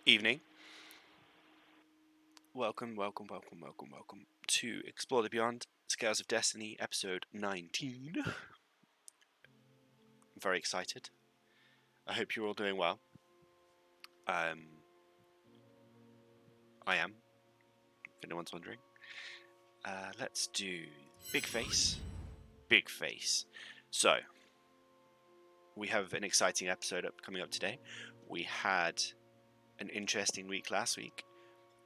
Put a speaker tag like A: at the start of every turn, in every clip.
A: Evening. Welcome to Explore the Beyond, Scales of Destiny, episode 19. I'm very excited. I hope you're all doing well. I am, if anyone's wondering. Let's do Big Face. Big Face. So, we have an exciting episode coming up today. We had an interesting week last week.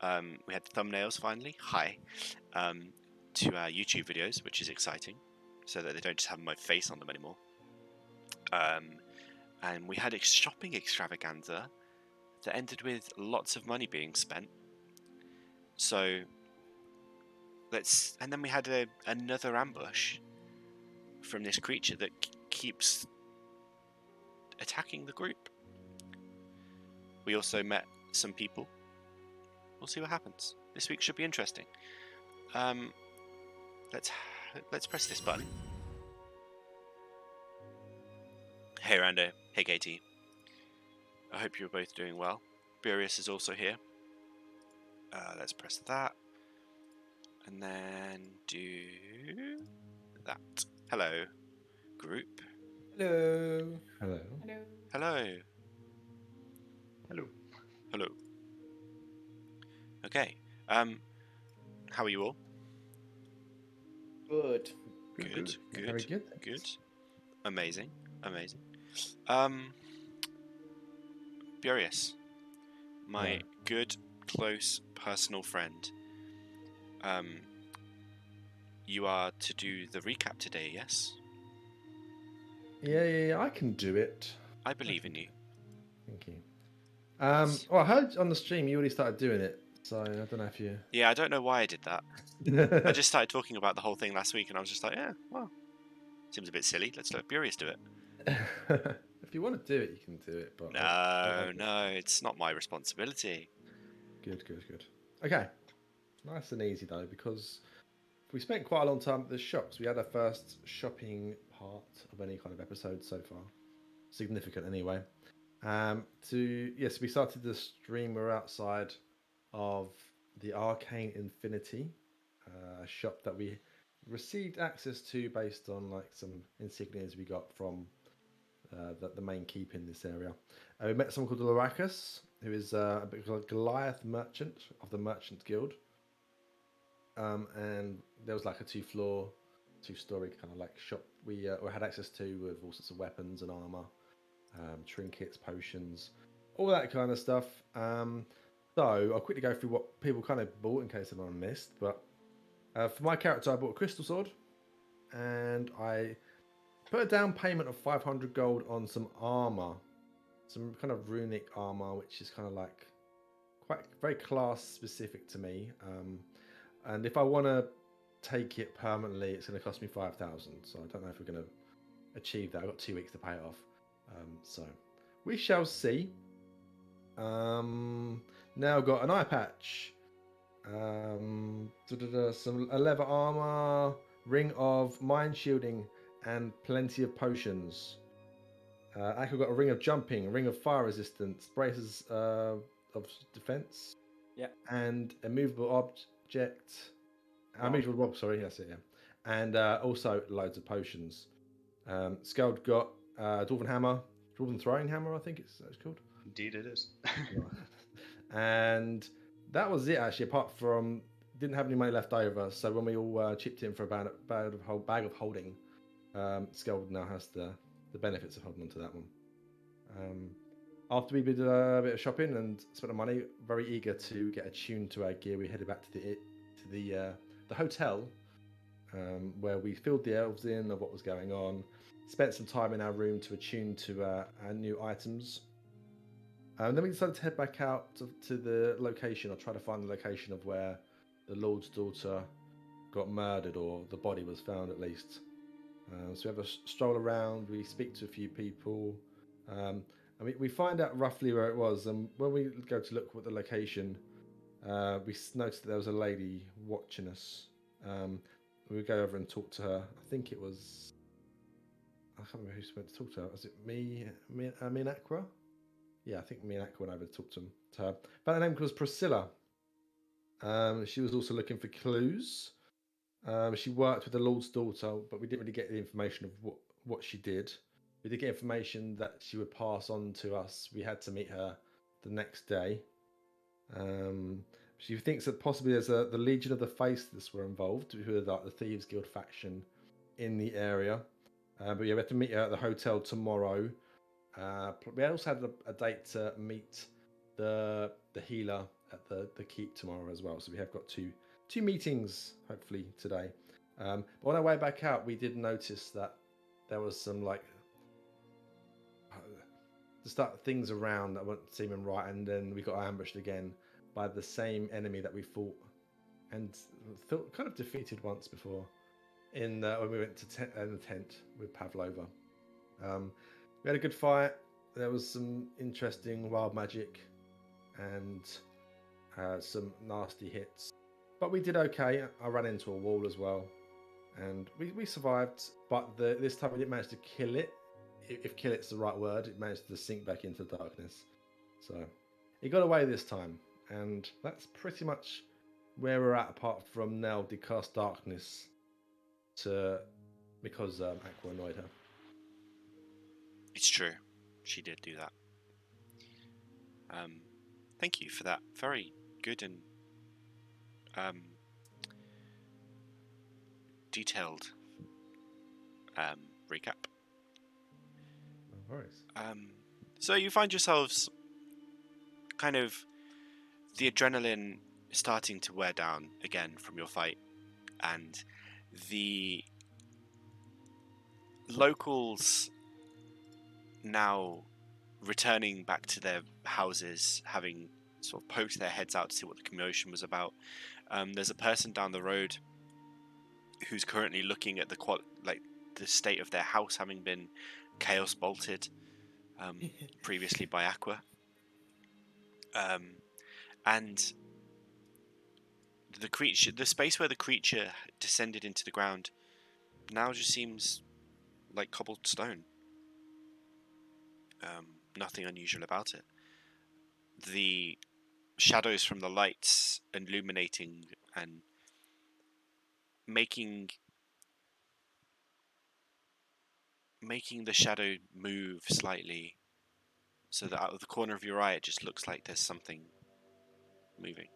A: We had thumbnails finally. To our YouTube videos, which is exciting, so that they don't just have my face on them anymore. And we had a shopping extravaganza that ended with lots of money being spent. So and then we had another ambush from this creature that keeps attacking the group. We also met some people. We'll see what happens. This week should be interesting. Let's press this button. Hey Rando, hey Katie. I hope you're both doing well. Burius is also here. Let's press that. And then do that. Hello, group.
B: Hello.
C: Hello.
B: Hello.
A: Hello.
C: Hello.
A: Hello. Okay. How are you all?
B: Good.
A: Good.
C: Very good.
A: Good. Amazing. Burius, my good, close, personal friend. You are to do the recap today, yes?
C: Yeah, I can do it.
A: I believe in you.
C: Thank you. Well, I heard on the stream you already started doing it, so I don't know if you...
A: Yeah, I don't know why I did that. I just started talking about the whole thing last week, and I was just like, yeah, well, seems a bit silly. Let's let Burius do it.
C: If you want to do it, you can do it, but...
A: No, it's not my responsibility.
C: Good. Okay. Nice and easy, though, because we spent quite a long time at the shops. We had our first shopping part of any kind of episode so far. Significant, anyway. We started the stream. We're outside of the Arcane Infinity shop that we received access to based on like some insignias we got from the main keep in this area. We met someone called Laracus, who is a bit of a Goliath merchant of the Merchant Guild. And there was like a two-story kind of like shop we had access to with all sorts of weapons and armor. Trinkets, potions, all that kind of stuff. So I'll quickly go through what people kind of bought in case anyone missed. But for my character, I bought a crystal sword, and I put a down payment of 500 gold on some armor, some kind of runic armor, which is kind of like very class specific to me. And if I want to take it permanently, it's going to cost me 5,000. So I don't know if we're going to achieve that. I've got 2 weeks to pay it off. So we shall see. Now I've got an eye patch, some a leather armor, ring of mind shielding, and plenty of potions. I've got a ring of jumping, a ring of fire resistance, braces of defense, and a movable object. Movable rob, sorry, that's it, yeah. And also loads of potions. Sköld got Dwarven throwing hammer, I think it's called.
B: Indeed, it is.
C: And that was it actually. Apart from didn't have any money left over, so when we all chipped in for a bag of holding, Sköld now has the benefits of holding on to that one. After we did a bit of shopping and spent the money, very eager to get attuned to our gear, we headed back to the hotel. Where we filled the elves in of what was going on, spent some time in our room to attune to our new items. And then we decided to head back out to the location, or try to find the location of where the Lord's daughter got murdered, or the body was found at least. So we have a stroll around, we speak to a few people, and we find out roughly where it was. And when we go to look at the location, we noticed that there was a lady watching us. We would go over and talk to her. I think it was... I can't remember who went to talk to her. Was it me and Aqua? Yeah, I think me and Aqua went over to talk to her. But her name was Priscilla. She was also looking for clues. She worked with the Lord's daughter, but we didn't really get the information of what she did. We did get information that she would pass on to us. We had to meet her the next day. She thinks that possibly there's the Legion of the Faceless were involved, who are like the Thieves Guild faction in the area. But yeah, we have to meet her at the hotel tomorrow. We also had a date to meet the healer at the keep tomorrow as well. So we have got two meetings hopefully today. But on our way back out, we did notice that there was some like to start things around that weren't seeming right, and then we got ambushed again by the same enemy that we fought and felt kind of defeated once before in when we went to the tent with Pavlova. We had a good fight. There was some interesting wild magic and some nasty hits, but we did okay. I ran into a wall as well, and we survived. But this time we didn't manage to kill it. If kill it's the right word, it managed to sink back into darkness. So it got away this time, and that's pretty much where we're at. Apart from Nell did cast darkness because Aqua annoyed her.
A: It's true. She did do that. Thank you for that very good and detailed recap.
C: No worries.
A: So you find yourselves kind of the adrenaline starting to wear down again from your fight, and the locals now returning back to their houses, having sort of poked their heads out to see what the commotion was about. There's a person down the road who's currently looking at the state of their house, having been chaos bolted previously by Aqua, and the space where the creature descended into the ground, now just seems like cobbled stone. Nothing unusual about it. The shadows from the lights illuminating and making the shadow move slightly, so that out of the corner of your eye it just looks like there's something moving.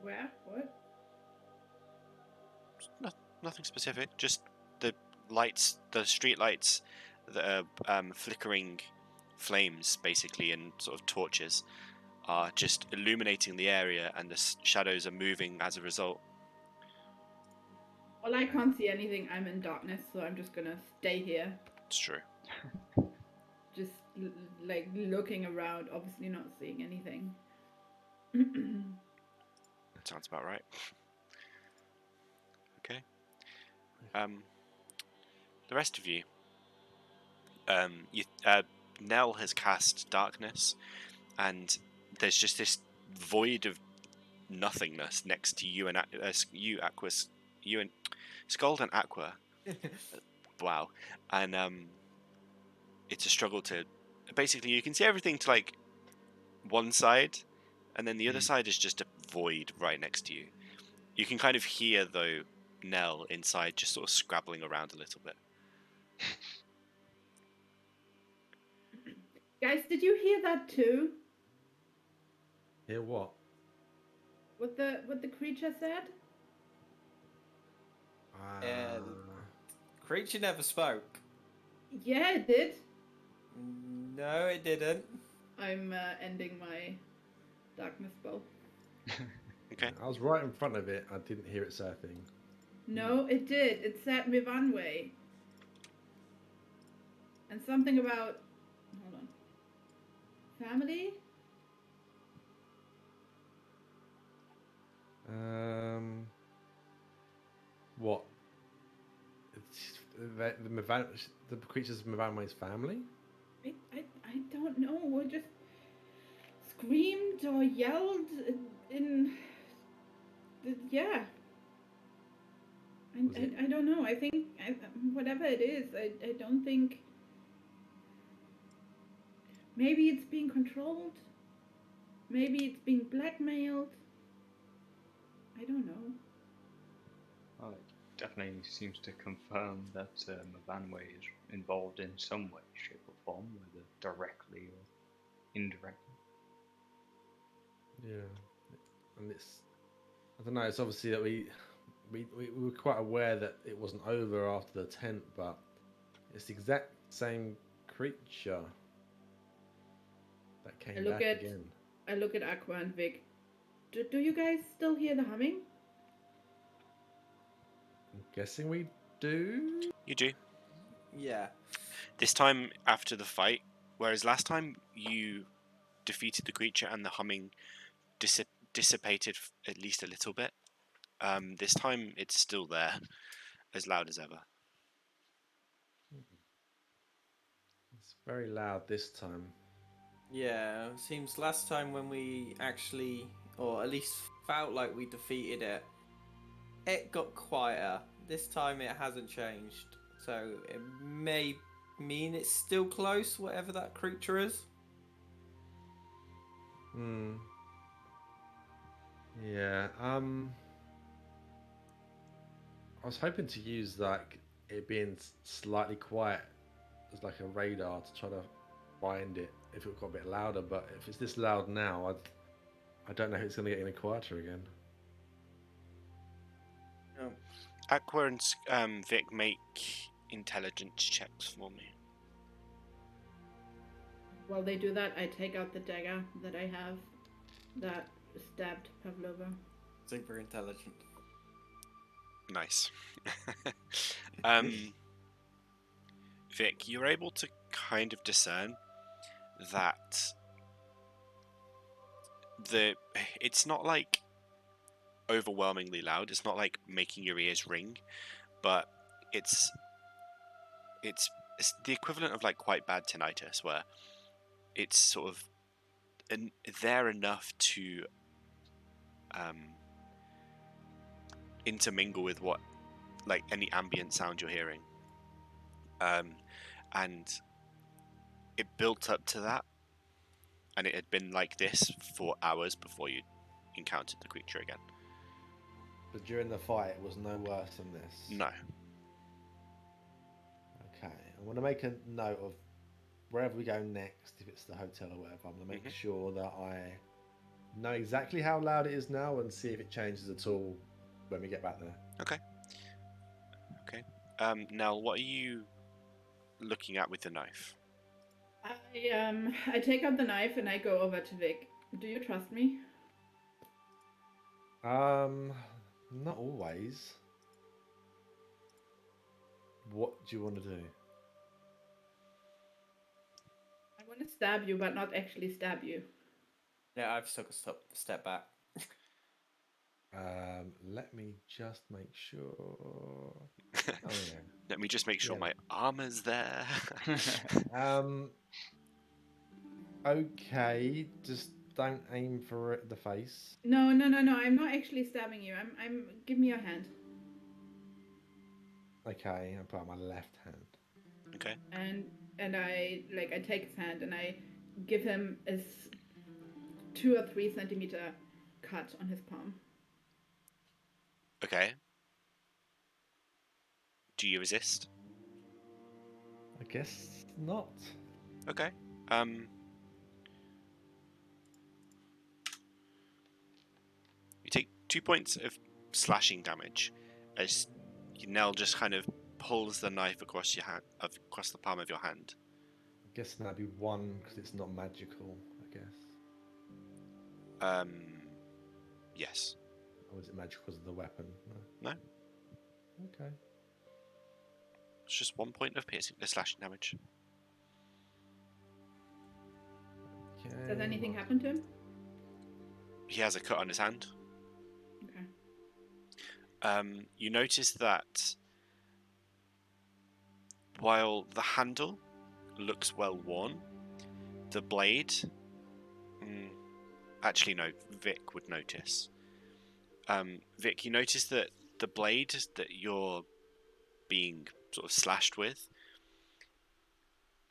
D: Where? What?
A: Nothing specific, just the lights, the street lights that are flickering flames basically, and sort of torches are just illuminating the area, and the shadows are moving as a result.
D: Well, I can't see anything. I'm in darkness, so I'm just gonna stay here.
A: It's true.
D: Just like looking around, obviously not seeing anything.
A: That sounds about right. Okay. The rest of you, Nell has cast darkness, and there's just this void of nothingness next to you and you, Aqua, you and Sköld and Aqua. Wow, and it's a struggle to. Basically, you can see everything to like one side, and then the other side is just a void right next to you. You can kind of hear though Nell inside just sort of scrabbling around a little bit.
D: Guys, did you hear that too?
C: Hear what?
D: What the creature said?
B: Creature never spoke.
D: Yeah, it did.
B: No, it didn't.
D: I'm ending my darkness spell.
A: Okay.
C: I was right in front of it. I didn't hear it say a thing.
D: No, it did. It said Mivanwe. And something about... Hold on. Family?
C: What? The creatures of Mivanwe's family?
D: I don't know. We just screamed or yelled in... Yeah.
C: Was it?
D: I don't know. I think whatever it is, I don't think. Maybe it's being controlled. Maybe it's being blackmailed. I don't know.
E: Well, it definitely seems to confirm that Mavanwe is involved in some way, shape, or form, whether directly or indirectly.
C: Yeah, and it's, I don't know. It's obviously that we were quite aware that it wasn't over after the tent, but it's the exact same creature that came
D: look
C: back
D: at-
C: again.
D: I look at Aqua and Vic. Do you guys still hear the humming?
C: I'm guessing we do.
A: You do.
B: Yeah.
A: This time after the fight, whereas last time you defeated the creature and the humming dissipated at least a little bit. This time it's still there, as loud as ever.
C: It's very loud this time.
B: Yeah, seems last time when we actually, or at least felt like we defeated it, it got quieter. This time it hasn't changed. So it may mean it's still close, whatever that creature is.
C: Hmm. Yeah. I was hoping to use like it being slightly quiet as like a radar to try to find it if it got a bit louder. But if it's this loud now, I don't know if it's going to get any quieter again.
A: Aqua and Vic, make intelligence checks for me.
D: While they do that, I take out the dagger that I have that stabbed Pavlova.
B: Super intelligent.
A: Nice. Vic, you're able to kind of discern that it's not like overwhelmingly loud. It's not like making your ears ring, but it's the equivalent of like quite bad tinnitus, where it's sort of there enough to intermingle with what, like, any ambient sound you're hearing, and it built up to that, and it had been like this for hours before you encountered the creature again.
C: But during the fight, it was no worse than this.
A: No.
C: Okay, I want to make a note of wherever we go next, if it's the hotel or whatever. I'm going to make sure that I know exactly how loud it is now and see if it changes at all when we get back there.
A: Okay. Nell, what are you looking at with the knife?
D: I take out the knife and I go over to Vic. Do you trust me?
C: Not always. What do you want to do?
D: I want to stab you, but not actually stab you.
B: Yeah, I've took a step back.
C: Let me just make sure. Oh yeah.
A: Let me just make sure
C: Yeah.
A: my armor's there.
C: Okay, just don't aim for the face.
D: No. I'm not actually stabbing you. Give me your hand.
C: Okay, I put out my left hand.
A: Okay.
D: And I take his hand and I give him a 2 or 3 centimeter cut on his palm.
A: Okay. Do you resist?
C: I guess not.
A: Okay. You take 2 points of slashing damage as Nell just kind of pulls the knife across your hand, across the palm of your hand.
C: I'm guessing that'd be 1 because it's not magical, I guess.
A: Yes.
C: Or is it magical because of the weapon?
A: No.
C: Okay.
A: It's just 1 point of piercing, slashing damage.
C: Okay.
D: Does anything happen to him?
A: He has a cut on his hand.
D: Okay.
A: You notice that while the handle looks well worn, the blade... actually, no, Vic would notice. Vic, you notice that the blade that you're being sort of slashed with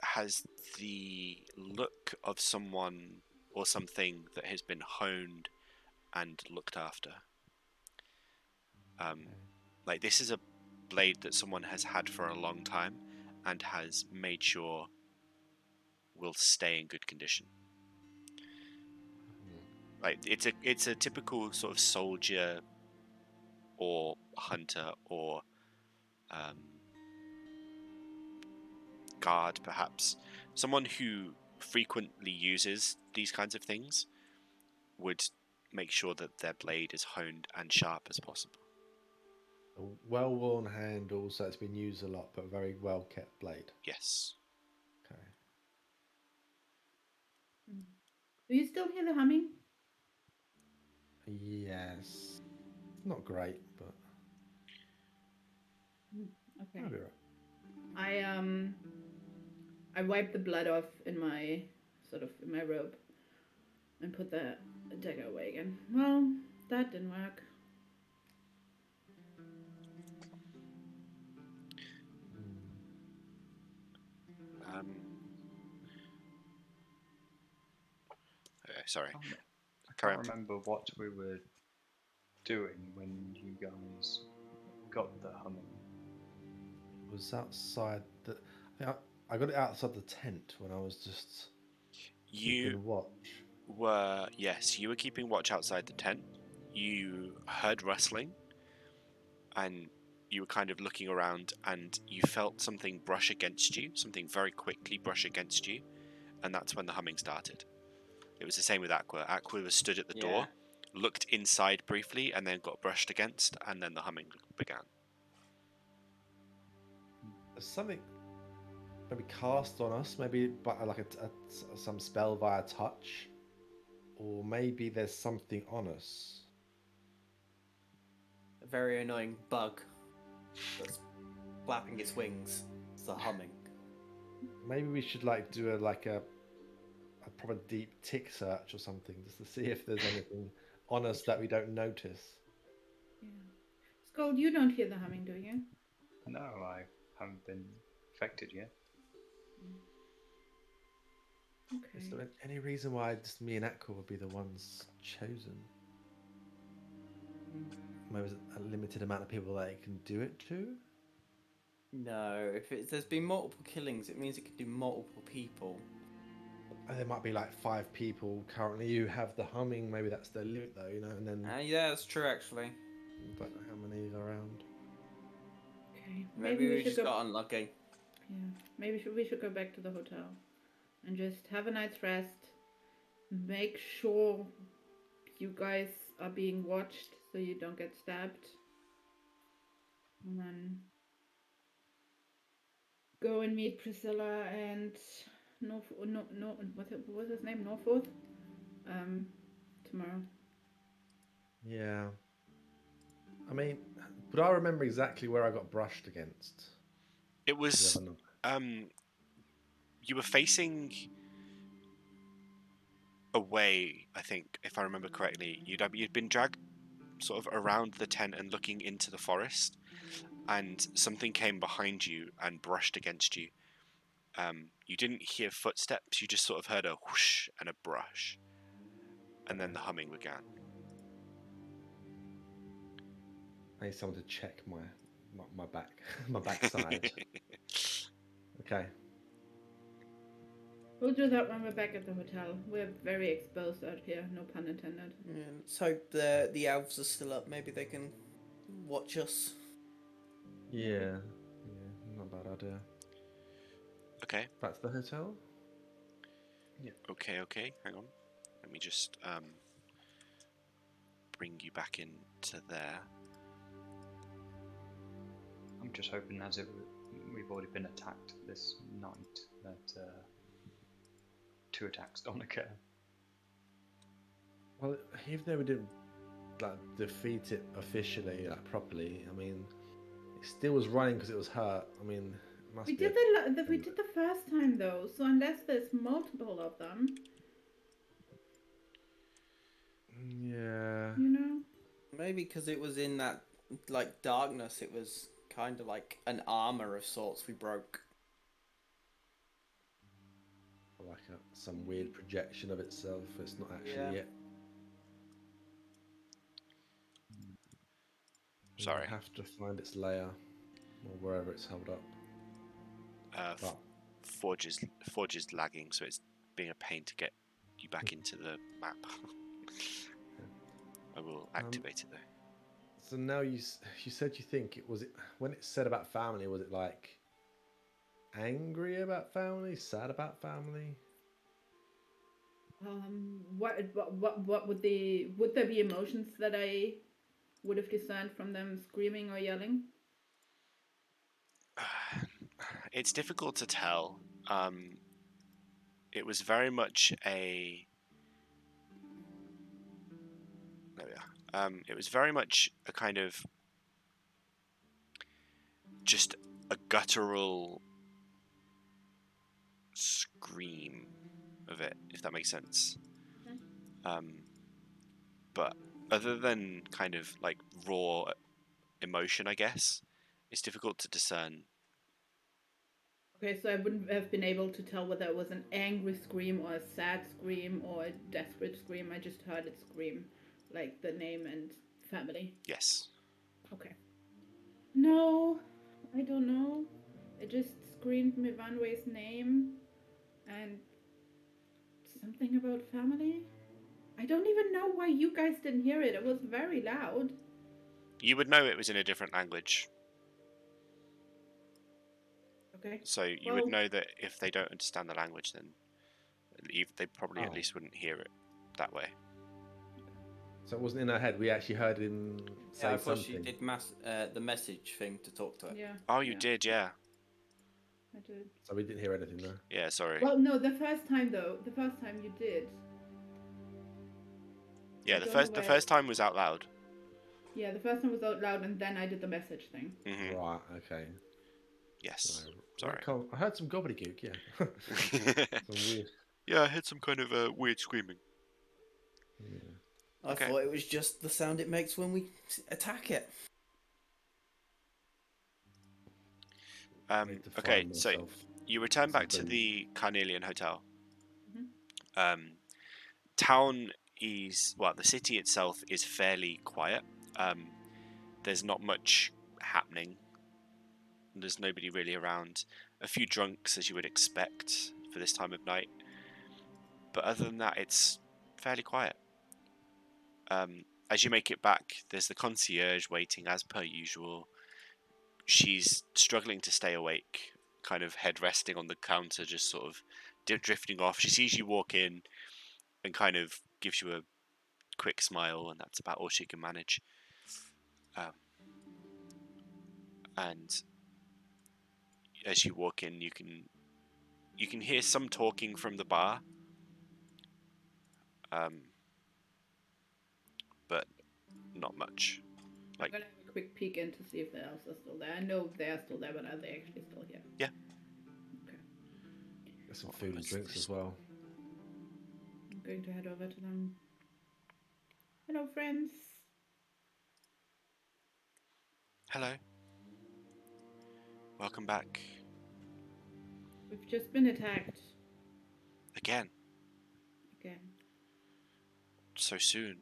A: has the look of someone or something that has been honed and looked after. Like, this is a blade that someone has had for a long time and has made sure will stay in good condition. Like, it's a typical sort of soldier or hunter or guard, perhaps. Someone who frequently uses these kinds of things would make sure that their blade is honed and sharp as possible.
C: A well-worn handle, so it's been used a lot, but a very well-kept blade.
A: Yes.
C: Okay.
D: Do you still hear the humming?
C: Yes. Not great, but
D: Okay.
C: I'll be right.
D: I wipe the blood off in my robe and put the dagger away again. Well, that didn't work.
A: Okay, sorry.
E: I can't remember what we were doing when you guys got the humming.
C: It was outside the. I got it outside the tent when I was just keeping watch.
A: You were keeping watch outside the tent. You heard rustling, and you were kind of looking around, and you felt something brush against you, something very quickly brush against you, and that's when the humming started. It was the same with Aqua. Aqua was stood at the door, looked inside briefly, and then got brushed against, and then the humming began.
C: Something maybe cast on us, maybe by like some spell via touch, or maybe there's something on us.
B: A very annoying bug that's flapping its wings. It's the humming.
C: Maybe we should like do a proper deep tick search or something, just to see if there's anything on us that we don't notice.
D: Yeah. Sköld, you don't hear the humming, do you?
E: No, I haven't been affected yet.
D: Okay.
C: Is there any reason why just me and Aqua would be the ones chosen? Maybe there's a limited amount of people that it can do it to?
B: No, if there's been multiple killings, it means it can do multiple people.
C: There might be like 5 people currently who have the humming. Maybe that's their limit, though, you know. And then
B: Yeah, that's true actually.
C: I don't know how many are around.
D: Okay.
B: Maybe we just got unlucky.
D: Yeah. Maybe we should go back to the hotel and just have a night's rest. Make sure you guys are being watched so you don't get stabbed. And then go and meet Priscilla and what's his name? Norforth? Tomorrow.
C: Yeah. I mean, but I remember exactly where I got brushed against.
A: It was you were facing away, I think, if I remember correctly. You'd been dragged sort of around the tent and looking into the forest, and something came behind you and brushed against you. You didn't hear footsteps, you just sort of heard a whoosh and a brush, and then the humming began.
C: I need someone to check my back, my backside. Okay.
D: We'll do that when we're back at the hotel. We're very exposed out here, no pun intended.
B: Yeah, let's hope the elves are still up. Maybe they can watch us.
C: Yeah, not a bad idea.
A: Okay.
C: Back to the hotel?
E: Yeah.
A: Okay, hang on. Let me just bring you back into there.
E: I'm just hoping, as we've already been attacked this night, that 2 attacks don't occur.
C: Well, even though we didn't defeat it officially, properly, I mean, it still was running because it was hurt. I mean, it must
D: We
C: be
D: did the first time though, so unless there's multiple of them,
C: yeah.
D: you know.
B: Maybe because it was in that like darkness, it was kind of like an armor of sorts we broke.
C: Like some weird projection of itself. It's not actually
B: Yeah.
C: it.
A: Sorry.
C: We have to find its layer or wherever it's held up. But
A: Forge is lagging, so it's being a pain to get you back into the map. I will activate it though.
C: so now you said you think it was when it said about family, was it like angry about family, sad about family?
D: What would there be emotions that I would have discerned from them screaming or yelling?
A: It's difficult to tell. It was very much a. There we are. It was very much a kind of just a guttural scream of it, if that makes sense. But other than kind of like raw emotion, I guess, it's difficult to discern.
D: Okay, so I wouldn't have been able to tell whether it was an angry scream or a sad scream or a desperate scream. I just heard it scream, like the name and family.
A: Yes.
D: Okay. No, I don't know. It just screamed Mivanwe's name and something about family. I don't even know why you guys didn't hear it. It was very loud.
A: You would know it was in a different language.
D: Okay.
A: So you would know that if they don't understand the language, then they probably at least wouldn't hear it that way.
C: So it wasn't in her head. We actually heard him say
B: I thought
C: something.
B: she did the message thing to talk to it.
D: Yeah.
A: Oh, you did, yeah.
D: I did.
C: So we didn't hear anything though.
A: Yeah, sorry.
D: Well, no, the first time though. The first time you did.
A: Yeah, the first time was out loud.
D: Yeah, the first time was out loud, and then I did the message thing.
A: Mm-hmm.
C: Right. Okay.
A: Yes.
C: So,
A: Sorry.
C: I heard some gobbledygook. Yeah. Some weird.
A: Yeah, I heard some kind of weird screaming.
C: Yeah.
B: I thought it was just the sound it makes when we attack it.
A: Okay, so you return back to the Carnelian Hotel.
D: Mm-hmm.
A: Town is, well, the city itself is fairly quiet. There's not much happening. There's nobody really around. A few drunks, as you would expect for this time of night. But other than that, it's fairly quiet. As you make it back, there's the concierge waiting as per usual. She's struggling to stay awake, kind of head resting on the counter, just sort of drifting off. She sees you walk in and kind of gives you a quick smile, and that's about all she can manage. And as you walk in, you can hear some talking from the bar, but not much.
D: I'm gonna have a quick peek in to see if the elves are still there. I know they're still there, but are they actually still here?
A: Yeah.
D: Okay.
C: There's some food and drinks as well.
D: I'm going to head over to them. Hello, friends.
A: Hello. Welcome back.
D: We've just been attacked.
A: Again.
D: Again.
A: So soon.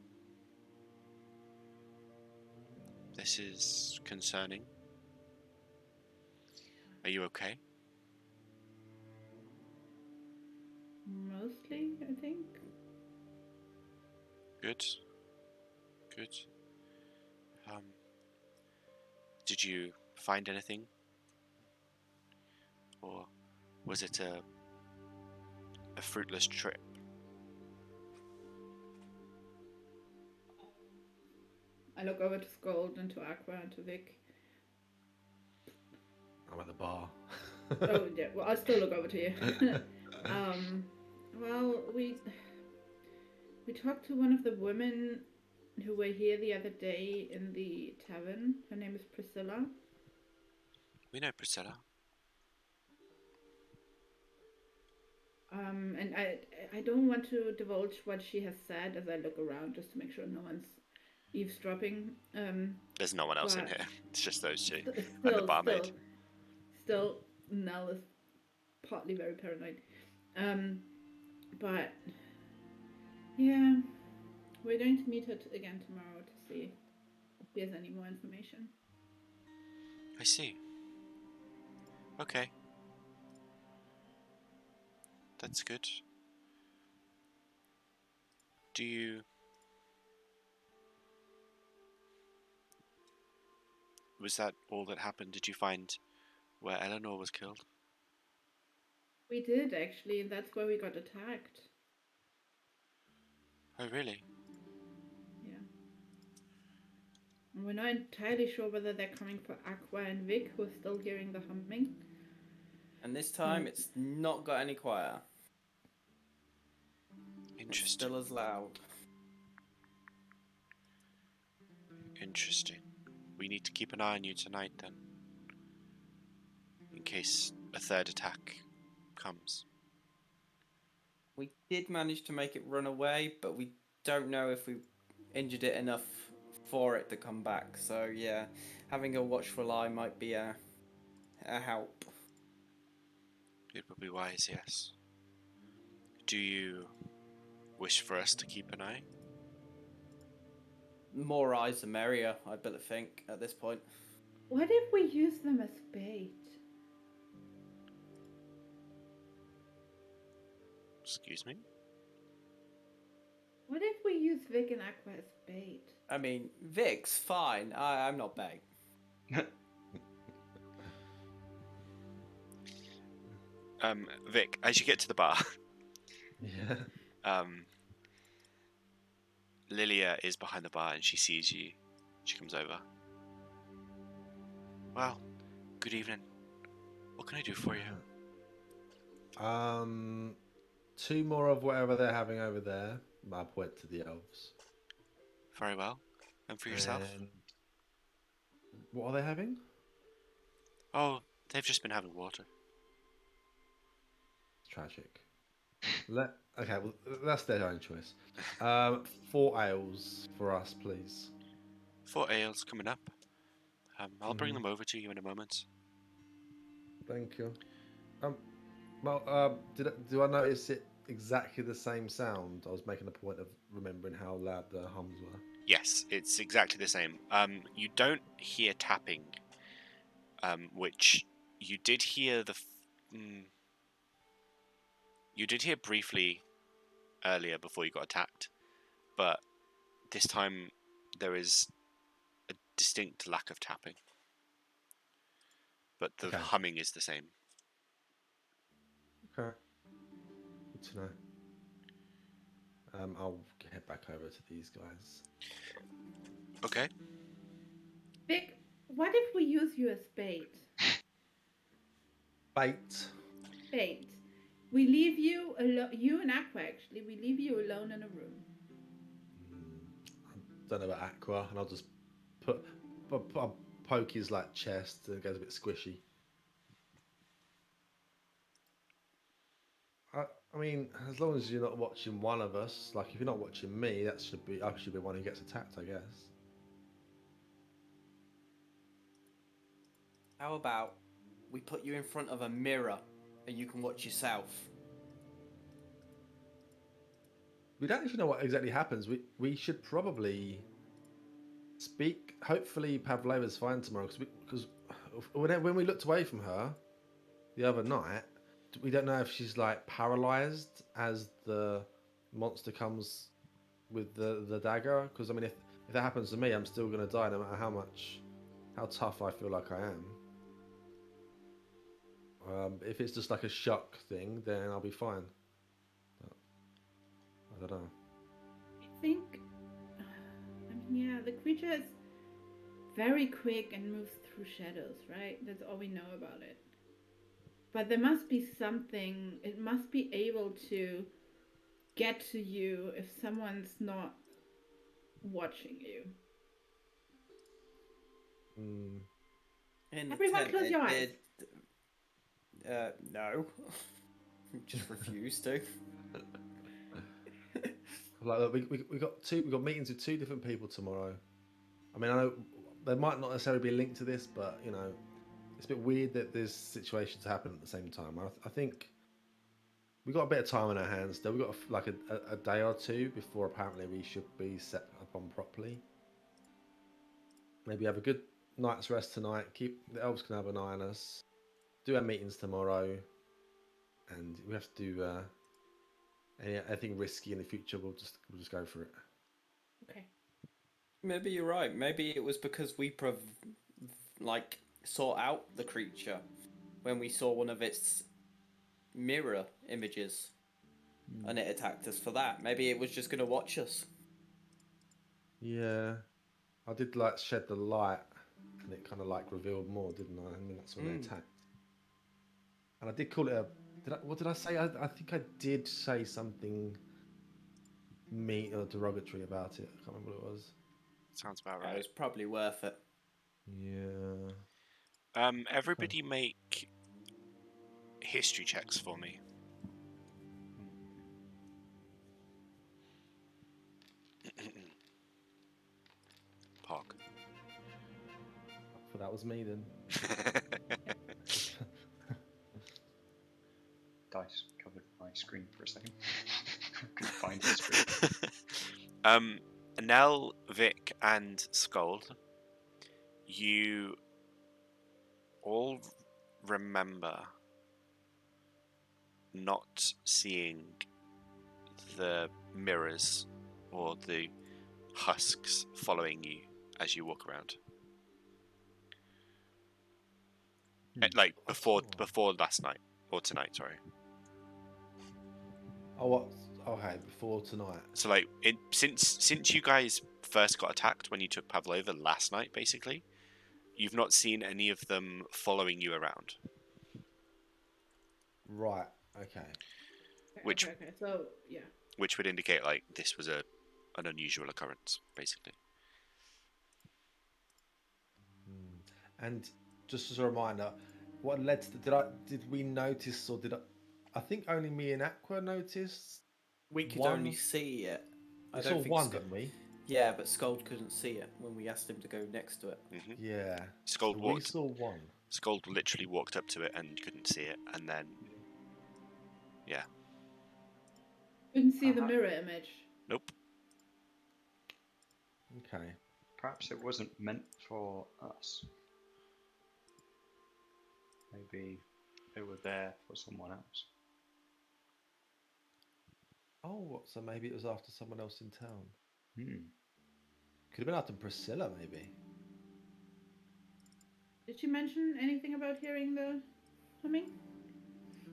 A: This is concerning. Are you okay?
D: Mostly, I think.
A: Good. Good. Did you find anything? Or was it a fruitless trip?
D: I look over to Sköld and to Aqua and to Vic.
C: I'm at the bar.
D: Oh yeah, well I'll still look over to you. Well, we talked to one of the women who were here the other day in the tavern. Her name is Priscilla.
A: We know Priscilla.
D: And I don't want to divulge what she has said as I look around just to make sure no one's eavesdropping.
A: There's no one else in
D: but
A: here. It's just those two.
D: st-
A: And the
D: still,
A: barmaid.
D: still, Nell is partly very paranoid. But yeah, we're going to meet her again tomorrow to see if there's any more information.
A: I see. Okay. That's good. Do you... Was that all that happened? Did you find where Eleanor was killed?
D: We did actually, and that's where we got attacked.
A: Oh, really?
D: Yeah. And we're not entirely sure whether they're coming for Aqua and Vic, who are still hearing the humming.
B: And this time, it's not got any quieter. It's
A: Interesting.
B: still as loud.
A: Interesting. We need to keep an eye on you tonight, then. In case a third attack comes.
B: We did manage to make it run away, but we don't know if we injured it enough for it to come back. So yeah, having a watchful eye might be a help.
A: It would be wise, yes. Do you wish for us to keep an eye?
B: More eyes the merrier, I think, at this point.
D: What if we use them as bait?
A: Excuse me?
D: What if we use Vic and Aqua as bait?
B: I mean, Vic's fine. I'm not bait.
A: Vic, as you get to the bar,
C: Yeah.
A: Lilia is behind the bar and she sees you. She comes over. Well, good evening. What can I do for you?
C: Two more of whatever they're having over there. I point to the elves.
A: Very well. And for yourself?
C: And what are they having?
A: Oh, they've just been having water.
C: It's tragic. Okay, well, that's their own choice. 4 ales for us, please.
A: 4 ales coming up. I'll bring them over to you in a moment.
C: Thank you. Well, do I notice it exactly the same sound? I was making a point of remembering how loud the hums were.
A: Yes, it's exactly the same. You don't hear tapping, which you did hear you did hear briefly earlier before you got attacked, but this time there is a distinct lack of tapping. But the humming is the same.
C: Okay. Good to know. I'll head back over to these guys.
A: Okay.
D: Vic, what if we use you as bait?
C: Bait.
D: Bait. We leave you alone. You and Aqua, actually, we leave you alone in a room.
C: I don't know about Aqua, and I'll just I'll poke his chest, and it goes a bit squishy. I mean, as long as you're not watching one of us, if you're not watching me, I should be one who gets attacked, I guess.
B: How about we put you in front of a mirror and you can watch yourself?
C: We don't actually know what exactly happens. We should probably speak. Hopefully, Pavlova's fine tomorrow, because when we looked away from her the other night, we don't know if she's paralyzed as the monster comes with the dagger. Because I mean, if that happens to me, I'm still gonna die, no matter how tough I feel like I am. If it's just a shock thing, then I'll be fine. But I don't know.
D: I think, yeah, the creature is very quick and moves through shadows, right? That's all we know about it. But there must be something, it must be able to get to you if someone's not watching you. Everyone close your eyes.
B: No. Just refuse to.
C: Like, look, we got meetings with 2 different people tomorrow. I mean, I know they might not necessarily be linked to this, but you know, it's a bit weird that there's situations happen at the same time. I think we got a bit of time on our hands. Still, we got like a day or two before apparently we should be set up on properly. Maybe have a good night's rest tonight. Keep the elves can have an eye on us. Do our meetings tomorrow, and we have to do anything risky in the future. We'll just go for it.
D: Okay.
B: Maybe you're right. Maybe it was because we like sought out the creature when we saw one of its mirror images, and it attacked us for that. Maybe it was just going to watch us.
C: Yeah, I did like shed the light, and it kind of like revealed more, didn't I? I mean, that's when they attacked. And I did call it a. What did I say? I think I did say something mean or derogatory about it. I can't remember what it was.
A: Sounds about
B: Yeah, it
A: right.
B: was probably worth it.
C: Yeah.
A: Everybody make history checks for me. Pog.
C: But that was me then.
E: Dice covered my screen for a second. Couldn't find history.
A: Nell, Vic, and Sköld, you all remember not seeing the mirrors or the husks following you as you walk around. Like before last night or tonight, sorry.
C: Oh, what? Okay, before tonight.
A: So like since you guys first got attacked when you took Pavlova last night, basically, you've not seen any of them following you around.
C: Right. Okay.
A: Which-
D: Okay. So yeah.
A: Which would indicate like this was an unusual occurrence, basically.
C: And just as a reminder, what led to did we notice or did I think only me and Aqua noticed.
B: We could
C: One-
B: only see it.
C: We saw one, didn't we?
B: Yeah, but Sköld couldn't see it when we asked him to go next to it.
C: Yeah.
A: Sköld
C: So we
A: walked.
C: saw one.
A: Sköld literally walked up to it and couldn't see it, and then yeah,
D: Couldn't see the mirror image.
A: nope.
C: Okay.
E: Perhaps it wasn't meant for us. Maybe they were there for someone else.
C: Oh, so maybe it was after someone else in town.
E: Hmm.
C: Could have been after Priscilla, maybe.
D: Did she mention anything about hearing the humming?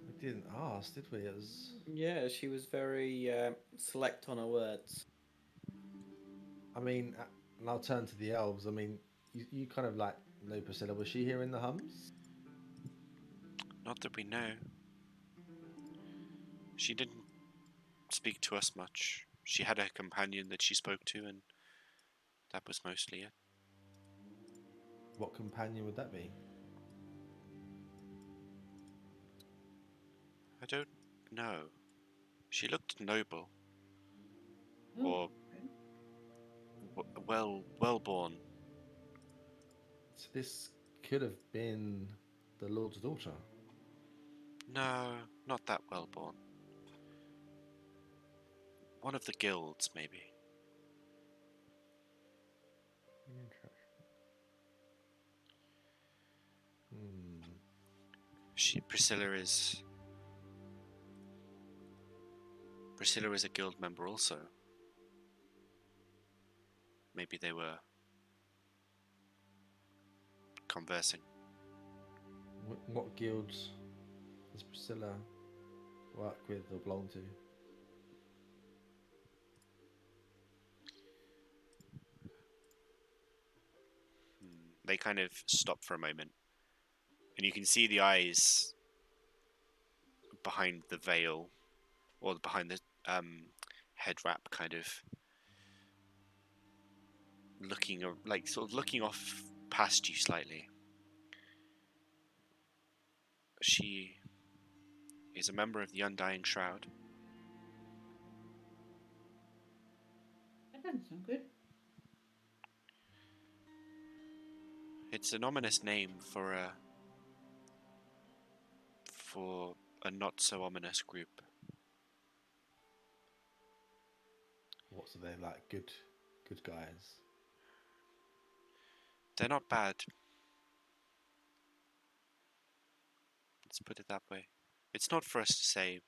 C: We didn't ask, did we? It was.
B: Yeah, she was very select on her words.
C: I mean, and I'll turn to the elves. I mean, you kind of like know Priscilla. Was she hearing the hums?
A: Not that we know. She didn't speak to us much. She had a companion that she spoke to, and that was mostly it.
C: What companion would that be?
A: I don't know. She looked noble,
D: Oh,
A: or well born.
C: So this could have been the Lord's daughter.
A: No, not that well born. One of the guilds, maybe. Priscilla is a guild member also. Maybe they were conversing.
C: What guilds does Priscilla work with or belong to?
A: They kind of stop for a moment, and you can see the eyes behind the veil, or behind the head wrap, kind of looking, like sort of looking off past you slightly. She is a member of the Undying Shroud.
D: That doesn't sound good.
A: It's an ominous name for a not so ominous group.
C: What's they like? Good guys.
A: They're not bad. Let's put it that way. It's not for us to say.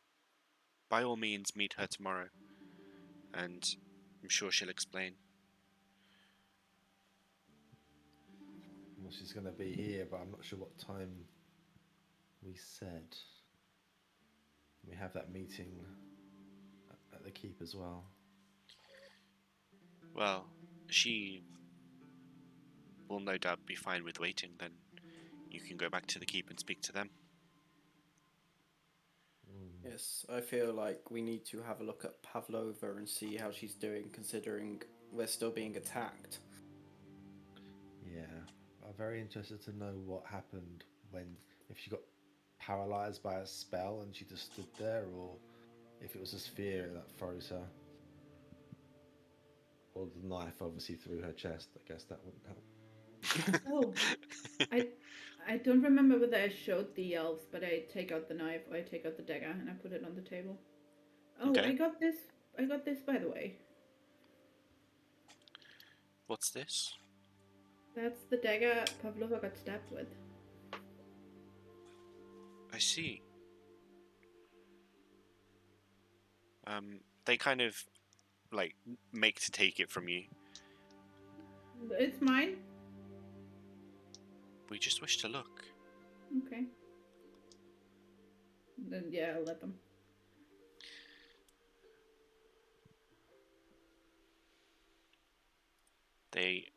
A: By all means, meet her tomorrow, and I'm sure she'll explain.
C: Well, she's going to be here, but I'm not sure what time we said. We have that meeting at the keep as well.
A: Well, she will no doubt be fine with waiting. Then you can go back to the keep and speak to them.
B: Yes, I feel like we need to have a look at Pavlova and see how she's doing, considering we're still being attacked.
C: Yeah, I'm very interested to know what happened if she got paralyzed by a spell and she just stood there, or if it was just fear that froze her. Or the knife obviously through her chest. I guess that wouldn't help.
D: Oh, I don't remember whether I showed the elves, but I take out the knife, or I take out the dagger, and I put it on the table. Oh,
A: Okay.
D: I got this by the way.
A: What's this?
D: That's the dagger Pavlova got stabbed with.
A: I see. They kind of like make to take it from you.
D: It's mine.
A: We just wish to look.
D: Okay. Then yeah, I'll let them.
A: They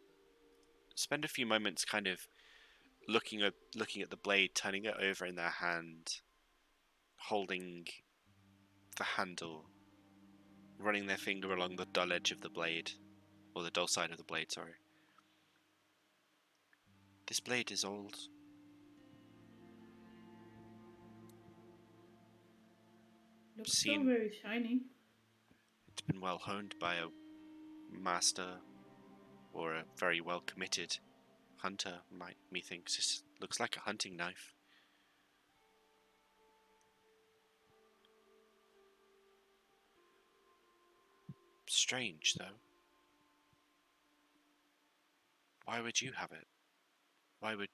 A: spend a few moments kind of looking at the blade, turning it over in their hand, holding the handle, running their finger along the dull edge of the blade, or the dull side of the blade, sorry. This blade is old.
D: Looks so very shiny.
A: It's been well honed by a master or a very well committed hunter, methinks. This looks like a hunting knife. Strange, though. Why would you have it? Why would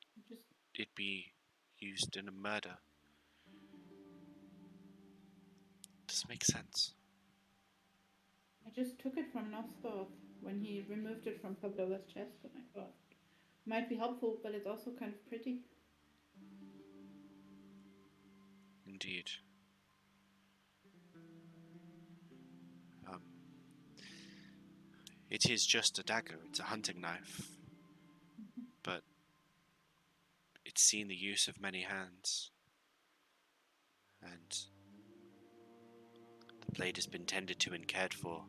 A: it be used in a murder? Doesn't make sense.
D: I just took it from Nosgoth when he removed it from Pavlova's chest, and I thought might be helpful, but it's also kind of pretty.
A: Indeed. It is just a dagger. It's a hunting knife. But it's seen the use of many hands. And the blade has been tended to and cared for.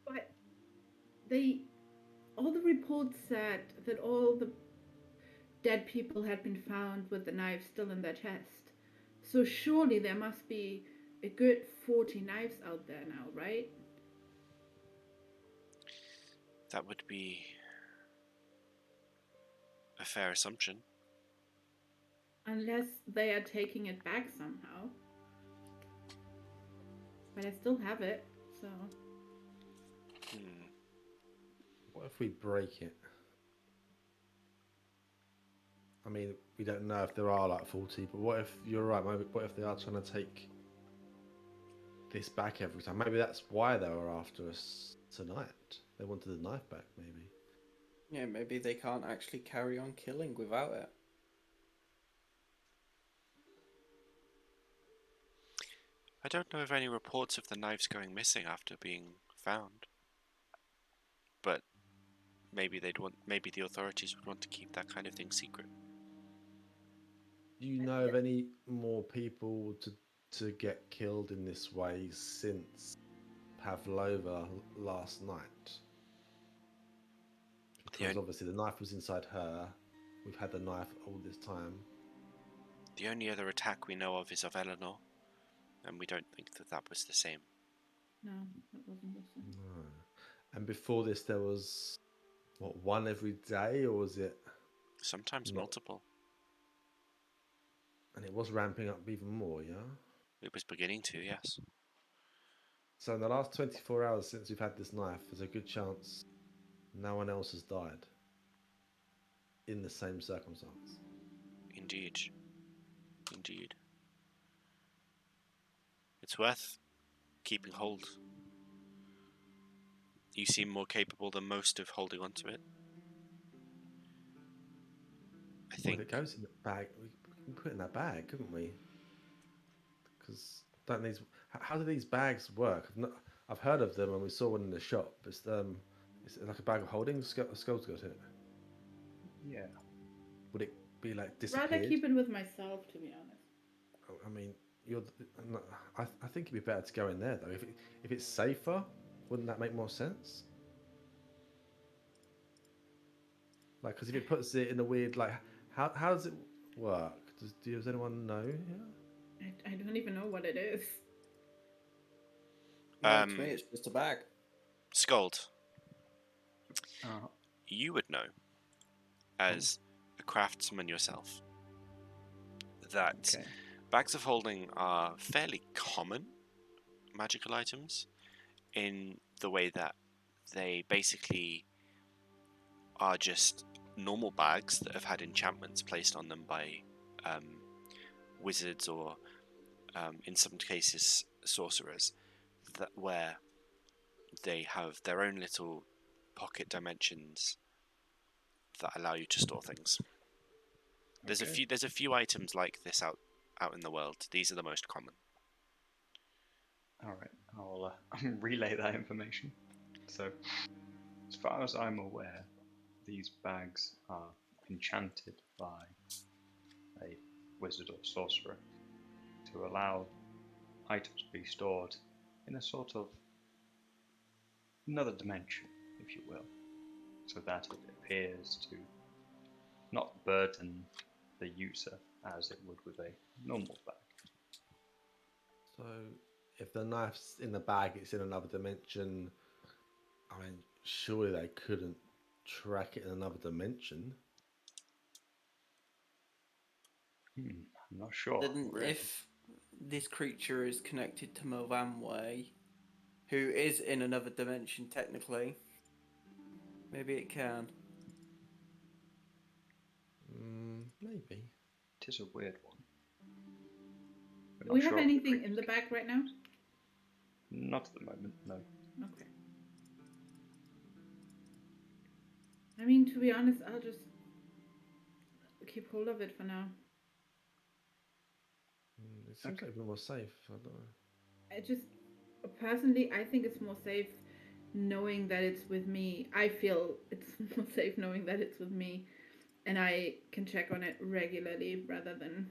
D: But all the reports said that all the dead people had been found with the knives still in their chest. So surely there must be a good 40 knives out there now, right?
A: That would be a fair assumption.
D: Unless they are taking it back somehow. But I still have it, so...
C: What if we break it? I mean, we don't know if there are like 40, but what if you're right? Maybe, what if they are trying to take this back every time? Maybe that's why they were after us tonight. They wanted the knife back, maybe.
B: Yeah, maybe they can't actually carry on killing without it.
A: I don't know of any reports of the knives going missing after being found. But maybe the authorities would want to keep that kind of thing secret.
C: Do you know of any more people to get killed in this way since Pavlova last night? Because obviously the knife was inside her. We've had the knife all this time.
A: The only other attack we know of is of Eleanor. and we don't think that that was the same.
D: No, that wasn't the same.
C: No. And before this, there was what, one every day, or was it?
A: Sometimes
C: Not-
A: multiple.
C: And it was ramping up even more, yeah.
A: It was beginning to, yes.
C: So in the last 24 hours since we've had this knife, there's a good chance no one else has died in the same circumstance.
A: Indeed. Indeed. It's worth keeping hold. You seem more capable than most of holding on to it. I
C: Well,
A: think.
C: if it goes in the bag, we can put it in that bag, couldn't we? Because don't these? How do these bags work? I've heard of them and we saw one in the shop. It's like a bag of holding. Sköld's got it.
E: Yeah.
C: Would it be like
D: Rather
C: disappeared?
D: keep it with myself, to be honest.
C: I mean, I think it'd be better to go in there though. If it's safer, wouldn't that make more sense? Like, because if it puts it in a weird, like, how does it work? Does anyone know? Yeah.
D: I don't even know what it is.
B: No, to me, it's just a bag.
A: Sköld,
E: Uh,
A: you would know, as a craftsman yourself, that
E: okay.
A: bags of holding are fairly common magical items in the way that they basically are just normal bags that have had enchantments placed on them by wizards or, in some cases, sorcerers, where they have their own little pocket dimensions that allow you to store things. There's
E: Okay.
A: a few items like this out in the world. These are the most common.
E: All right. I'll relay that information. So, as far as I'm aware, these bags are enchanted by a wizard or sorcerer to allow items to be stored in a sort of another dimension, if you will, so that it appears to not burden the user as it would with a normal bag.
C: So, if the knife's in the bag, it's in another dimension. I mean, surely they couldn't track it in another dimension.
E: I'm not sure.
B: Then
E: Really.
B: if this creature is connected to Movanwe, who is in another dimension technically, maybe it can.
C: Maybe.
E: It is a weird one. We're
D: Do
E: not
D: we have
E: sure if
D: anything in the bag right now?
E: Not at the moment, no.
D: Okay. I mean, to be honest, I'll just keep hold of it for now.
C: It seems
E: Okay.
C: like a bit more safe. I don't know.
D: I just, personally, I think it's more safe knowing that it's with me. I feel it's more safe knowing that it's with me, and I can check on it regularly rather than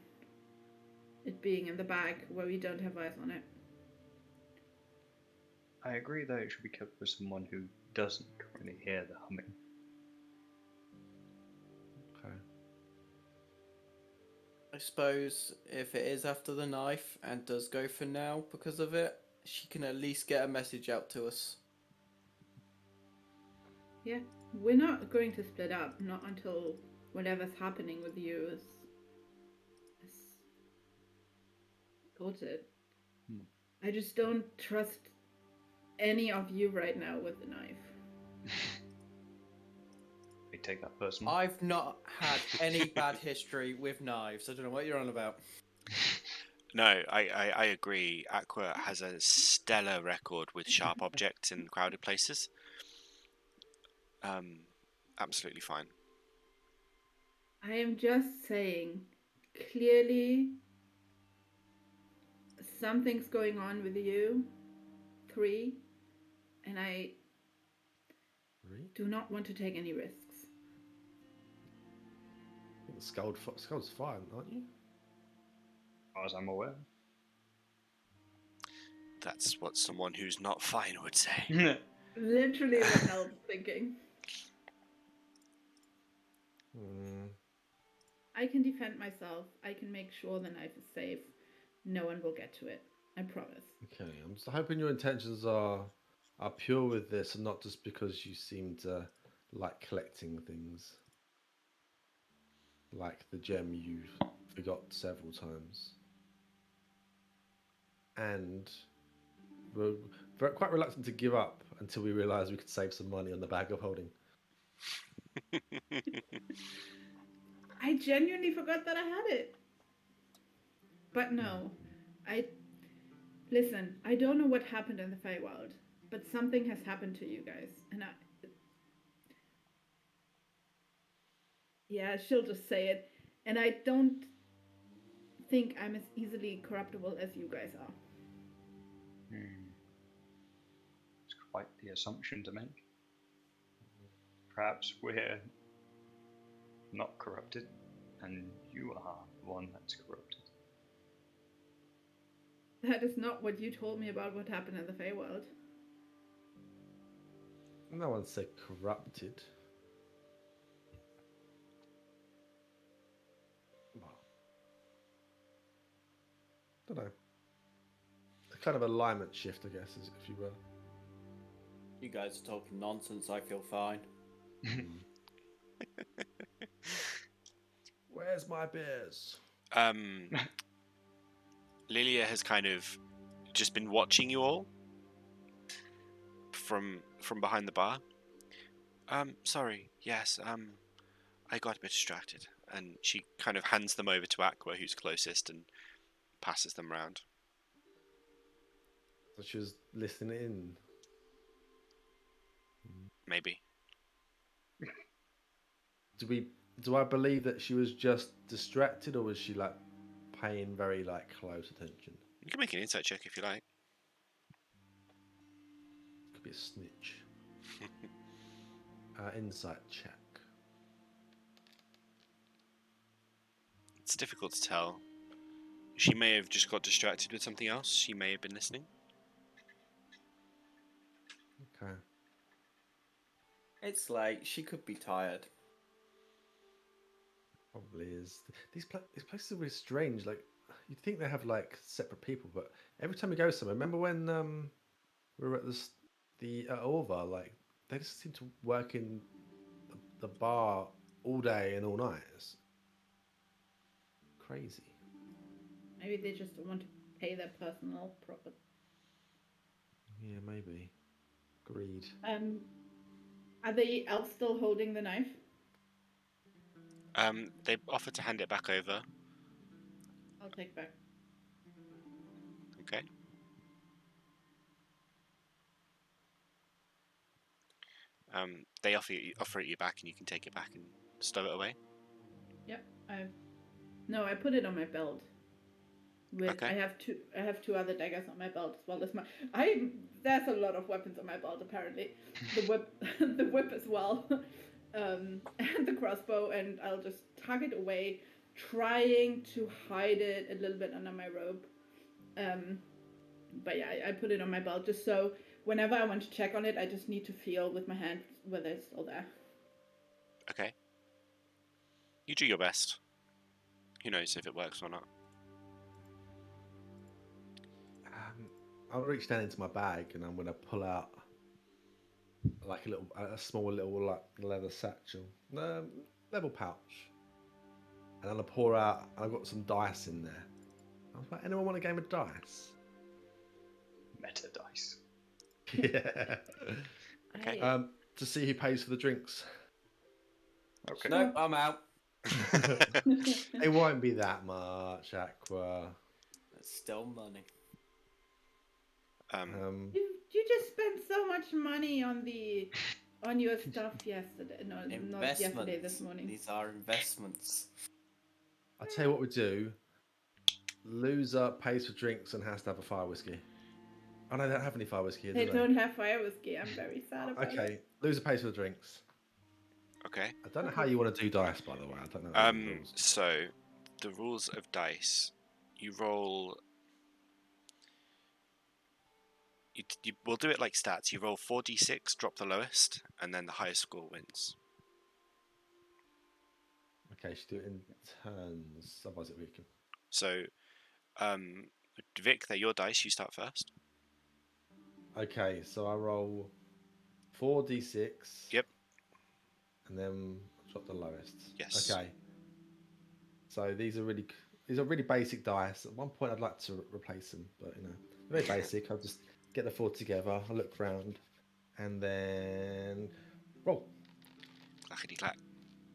D: it being in the bag where we don't have eyes on it.
E: I agree that it should be kept with someone who doesn't currently hear the humming.
C: Okay.
B: I suppose if it is after the knife and does go for now because of it, she can at least get a message out to us.
D: Yeah, we're not going to split up, not until whatever's happening with you is sorted. I just don't trust any of you right now with the knife.
E: We take that personally.
B: I've not had any bad history with knives. I don't know what you're on about.
A: No, I agree. Aqua has a stellar record with sharp objects in crowded places. Absolutely fine.
D: I am just saying, clearly something's going on with you, 3, and I
C: Really?
D: do not want to take any risks.
C: I think Sköld's fine, aren't you?
E: As far as I'm aware.
A: That's what someone who's not fine would say.
D: Literally what Nell's thinking. I can defend myself. I can make sure the knife is safe. No one will get to it. I promise.
C: Okay, I'm just hoping your intentions are pure with this, and not just because you seem to like collecting things, like the gem you forgot several times, and we're quite reluctant to give up until we realise we could save some money on the bag of holding.
D: I genuinely forgot that I had it. But no, I listen. I don't know what happened in the Feywild, but something has happened to you guys, and yeah, she'll just say it, and I don't think I'm as easily corruptible as you guys are.
E: It's quite the assumption to make. Perhaps we're not corrupted, and you are the one that's corrupted.
D: That is not what you told me about what happened in the Feywild.
C: No one said corrupted. Well, don't know. A kind of alignment shift, I guess, if you will.
B: You guys are talking nonsense. I feel fine.
C: Where's my beers?
A: Lilia has kind of just been watching you all from behind the bar. Sorry. Yes. I got a bit distracted, and she kind of hands them over to Aqua, who's closest, and passes them round.
C: So she was listening in.
A: Maybe.
C: Do I believe that she was just distracted, or was she like paying very like close attention?
A: You can make an insight check if you like.
C: Could be a snitch. Insight check.
A: It's difficult to tell. She may have just got distracted with something else. She may have been listening.
C: Okay.
B: It's late. She could be tired.
C: Probably is. These places are really strange. Like, you'd think they have like separate people, but every time we go somewhere, remember when we were at the Orva, like they just seem to work in the bar all day and all night. It's crazy.
D: Maybe they just don't want to pay their personal profit.
C: Yeah, maybe. Greed.
D: Are the elves still holding the knife?
A: They offer to hand it back over.
D: I'll take back.
A: Okay. They offer it you back, and you can take it back and stow it away.
D: Yep. I put it on my belt.
A: Okay.
D: I have two other daggers on my belt as well as there's a lot of weapons on my belt apparently. The whip as well. And the crossbow, and I'll just tuck it away, trying to hide it a little bit under my robe. But yeah, I put it on my belt just so whenever I want to check on it, I just need to feel with my hand whether it's still there.
A: Okay. You do your best. Who knows if it works or not?
C: I'll reach down into my bag and I'm gonna pull out like a small little like leather satchel, level pouch, and I'm gonna pour out. I've got some dice in there. I was like, anyone want a game of dice?
E: Meta dice.
C: Yeah.
A: Okay.
C: To see who pays for the drinks.
E: Okay.
B: Nope, I'm out.
C: It won't be that much, Aqua.
B: It's still money.
D: You just spent so much money on your stuff yesterday. No, not yesterday. This morning.
B: These are investments.
C: I'll tell you what we do. Loser pays for drinks and has to have a fire whiskey. Oh no, they don't have any fire whiskey.
D: They don't have fire whiskey. I'm very sad about it.
C: Okay, loser pays for the drinks.
A: Okay.
C: I don't know how you want to do dice, by the way. I don't know the rules.
A: So, the rules of dice. You roll. We'll do it like stats. You roll 4d6, drop the lowest, and then the highest score wins.
C: Okay, should do it in turns. Otherwise, we can.
A: So, Vic, they're your dice. You start first.
C: Okay, so I roll 4d6.
A: Yep.
C: And then drop the lowest.
A: Yes.
C: Okay. So these are really basic dice. At one point, I'd like to replace them, but very basic. I'll just get the 4 together. I look round, and then roll
A: Clackety clack.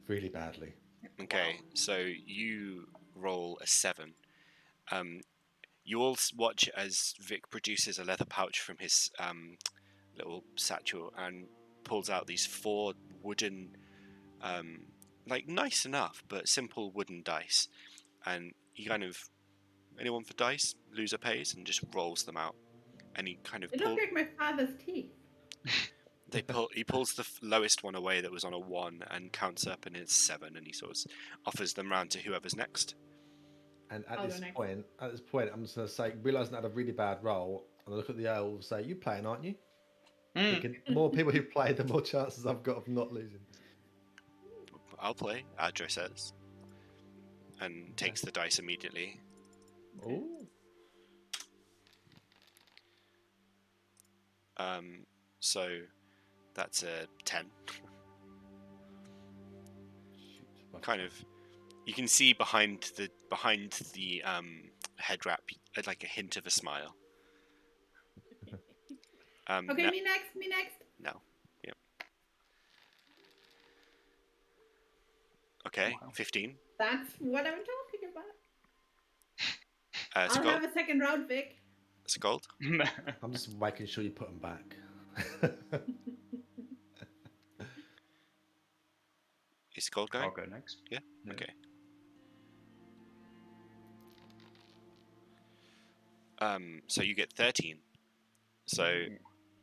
C: really badly.
A: Okay, so you roll a 7. You all watch as Vic produces a leather pouch from his little satchel and pulls out these 4 wooden, like nice enough but simple wooden dice, and he kind of, anyone for dice, loser pays, and just rolls them out, and he kind of
D: They look like my father's teeth.
A: he pulls the lowest one away that was on a 1 and counts up, and it's 7, and he sort of offers them round to whoever's next.
C: And at
D: I'll
C: this
D: go next.
C: point, I'm just going to say, realising I had a really bad roll, and I look at the elves, say, "You playing, aren't you?" Thinking, the more people who play, the more chances I've got of not losing.
A: I'll play, Adra says, and takes the dice immediately.
C: Oh,
A: So that's a 10. Kind of, you can see behind the head wrap like a hint of a smile.
D: Okay, me next.
A: No. Yep. Okay,
E: Wow.
A: 15.
D: That's what I'm talking about. I'll
A: Sköld.
D: have a second round, Vic.
A: Sköld.
C: I'm just making sure you put them back.
A: Is Sköld going?
E: I'll go next.
A: Yeah? Okay. So you get 13. So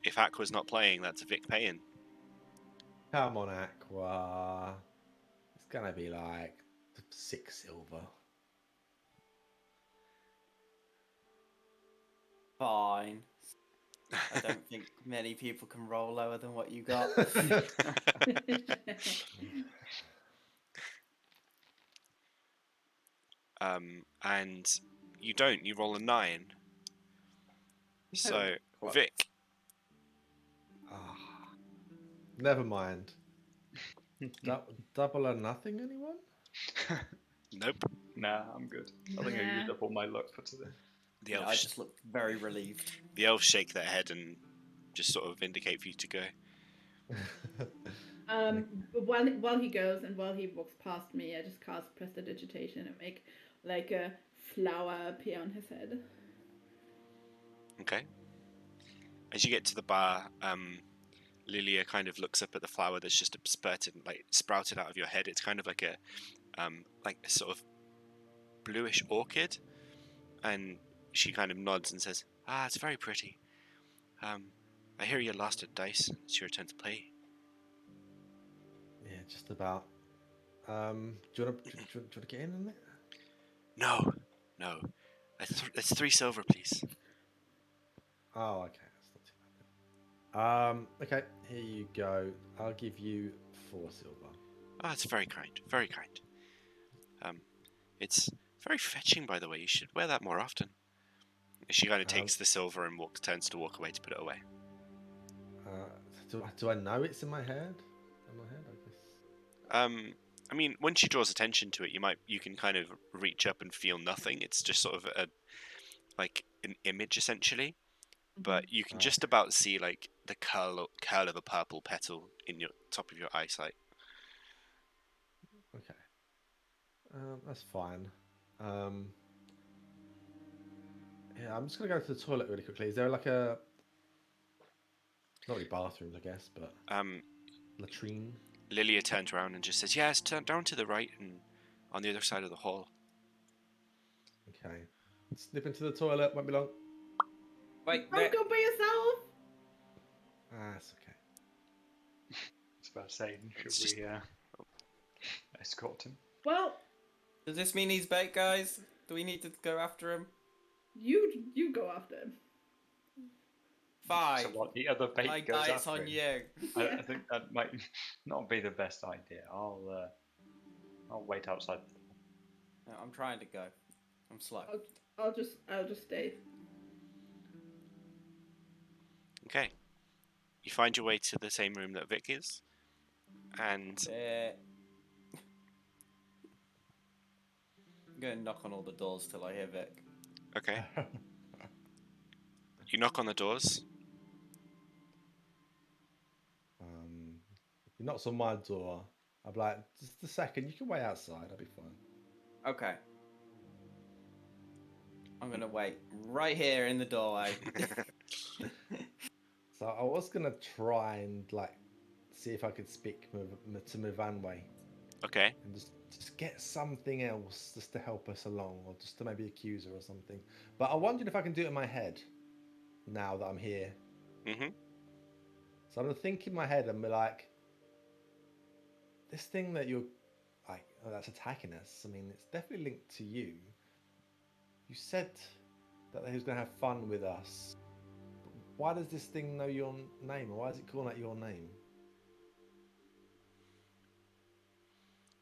A: if Aqua's not playing, that's Vic paying.
C: Come on, Aqua. It's gonna be like 6 silver.
B: Fine. I don't think many people can roll lower than what you got.
A: And you don't. You roll a 9. So
B: Close.
A: Vic.
C: Never mind. Double or nothing, anyone?
A: Nope.
E: Nah, I'm good. I think I used up all my luck for today.
A: The
B: Yeah, I
A: elves.
B: just looked very relieved.
A: The elves shake their head and just sort of indicate for you to go.
D: While he goes and while he walks past me, I just cast prestidigitation and make like a flower appear on his head.
A: Okay. As you get to the bar, Lilia kind of looks up at the flower that's just sprouted out of your head. It's kind of like a sort of bluish orchid, and she kind of nods and says, "Ah, it's very pretty. I hear you lost at dice. It's your turn to play."
C: Yeah, just about. Do you want to get in on it?
A: No. That's 3 silver, please.
C: Oh, okay. That's not too bad. Okay, here you go. I'll give you 4 silver.
A: Oh, that's very kind. Very kind. It's very fetching, by the way. You should wear that more often. She kind of takes the silver and turns to walk away to put it away.
C: Do I know it's in my head? In my head, I guess.
A: I mean, when she draws attention to it, you can kind of reach up and feel nothing. It's just sort of an image essentially, but you can just about see like the curl of a purple petal in your top of your eyesight.
C: Okay. That's fine. Yeah, I'm just gonna go to the toilet really quickly. Is there like a not really bathrooms, I guess, but latrine?
A: Lilia turns around and just says, "Yes, turn down to the right and on the other side of the hall."
C: Okay. Snip into the toilet. Won't be long.
B: Wait,
D: Don't go by yourself.
C: That's okay.
E: It's about saying, should we escort him?
D: Well,
B: does this mean he's bait, guys? Do we need to go after him?
D: you go after him.
B: Fine.
E: So what, the other bait
B: My
E: goes
B: diet's
E: after
B: on
E: him?
B: you.
E: I think that might not be the best idea. I'll wait outside.
B: No, I'm trying to go. I'm slow.
D: I'll just stay.
A: Okay. You find your way to the same room that Vic is, and
B: I'm going to knock on all the doors till I hear Vic.
A: okay, you knock on the doors.
C: If he knocks on my door, I'll be like, just a second, you can wait outside, I'll be fine.
B: Okay. I'm going to wait right here in the doorway.
C: So I was gonna try and like see if I could speak to Movanwe
A: Okay.
C: and just get something else just to help us along, or just to maybe accuse her or something. But I wondered if I can do it in my head now that I'm here.
A: Mhm.
C: So I'm gonna think in my head and be like, this thing that you're like, oh, that's attacking us. I mean, it's definitely linked to you. You said that he was gonna have fun with us. Why does this thing know your name, or why is it calling out your name?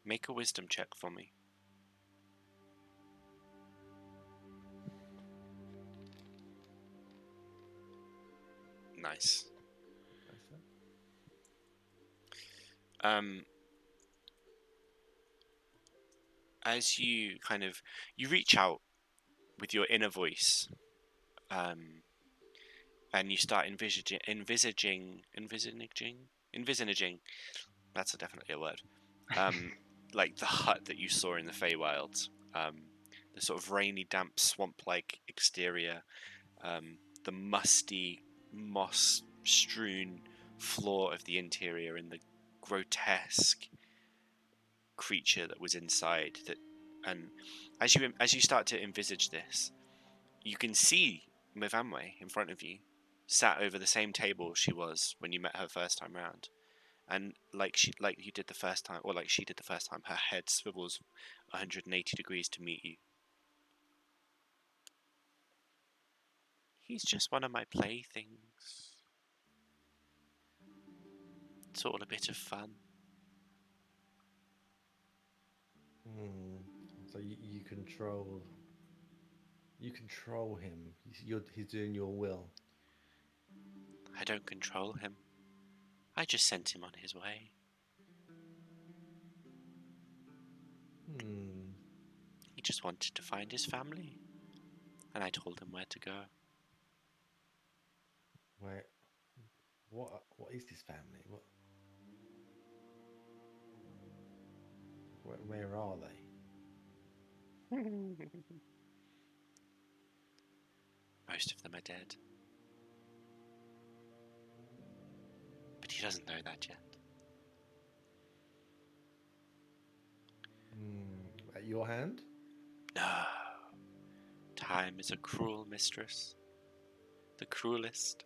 A: Make a wisdom check for me. Nice. Um, as you kind of you reach out with your inner voice, and you start envisaging. That's definitely a word. Like the hut that you saw in the Feywild, the sort of rainy, damp, swamp-like exterior, the musty, moss-strewn floor of the interior, and the grotesque creature that was inside. And as you start to envisage this, you can see Movanwe in front of you, sat over the same table she was when you met her first time round. And like you did the first time, or like she did the first time, her head swivels 180 degrees to meet you. He's just one of my playthings. It's all a bit of fun.
C: So you control him. He's doing your will.
A: I don't control him. I just sent him on his way. He just wanted to find his family, and I told him where to go.
C: Where? What is this family? Where are they?
A: Most of them are dead. But he doesn't know that yet.
C: At your hand?
A: No. Time is a cruel mistress. The cruelest.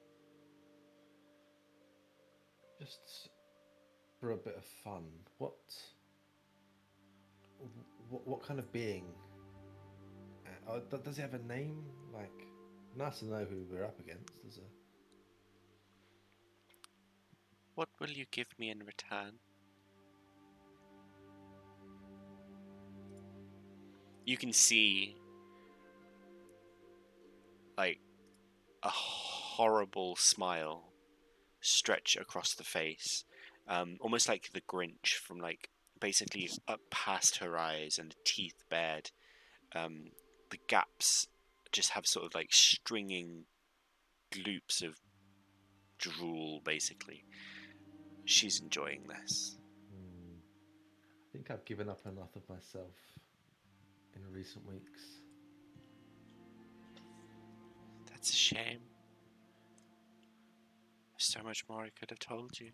C: Just for a bit of fun. What kind of being? Does he have a name? Like, nice to know who we're up against.
A: What will you give me in return? You can see like a horrible smile stretch across the face, almost like the Grinch, from like basically up past her eyes and the teeth bared. The gaps just have sort of like stringing loops of drool, basically. She's enjoying this.
C: I think I've given up enough of myself in recent weeks.
A: That's a shame. There's so much more I could have told you.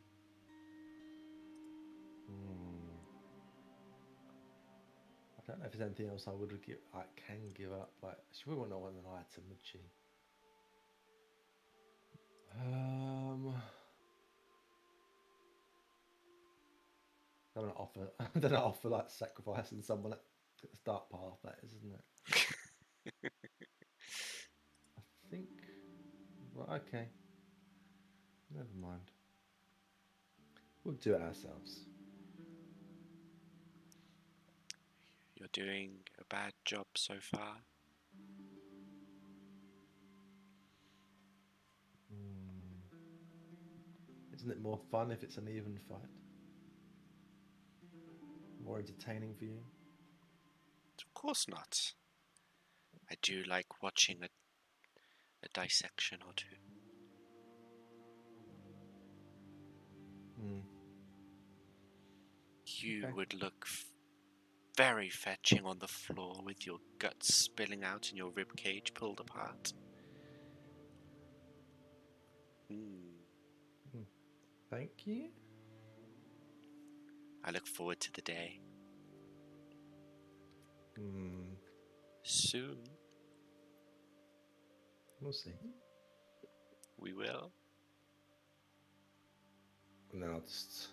C: I don't know if there's anything else I can give up. Like, she wouldn't want an item, would she? I'm gonna offer. I'm gonna offer like sacrificing someone at the start path. That is, isn't it? I think. Well, okay. Never mind. We'll do it ourselves.
A: You're doing a bad job so far.
C: Isn't it more fun if it's an even fight? More entertaining for you?
A: Of course not. I do like watching a dissection or two.
C: Hmm.
A: You
C: Okay.
A: would look very fetching on the floor with your guts spilling out and your rib cage pulled apart.
C: Thank you.
A: I look forward to the day.
C: Hmm.
A: Soon
C: We'll see.
A: we will.
C: And then I'll just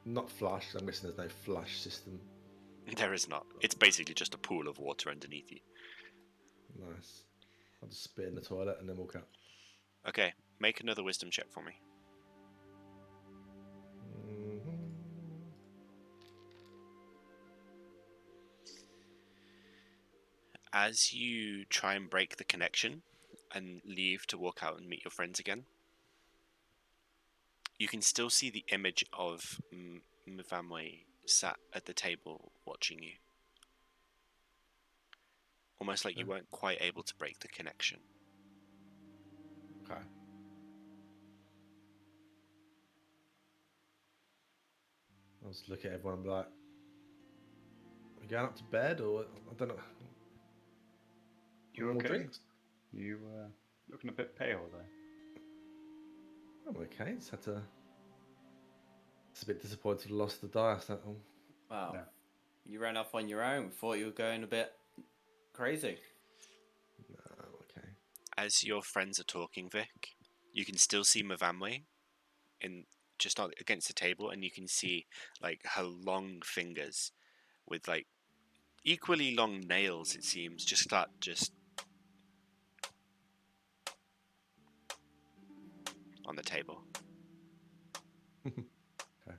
C: not flush. I'm guessing there's no flush system.
A: There is not. It's basically just a pool of water underneath you.
C: Nice. I'll just spit in the toilet and then walk out.
A: Okay, make another wisdom check for me.
C: Mhm.
A: As you try and break the connection and leave to walk out and meet your friends again, you can still see the image of Mvamwe sat at the table watching you. Almost like you weren't quite able to break the connection.
C: Okay. I'll just look at everyone and be like, we going up to bed or I don't know.
E: You
C: More
E: okay?
C: drinks?
E: You looking a bit pale there.
C: I'm okay. Just had to. It's a bit disappointed I lost the dice. That all.
B: Wow.
E: No.
B: You ran off on your own. Thought you were going a bit crazy.
C: No, okay.
A: As your friends are talking, Vic, you can still see Mvamwe in just not against the table, and you can see like her long fingers with like equally long nails. It seems just on the table.
C: Okay.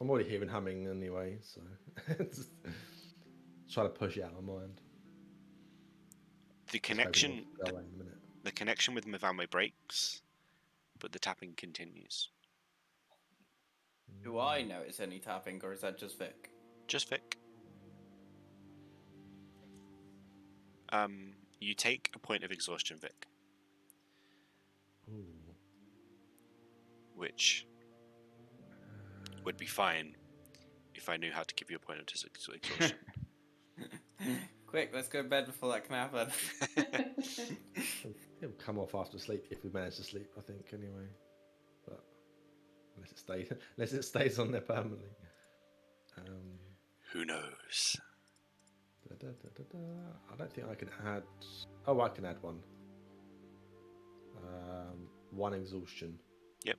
C: I'm already hearing humming anyway, so just try to push it out of my mind.
A: The
C: Just hoping
A: connection,
C: it'll go away in a minute.
A: the connection with Mvamwe breaks, but the tapping continues.
B: Do I notice any tapping, or is that just Vic?
A: Just Vic. You take a point of exhaustion, Vic,
C: Ooh.
A: which would be fine if I knew how to give you a point of exhaustion.
B: Quick, let's go to bed before that can happen.
C: It'll come off after sleep if we manage to sleep, I think, anyway. But unless it stays on there permanently.
A: Who knows?
C: I don't think I can add. Oh, I can add one. One exhaustion.
A: Yep.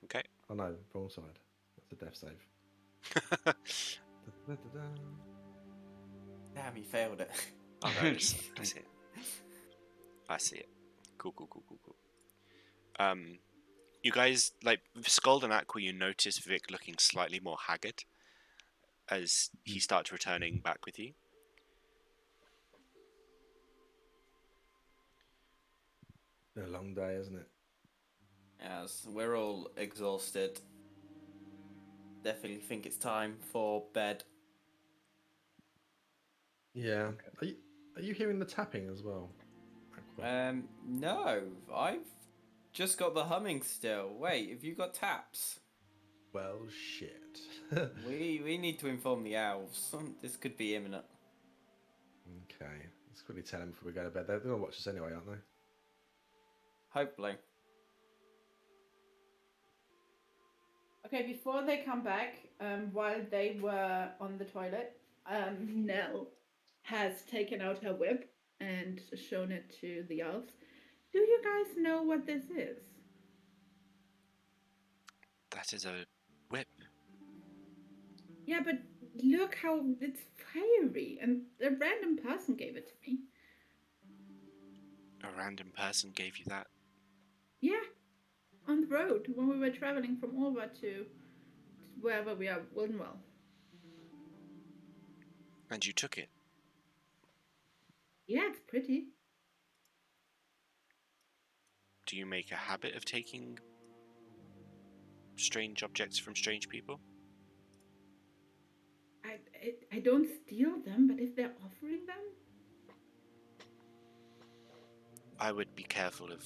A: Okay.
C: Oh no, wrong side. That's a death save.
B: Damn, he failed it.
A: Oh, there it is. I see it. I see it. Cool. You guys, like, Sköld and Aqua, you notice Vic looking slightly more haggard as he starts returning back with you.
C: Been a long day, isn't it?
B: Yes, we're all exhausted. Definitely think it's time for bed.
C: Yeah. Are you hearing the tapping as well? Aqua?
B: No, I've just got the humming still. Wait, have you got taps?
C: Well, shit.
B: We need to inform the elves. This could be imminent.
C: Okay. Let's quickly tell them before we go to bed. They're going to watch us anyway, aren't they?
B: Hopefully.
D: Okay, before they come back, while they were on the toilet, Nell has taken out her whip and shown it to the elves. Do you guys know what this is?
A: That is a whip.
D: Yeah, but look how it's fiery, and a random person gave it to me.
A: A random person gave you that.
D: Yeah, on the road when we were traveling from Orva to wherever we are, Wildenwell.
A: And you took it.
D: Yeah, it's pretty.
A: Do you make a habit of taking strange objects from strange people?
D: I don't steal them, but if they're offering them,
A: I would be careful of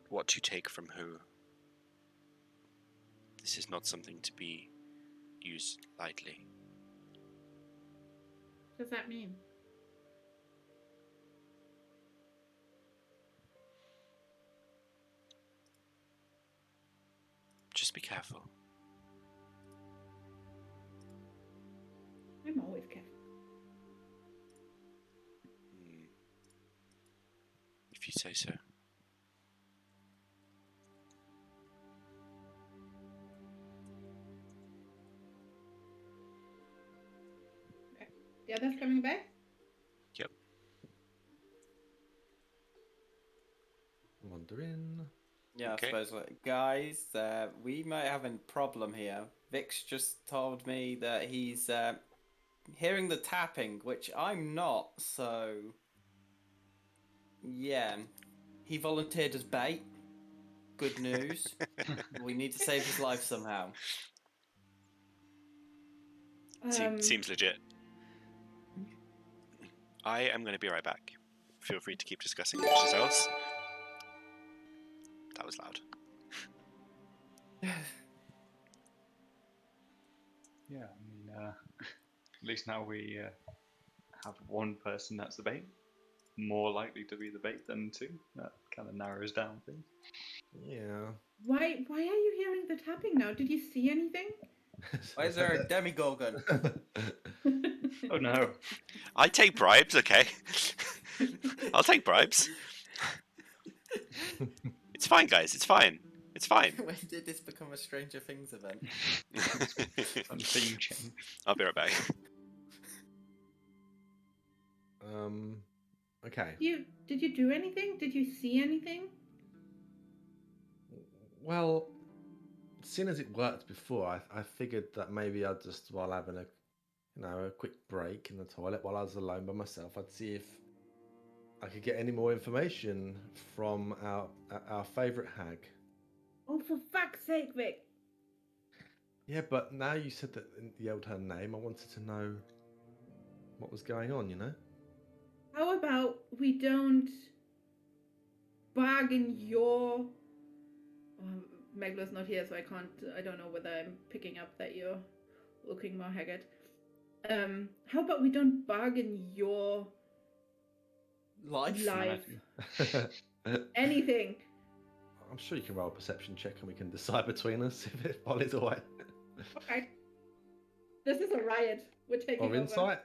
A: what to take from who. This is not something to be used lightly.
D: what does that mean?
A: Just be careful.
D: I'm always careful.
A: If you say so.
D: The others coming back?
A: Yep.
C: Wandering.
B: Yeah,
A: Okay.
B: I suppose, guys, we might have a problem here. Vix just told me that he's hearing the tapping, which I'm not, so... Yeah. He volunteered as bait. Good news. We need to save his life somehow.
A: Seems legit. I am going to be right back. Feel free to keep discussing with yourselves. That was loud.
E: Yeah, I mean, at least now we have one person that's the bait. More likely to be the bait than two. That kind of narrows down things.
C: Yeah.
D: Why are you hearing the tapping now? Did you see anything?
B: Why is there a demigorgon?
E: Oh no.
A: I take bribes, okay? I'll take bribes. It's fine, guys. It's fine. It's fine.
B: When did this become a Stranger Things event?
E: Fun theme change.
A: I'll be right back.
C: Okay.
D: Did you do anything? Did you see anything?
C: Well, seeing as it worked before, I figured that maybe I'd just, while having a quick break in the toilet while I was alone by myself, I'd see if I could get any more information from our favourite hag.
D: Oh, for fuck's sake, Vic!
C: Yeah, but now you said that you yelled her name, I wanted to know what was going on, you know?
D: How about we don't bargain your... Meglo's not here, so I don't know whether I'm picking up that you're looking more haggard. How about we don't bargain your
B: Life?
D: anything?
C: I'm sure you can roll a perception check and we can decide between us if it follows away.
D: Okay. This is a riot. We're taking
C: Or
D: over.
C: insight?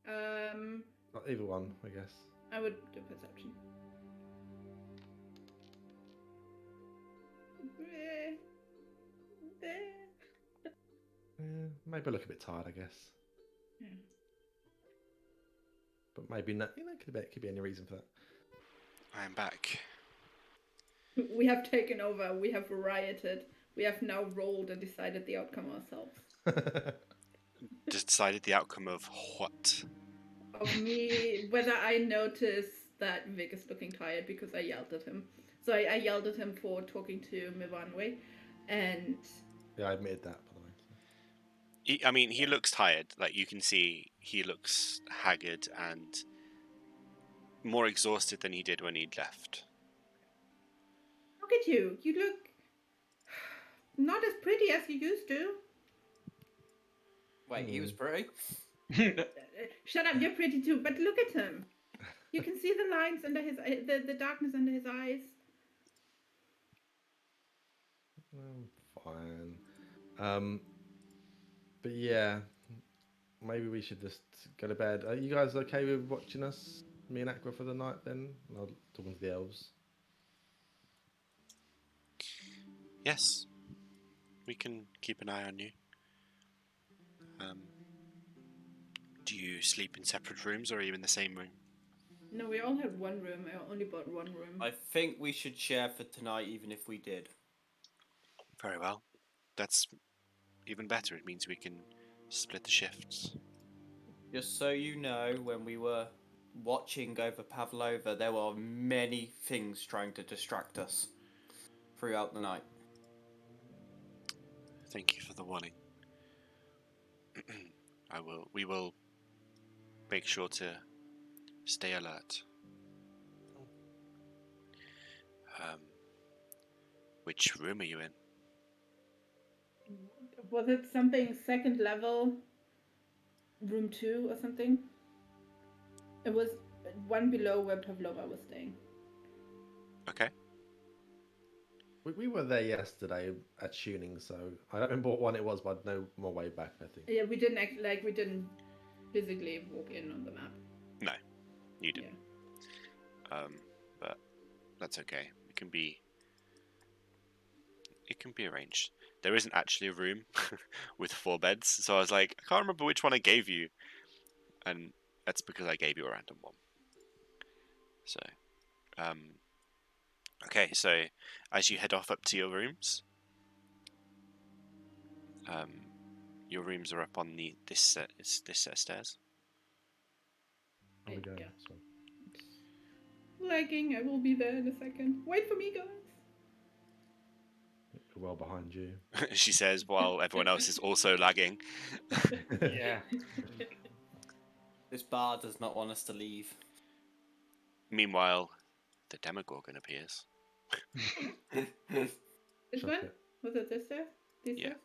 D: Um,
C: Either one, I guess.
D: I would do perception.
C: Maybe I look a bit tired, I guess.
D: Yeah.
C: But maybe not. Could be any reason for that.
A: I am back.
D: We have taken over. We have rioted. We have now rolled and decided the outcome ourselves.
A: Decided the outcome of what?
D: Of me, whether I notice that Vic is looking tired because I yelled at him. So I yelled at him for talking to Mivanwe, and
C: Yeah, I admitted that, by the way.
A: He looks tired. Like, you can see he looks haggard and more exhausted than he did when he'd left.
D: look at you. You look not as pretty as you used to.
B: Wait, he was pretty?
D: Shut up, you're pretty too. But look at him. You can see the lines under his, the darkness under his eyes.
C: Fine. But yeah, maybe we should just go to bed. Are you guys okay with watching us, me and Aqua, for the night then? I'll talking to the elves.
A: Yes. We can keep an eye on you. Do you sleep in separate rooms, or are you in the same room?
D: No, we all had one room. I only bought one room.
B: I think we should share for tonight, even if we did.
A: Very well. That's even better. It means we can split the shifts.
B: Just so you know, when we were watching over Pavlova, there were many things trying to distract us throughout the night.
A: Thank you for the warning. We will make sure to stay alert. Which room are you in?
D: Was it something second level? Room 2 or something? It was one below where Pavlova was staying.
A: Okay.
C: We were there yesterday at tuning, so I don't remember what one it was, but I know my way back, I think.
D: Yeah, we didn't we didn't physically walk in on the map.
A: No, you didn't.
D: Yeah.
A: But that's okay. It can be arranged. There isn't actually a room with 4 beds, so I was like, I can't remember which one I gave you, and that's because I gave you a random one. So, okay. So, as you head off up to your rooms, your rooms are up on this set of stairs.
C: Are we going?
D: Yeah.
C: So.
D: Lagging, I will be there in a second. Wait for me, guys.
C: We're well behind you.
A: She says while everyone else is also lagging.
E: Yeah.
B: This bar does not want us to leave.
A: Meanwhile, the Demogorgon appears.
D: Which
C: Chuck
D: one?
C: it.
D: Was it this stairs? These
A: Yeah.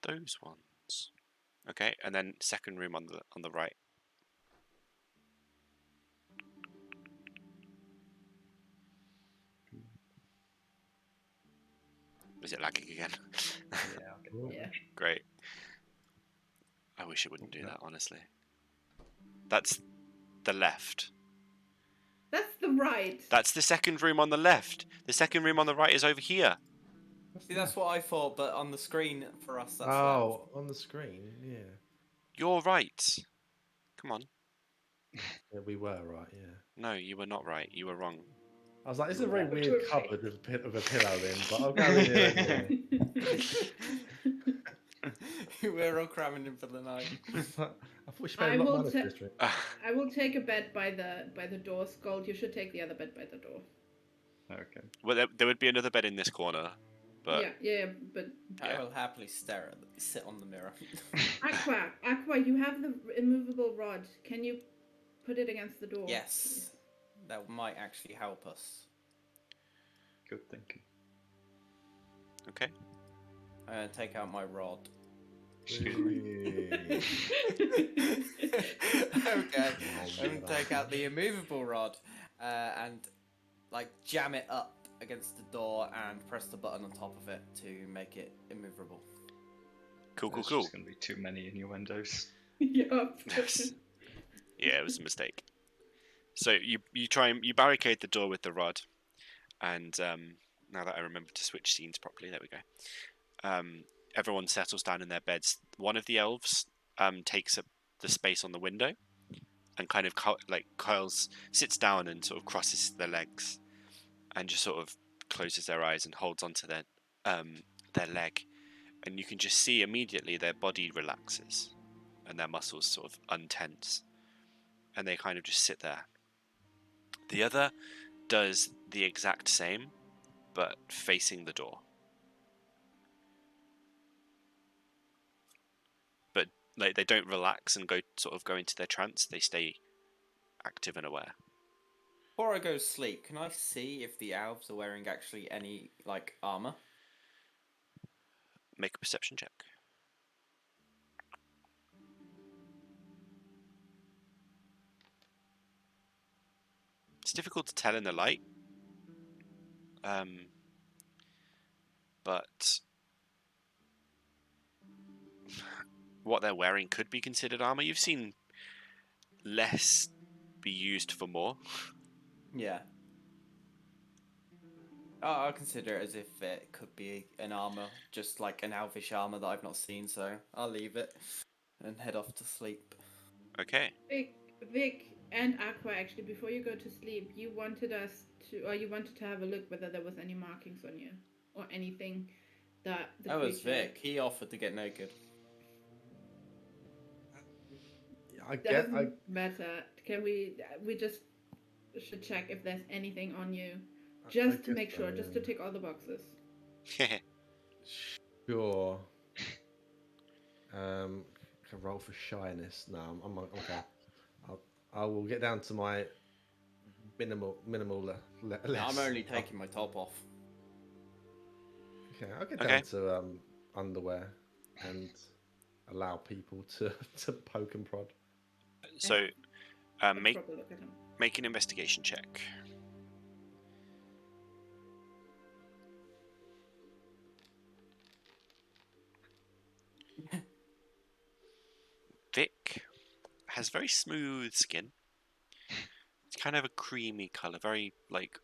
D: stairs?
A: Those ones. Okay, and then second room on the right. Is it lagging again?
E: Yeah, I'll get that.
D: Yeah.
A: Great. I wish it wouldn't do that, honestly. That's the left.
D: That's the right.
A: That's the second room on the left. The second room on the right is over here.
B: See, that's what I thought, but on the screen for us, that's
C: Oh, on the screen, yeah.
A: You're right. Come on.
C: Yeah, we were right, yeah.
A: No, you were not right. You were wrong.
C: I was like, this is a very
D: Yeah,
C: weird
D: we're right.
C: cupboard with a pillow in, but I'll go in here anyway.
B: left. We're all cramming in for the night.
C: I thought we should pay a
D: I
C: lot
D: will
C: more this district.
D: I will take a bed by the door, Sköld. You should take the other bed by the door.
E: Okay.
A: Well, there would be another bed in this corner, but
D: Yeah, but
B: I will happily sit on the mirror.
D: Aqua, you have the immovable rod. Can you put it against the door?
B: Yes, that might actually help us.
E: Good thinking.
A: okay.
B: I'm gonna take out my rod.
E: Excuse me.
B: Okay, I'm gonna take out the immovable rod and like jam it up against the door and press the button on top of it to make it immovable.
A: Cool.
E: There's just going to be too many innuendos.
D: Yup.
A: Yeah, it was a mistake. So you barricade the door with the rod, and now that I remember to switch scenes properly, there we go. Everyone settles down in their beds. One of the elves takes up the space on the window, and kind of sits down and sort of crosses their legs, and just sort of closes their eyes and holds onto their leg, and you can just see immediately their body relaxes, and their muscles sort of untense, and they kind of just sit there. The other does the exact same, but facing the door. But like they don't relax and go into their trance. They stay active and aware.
B: Before I go to sleep, can I see if the elves are wearing actually any like armor?
A: Make a perception check. It's difficult to tell in the light, but what they're wearing could be considered armor. You've seen less be used for more.
B: Yeah. I'll consider it as if it could be an armor, just like an elvish armor that I've not seen, so I'll leave it and head off to sleep.
A: Okay.
D: Vic and Aqua, actually, before you go to sleep, you wanted to have a look whether there was any markings on you or anything that the
B: That was
D: creature-
B: Vic. He offered to get naked.
C: I get.
D: Doesn't matter. Can we just should check if there's anything on you, just to
C: guess
D: make
C: so,
D: sure, just to
C: yeah.
D: tick all the boxes.
C: Sure. Can roll for shyness. No, I'm okay. I will get down to my minimal.
B: I'm only taking my top off.
C: Okay, I'll get
A: Okay.
C: down to underwear and allow people to poke and prod.
A: So,
D: Let's
A: make
D: proper look at him.
A: an investigation check. Vic has very smooth skin. It's kind of a creamy color, very like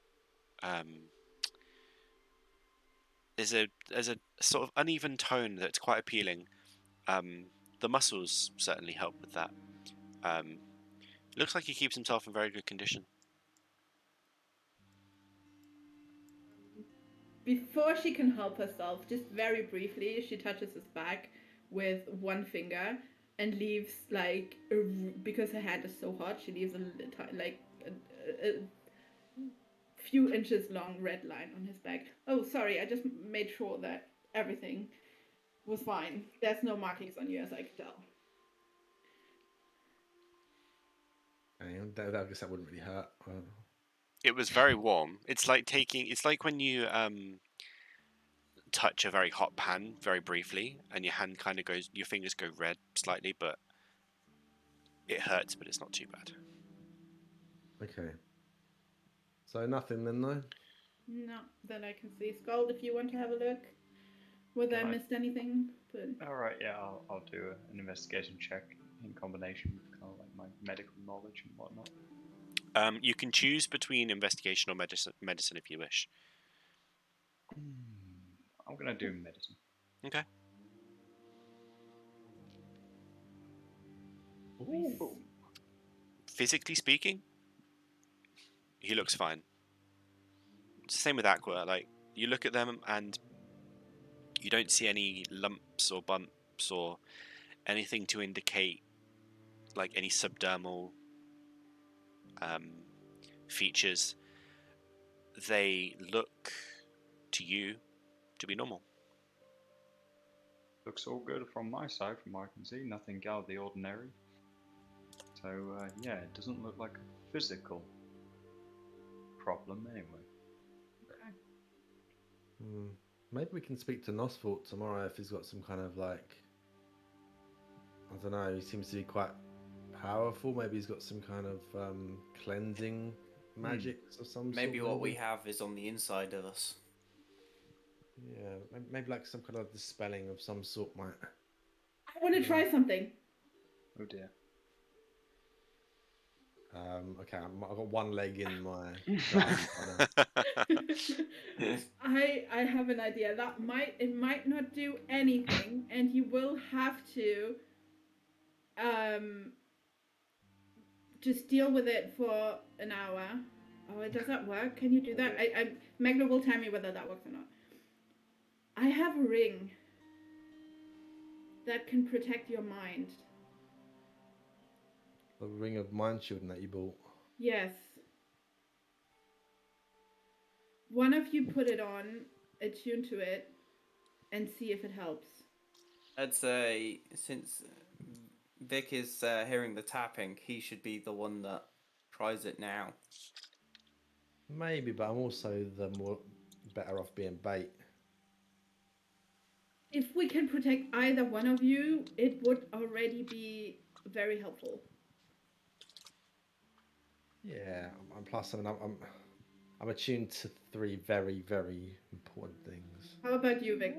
A: there's a sort of uneven tone that's quite appealing. The muscles certainly help with that. Looks like he keeps himself in very good condition.
D: Before she can help herself, just very briefly, she touches his back with one finger and leaves because her hand is so hot, she leaves a few inches long red line on his back. Oh, sorry, I just made sure that everything was fine. There's no markings on you, as I can tell.
C: I guess that wouldn't really hurt.
A: It was very warm. It's like when you touch a very hot pan very briefly, and your fingers go red slightly, but it hurts, but it's not too bad.
C: Okay. So nothing then, though.
D: No, that I can see. Sköld, if you want to have a look, whether I missed anything. But
E: All right, yeah, I'll do an investigation check in combination with kind of like my medical knowledge and whatnot.
A: You can choose between investigation or medicine if you wish.
E: I'm gonna do medicine.
A: Okay.
E: Ooh.
A: Physically speaking, he looks fine. It's the same with Aqua. Like, you look at them and you don't see any lumps or bumps or anything to indicate like any subdermal features. They look to you to be normal.
E: Looks all good from my side, from what I can see. Nothing out of the ordinary. So yeah, it doesn't look like a physical problem anyway.
C: Maybe we can speak to Nosfort tomorrow if he's got some kind of like, I don't know, he seems to be quite powerful. Maybe he's got some kind of cleansing magics or some
B: Maybe
C: sort.
B: what we have is on the inside of us.
C: Yeah, maybe like some kind of dispelling of some sort might.
D: I want to try something.
E: Oh dear.
C: Okay, I've got one leg in my.
D: I have an idea. It might not do anything, and you will have to just deal with it for an hour. Oh, does that work? Can you do that? Meglo will tell me whether that works or not. I have a ring that can protect your mind.
C: The ring of mind shielding that you bought.
D: Yes. One of you put it on, attune to it, and see if it helps.
B: I'd say since Vic is hearing the tapping, he should be the one that tries it now.
C: Maybe, but I'm also the more better off being bait.
D: If we can protect either one of you, it would already be very helpful.
C: Yeah, and plus I'm attuned to 3 very, very important things.
D: How about you, Vic?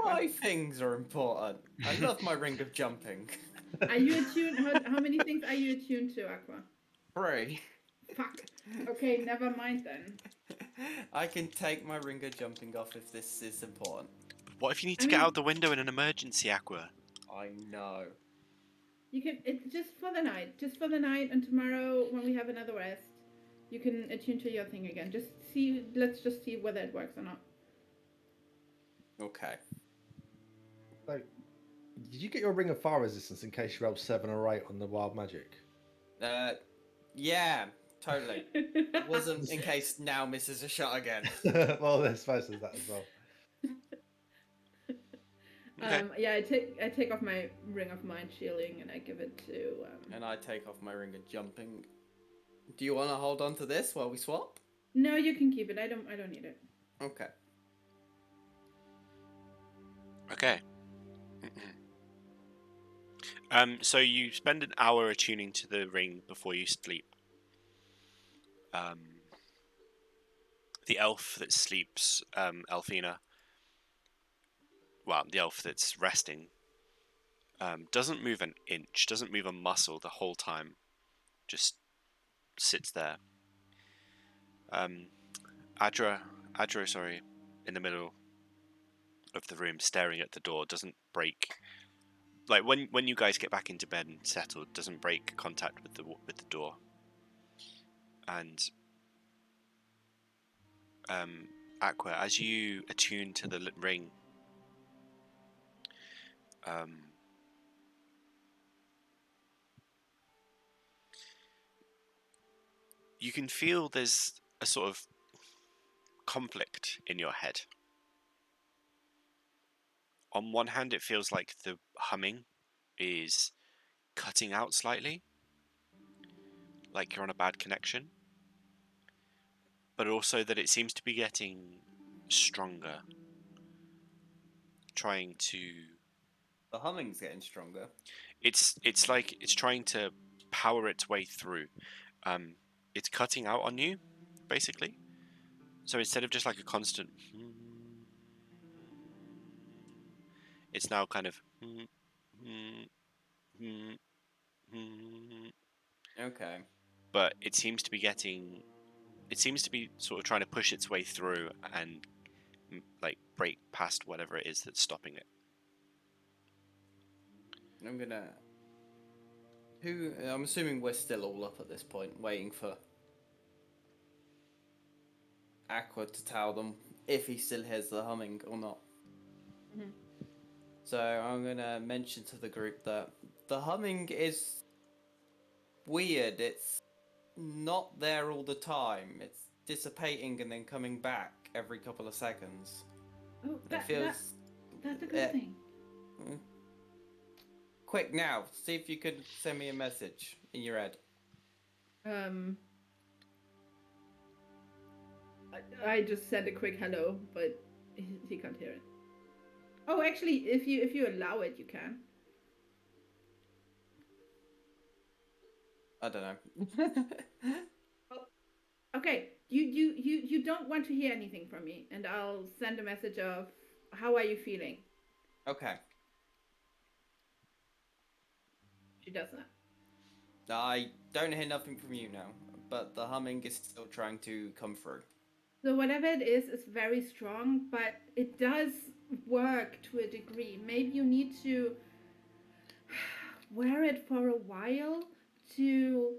B: All my things are important. I love my ring of jumping.
D: Are you attuned? How many things are you attuned to, Aqua?
B: 3.
D: Fuck. Okay, never mind then.
B: I can take my ring of jumping off if this is important.
A: What if you need to get out the window in an emergency, Aqua?
B: I know.
D: You can just for the night, and tomorrow when we have another rest, you can attune to your thing again. Let's just see whether it works or not.
B: Okay.
C: So, Did you get your ring of fire resistance in case you rolled 7 or 8 on the wild magic?
B: Yeah, totally. Wasn't in case now misses a shot again.
C: Well, I suppose there's that as well.
A: Okay.
D: Yeah, I take off my ring of mind shielding and I give it to.
B: And I take off my ring of jumping. Do you want to hold on to this while we swap?
D: No, you can keep it. I don't need it.
B: Okay.
A: Okay. So you spend an hour attuning to the ring before you sleep. The elf that sleeps, Elfina, well, the elf that's resting, doesn't move an inch, doesn't move a muscle the whole time, just sits there. Adra, sorry, in the middle of the room, staring at the door, doesn't break. Like when you guys get back into bed and settled, doesn't break contact with the door. And Aqua, as you attune to the ring, you can feel there's a sort of conflict in your head. On one hand, it feels like the humming is cutting out slightly, like you're on a bad connection, but also that it seems to be getting stronger, trying to...
B: The humming's getting stronger.
A: It's like it's trying to power its way through. It's cutting out on you, basically. So instead of just like a constant, it's now kind of...
B: Okay.
A: But it seems to be getting... It seems to be sort of trying to push its way through and like break past whatever it is that's stopping it.
B: I'm assuming we're still all up at this point, waiting for Aqua to tell them if he still hears the humming or not.
D: Mhm.
B: So I'm gonna mention to the group that the humming is weird. It's not there all the time. It's dissipating and then coming back every couple of seconds.
D: Oh,
B: It feels...
D: that's a good thing.
B: Quick now, see if you could send me a message in your head.
D: I just sent a quick hello, but he can't hear it. Oh, actually, if you allow it, you can.
B: I don't know.
D: Okay, you don't want to hear anything from me, and I'll send a message of how are you feeling.
B: Okay.
D: She does that.
B: I don't hear nothing from you now, but the humming is still trying to come through.
D: So whatever it is very strong, but it does work to a degree. Maybe you need to wear it for a while to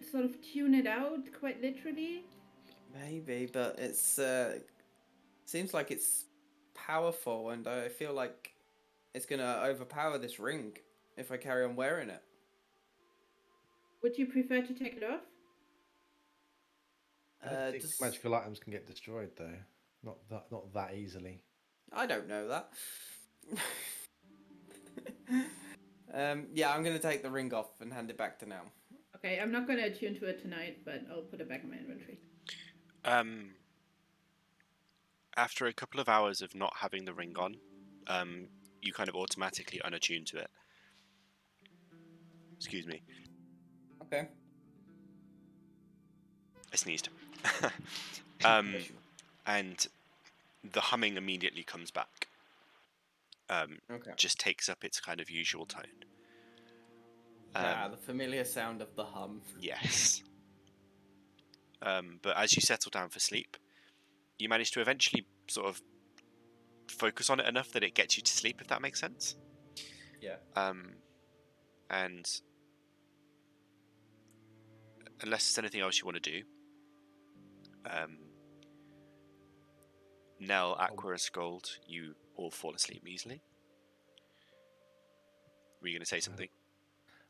D: sort of tune it out, quite literally.
B: Maybe, but it's seems like it's powerful, and I feel like it's gonna overpower this ring if I carry on wearing it.
D: Would you prefer to take it off?
C: I don't think magical items can get destroyed though. Not that easily.
B: I don't know that. Yeah, I'm gonna take the ring off and hand it back to Nell.
D: Okay, I'm not gonna attune to it tonight, but I'll put it back in my inventory.
A: After a couple of hours of not having the ring on, you kind of automatically unattune to it. Excuse me.
B: Okay.
A: I sneezed. And the humming immediately comes back.
B: Okay.
A: Just takes up its kind of usual tone.
B: The familiar sound of the hum.
A: Yes. But as you settle down for sleep, you manage to eventually sort of focus on it enough that it gets you to sleep, if that makes sense.
B: Yeah.
A: And unless there's anything else you want to do, Nell, Aqua, and Sköld, you all fall asleep easily. Were you going to say something?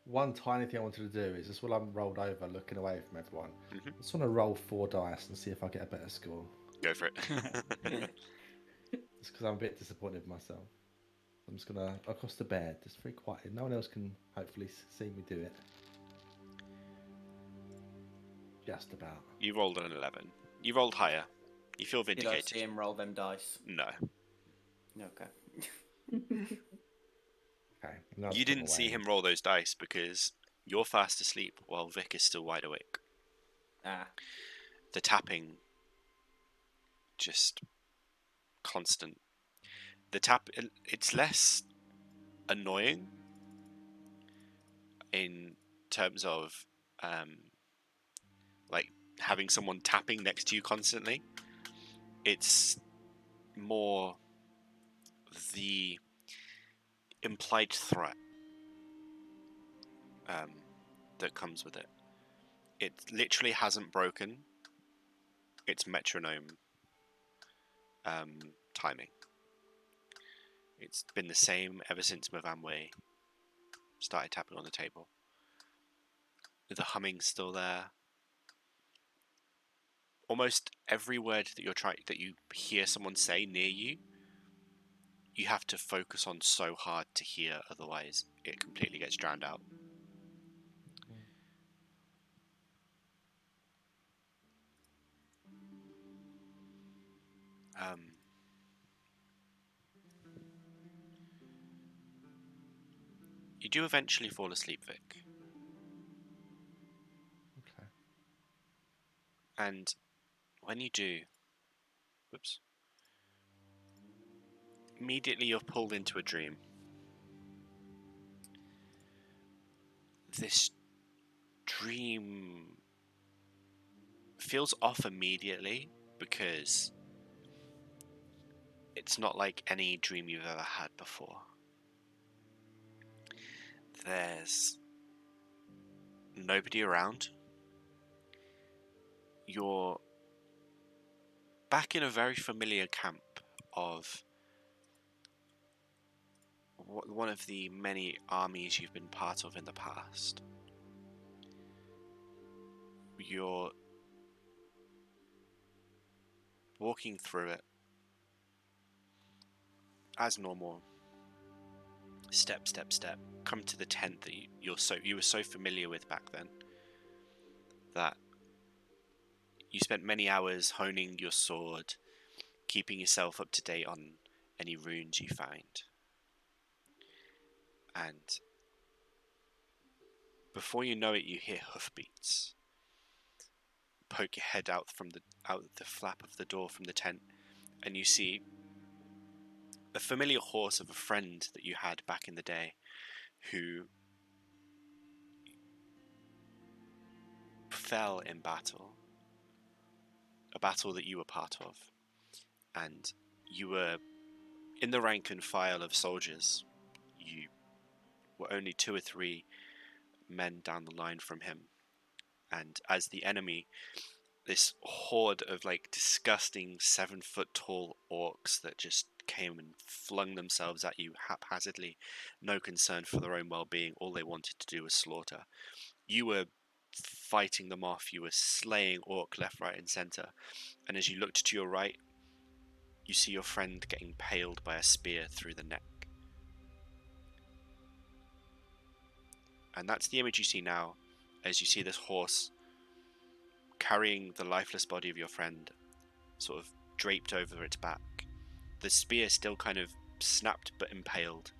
C: One tiny thing I wanted to do is just while I'm rolled over, looking away from everyone,
A: Mhm.
C: I just want to roll 4 dice and see if I get a better score.
A: Go for it.
C: Just because I'm a bit disappointed with myself. I'm just gonna across the bed, just very quietly. No one else can hopefully see me do it. Just about.
A: You rolled an 11. You rolled higher. You feel
B: Did I
A: vindicated.
B: see him roll them dice?
A: No.
B: Okay.
C: Okay. Now
A: You didn't see him roll those dice because you're fast asleep while Vic is still wide awake.
B: Ah.
A: The tapping, just constant. The tap, it's less annoying in terms of like having someone tapping next to you constantly. It's more the implied threat that comes with it. It literally hasn't broken its metronome timing. It's been the same ever since Mavamwe started tapping on the table. The humming's still there. Almost every word that you hear someone say near you, you have to focus on so hard to hear, otherwise it completely gets drowned out. You do eventually fall asleep, Vic.
C: Okay.
A: And when you do, whoops, immediately you're pulled into a dream. This dream feels off immediately because it's not like any dream you've ever had before. There's nobody around. You're back in a very familiar camp of one of the many armies you've been part of in the past. You're walking through it as normal. Step, step, step. Come to the tent that you were so familiar with back then that you spent many hours honing your sword, keeping yourself up to date on any runes you find. And before you know it, you hear hoofbeats. Poke your head out the flap of the door from the tent, and you see a familiar horse of a friend that you had back in the day, who fell in battle, a battle that you were part of, and you were in the rank and file of soldiers. You were only 2 or 3 men down the line from him, and as the enemy, this horde of like disgusting 7-foot tall orcs that just came and flung themselves at you haphazardly, no concern for their own well-being. All they wanted to do was slaughter. You were fighting them off. You were slaying orc left, right, and center. And as you looked to your right, you see your friend getting impaled by a spear through the neck. And that's the image you see now, as you see this horse carrying the lifeless body of your friend, sort of draped over its back. The spear still kind of snapped but impaled.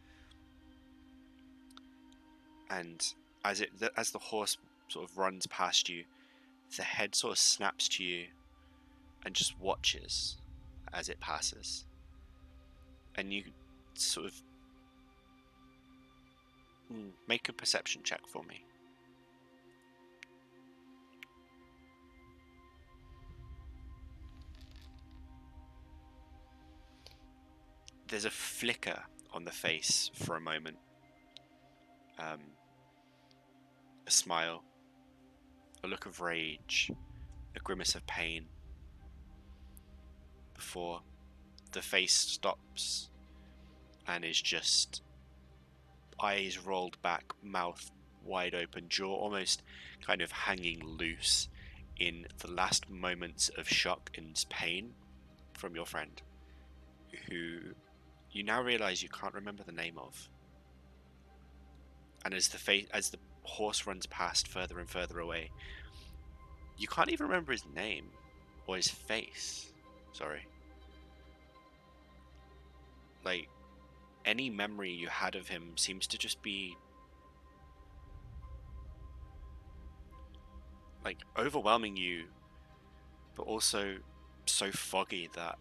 A: And as the horse sort of runs past you, the head sort of snaps to you and just watches as it passes. And you sort of make a perception check for me. There's a flicker on the face for a moment. A smile, a look of rage, a grimace of pain, before the face stops and is just eyes rolled back, mouth wide open, jaw almost kind of hanging loose in the last moments of shock and pain from your friend, who you now realize you can't remember the name of. And as the horse runs past further and further away, you can't even remember his name or his face. Sorry. Like, any memory you had of him seems to just be like overwhelming you, but also so foggy that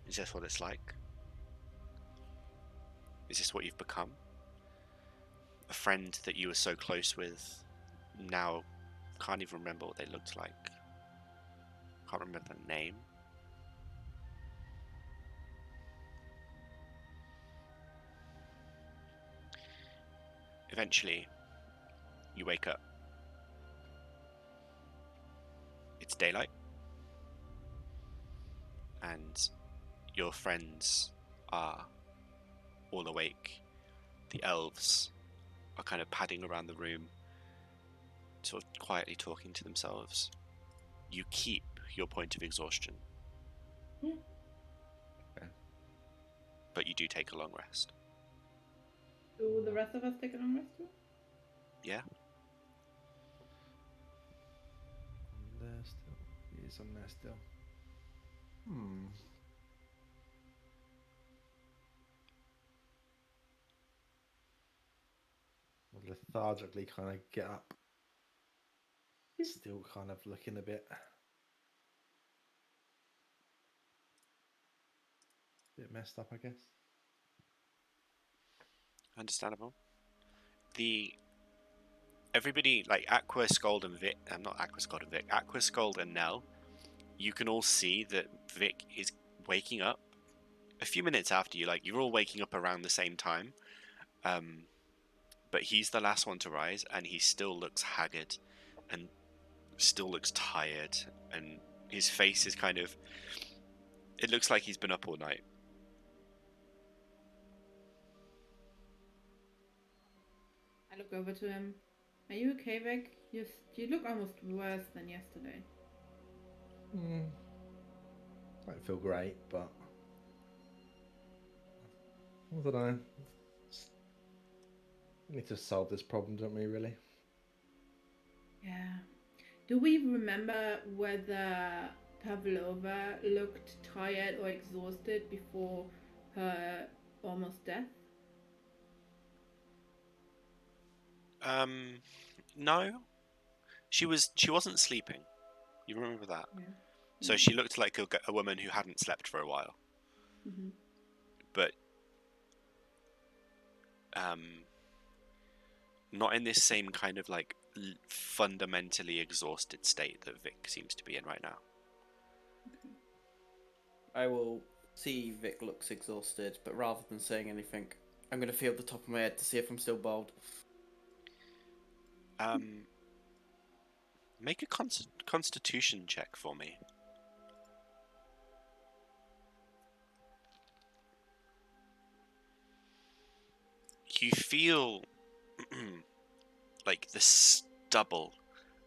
A: is this what it's like? Is this what you've become? A friend that you were so close with now can't even remember what they looked like. Can't remember their name. Eventually, you wake up. It's daylight. And your friends are all awake. The elves are kind of padding around the room, sort of quietly talking to themselves. You keep your point of exhaustion.
C: Okay.
A: But you do take a long rest.
D: Do the rest of us take a long rest too?
A: Yeah?
C: There still. He is on there still. I'll lethargically kind of get up. He's still kind of looking a bit messed up, I guess.
A: Understandable. Everybody, like Aqua, Sköld, and Vic, not Aqua, Sköld, and Vic, Aqua, Sköld, and Nell, you can all see that Vic is waking up a few minutes after you. Like, you're all waking up around the same time. But he's the last one to rise, and he still looks haggard and still looks tired, and his face is kind of, it looks like he's been up all night.
D: I look over to him. Are you okay, Vic? You look almost worse than yesterday.
C: Don't feel great, but I don't know. We need to solve this problem, don't we, really?
D: Yeah. Do we remember whether Pavlova looked tired or exhausted before her almost death?
A: No. She wasn't sleeping. You remember that?
D: Yeah.
A: So she looked like a woman who hadn't slept for a while.
D: Mm-hmm.
A: But not in this same kind of like fundamentally exhausted state that Vic seems to be in right now.
B: I will see Vic looks exhausted, but rather than saying anything, I'm going to feel the top of my head to see if I'm still bald.
A: Make a constitution check for me. You feel like the stubble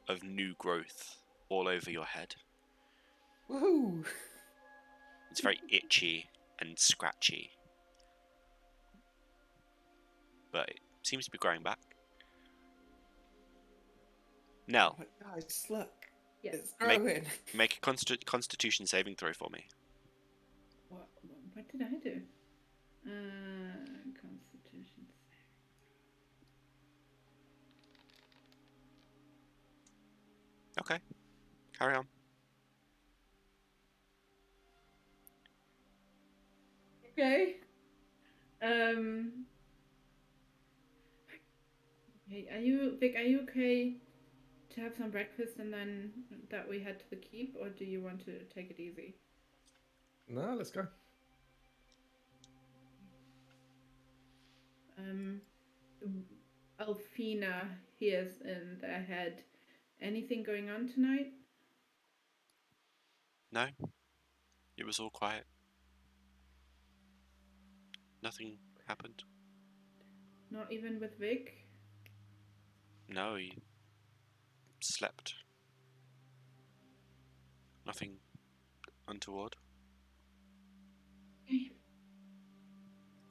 A: of new growth all over your head.
B: Woohoo!
A: It's very itchy and scratchy, but it seems to be growing back. Nell,
B: Oh, guys, look.
D: Yes.
B: It's growing.
A: make a constitution saving throw for me.
D: What did I do? Constitution.
A: Okay, carry on.
D: Okay. Okay, Vic, are you okay to have some breakfast and then that we head to the keep, or do you want to take it easy?
C: No, let's go.
D: Alfina hears in their head, anything going on tonight?
A: No? It was all quiet. Nothing happened.
D: Not even with Vic?
A: No, he slept. Nothing untoward.
D: Okay.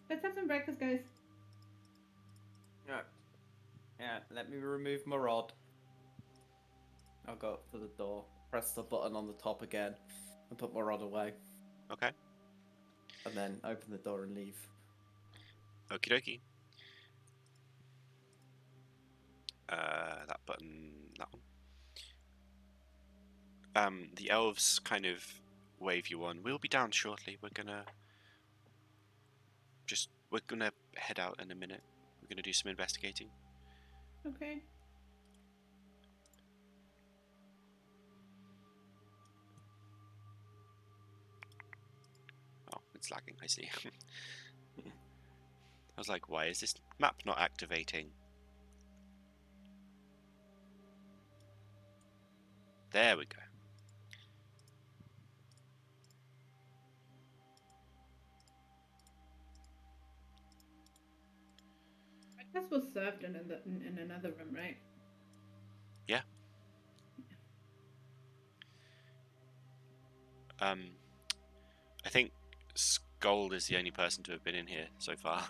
D: Let's have some breakfast, guys.
B: Yeah. Yeah, let me remove my rod. I'll go up to the door, press the button on the top again, and put my rod away.
A: Okay.
B: And then open the door and leave.
A: Okie dokie. That button, that one. The elves kind of wave you on. We'll be down shortly. We're gonna head out in a minute. We're gonna do some investigating.
D: Okay.
A: Oh, it's lagging, I see. I was like, why is this map not activating? There we go.
D: Breakfast was served in another room, right?
A: Yeah. I think Sköld is the only person to have been in here so far.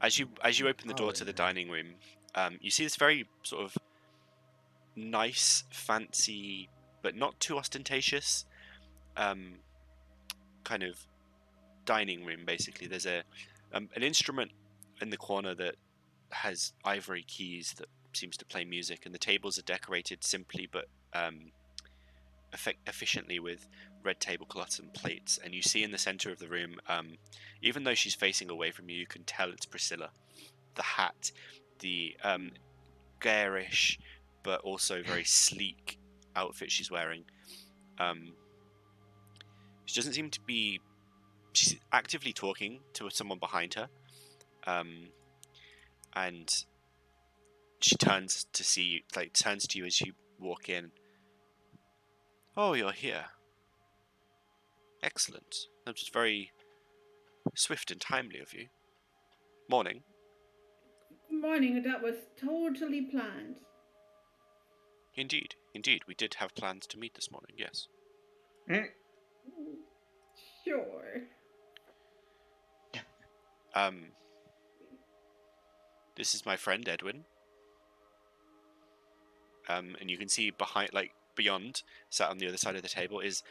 A: As you open the door to the dining room, you see this very sort of nice, fancy, but not too ostentatious, kind of dining room. Basically, there's an instrument in the corner that has ivory keys that seems to play music, and the tables are decorated simply but efficiently with red tablecloths and plates. And you see in the center of the room, even though she's facing away from you, you can tell it's Priscilla. The hat, the garish but also very sleek outfit she's wearing. She doesn't seem to be. She's actively talking to someone behind her, and she turns to you as you walk in. Oh, you're here. Excellent. That was very swift and timely of you. Morning.
D: Good morning, that was totally planned.
A: Indeed. We did have plans to meet this morning, yes.
D: Sure.
A: This is my friend Edwin. And you can see beyond, sat on the other side of the table, is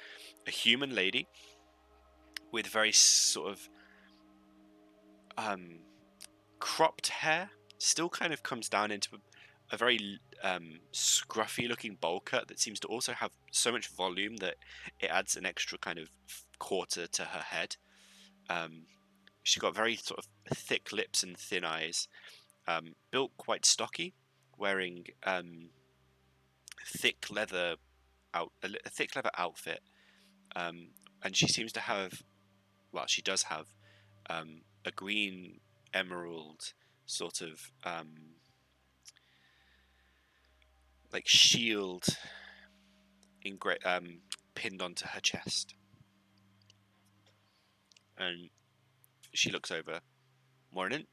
A: a human lady with very sort of cropped hair. Still kind of comes down into a very scruffy looking bowl cut that seems to also have so much volume that it adds an extra kind of quarter to her head. She's got very sort of thick lips and thin eyes, built quite stocky, wearing a thick leather outfit, and she seems to have, well, she does have a green emerald sort of like shield pinned onto her chest, and she looks over. Morning.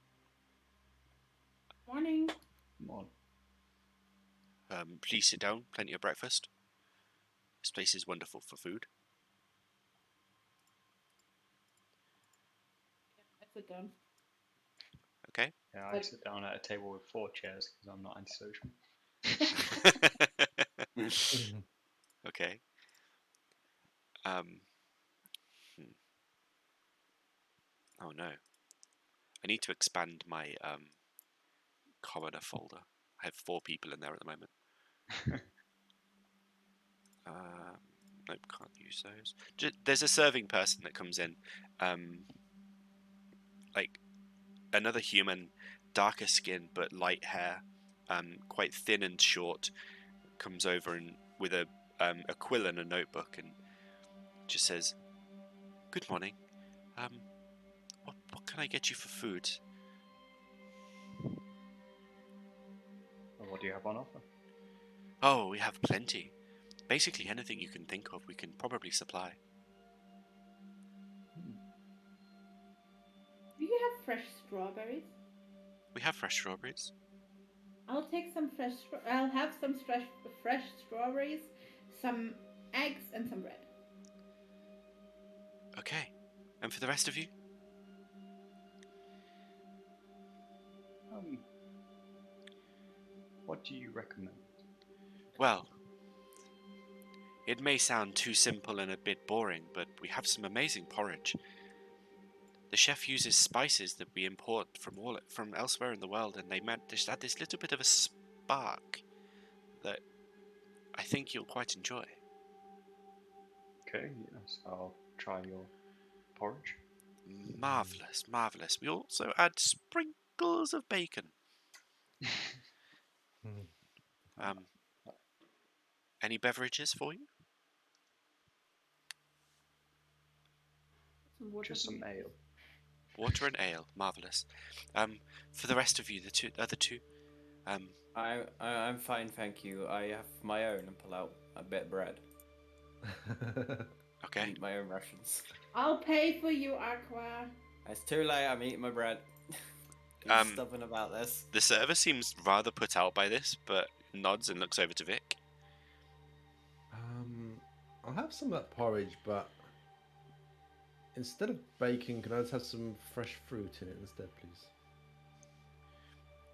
D: Morning.
A: Please sit down. Plenty of breakfast. This place is wonderful for food.
D: I sit down.
A: Okay.
E: Yeah, I sit down at a table with 4 chairs because I'm not antisocial.
A: Okay. Oh no. I need to expand my coroner folder. I have 4 people in there at the moment. Nope, can't use those. There's a serving person that comes in, like another human, darker skin but light hair, quite thin and short, comes over and with a quill and a notebook and just says, "Good morning. What can I get you for food?"
E: Well, what do you have on offer?
A: Oh, we have plenty. Basically anything you can think of, we can probably supply.
D: fresh strawberries?
A: We have fresh strawberries.
D: I'll take some fresh. I'll have some fresh strawberries, some eggs, and some bread.
A: Okay. And for the rest of you?
E: What do you recommend?
A: Well, it may sound too simple and a bit boring, but we have some amazing porridge. The chef uses spices that we import from elsewhere in the world, and they just add this little bit of a spark that I think you'll quite enjoy.
E: Okay, yes, I'll try your porridge.
A: Marvellous, marvellous. We also add sprinkles of bacon. Any beverages for you?
D: Some water.
E: Just some ale.
A: Water and ale, marvellous. For the rest of you, the other two,
B: I'm fine, thank you. I have my own and pull out a bit of bread.
A: okay.
B: Eat my own rations.
D: I'll pay for you, Aqua.
B: It's too late. I'm eating my bread. He's stubborn about this.
A: The server seems rather put out by this, but nods and looks over to Vic.
C: I'll have some of that porridge, but instead of bacon, can I just have some fresh fruit in it instead, please?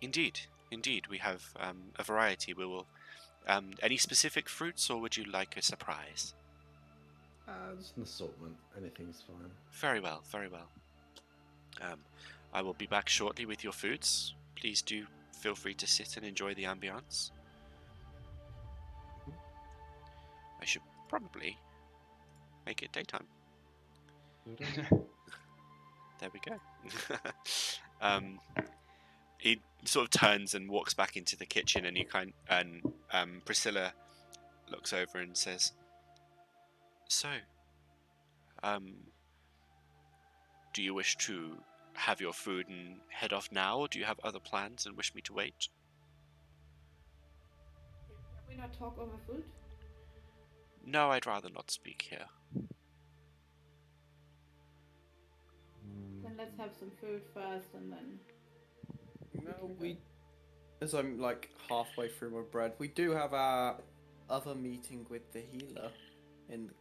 A: Indeed, we have a variety. We will. Any specific fruits, or would you like a surprise?
C: Just an assortment. Anything's fine.
A: Very well, very well. I will be back shortly with your foods. Please do feel free to sit and enjoy the ambience. I should probably make it daytime. There we go. He sort of turns and walks back into the kitchen, and Priscilla looks over and says, "So, do you wish to have your food and head off now, or do you have other plans and wish me to wait?"
D: Can we not talk over food?
A: No, I'd rather not speak here.
D: Then let's have some food first, and then.
B: No, as I'm like halfway through my bread, we do have our other meeting with the healer in.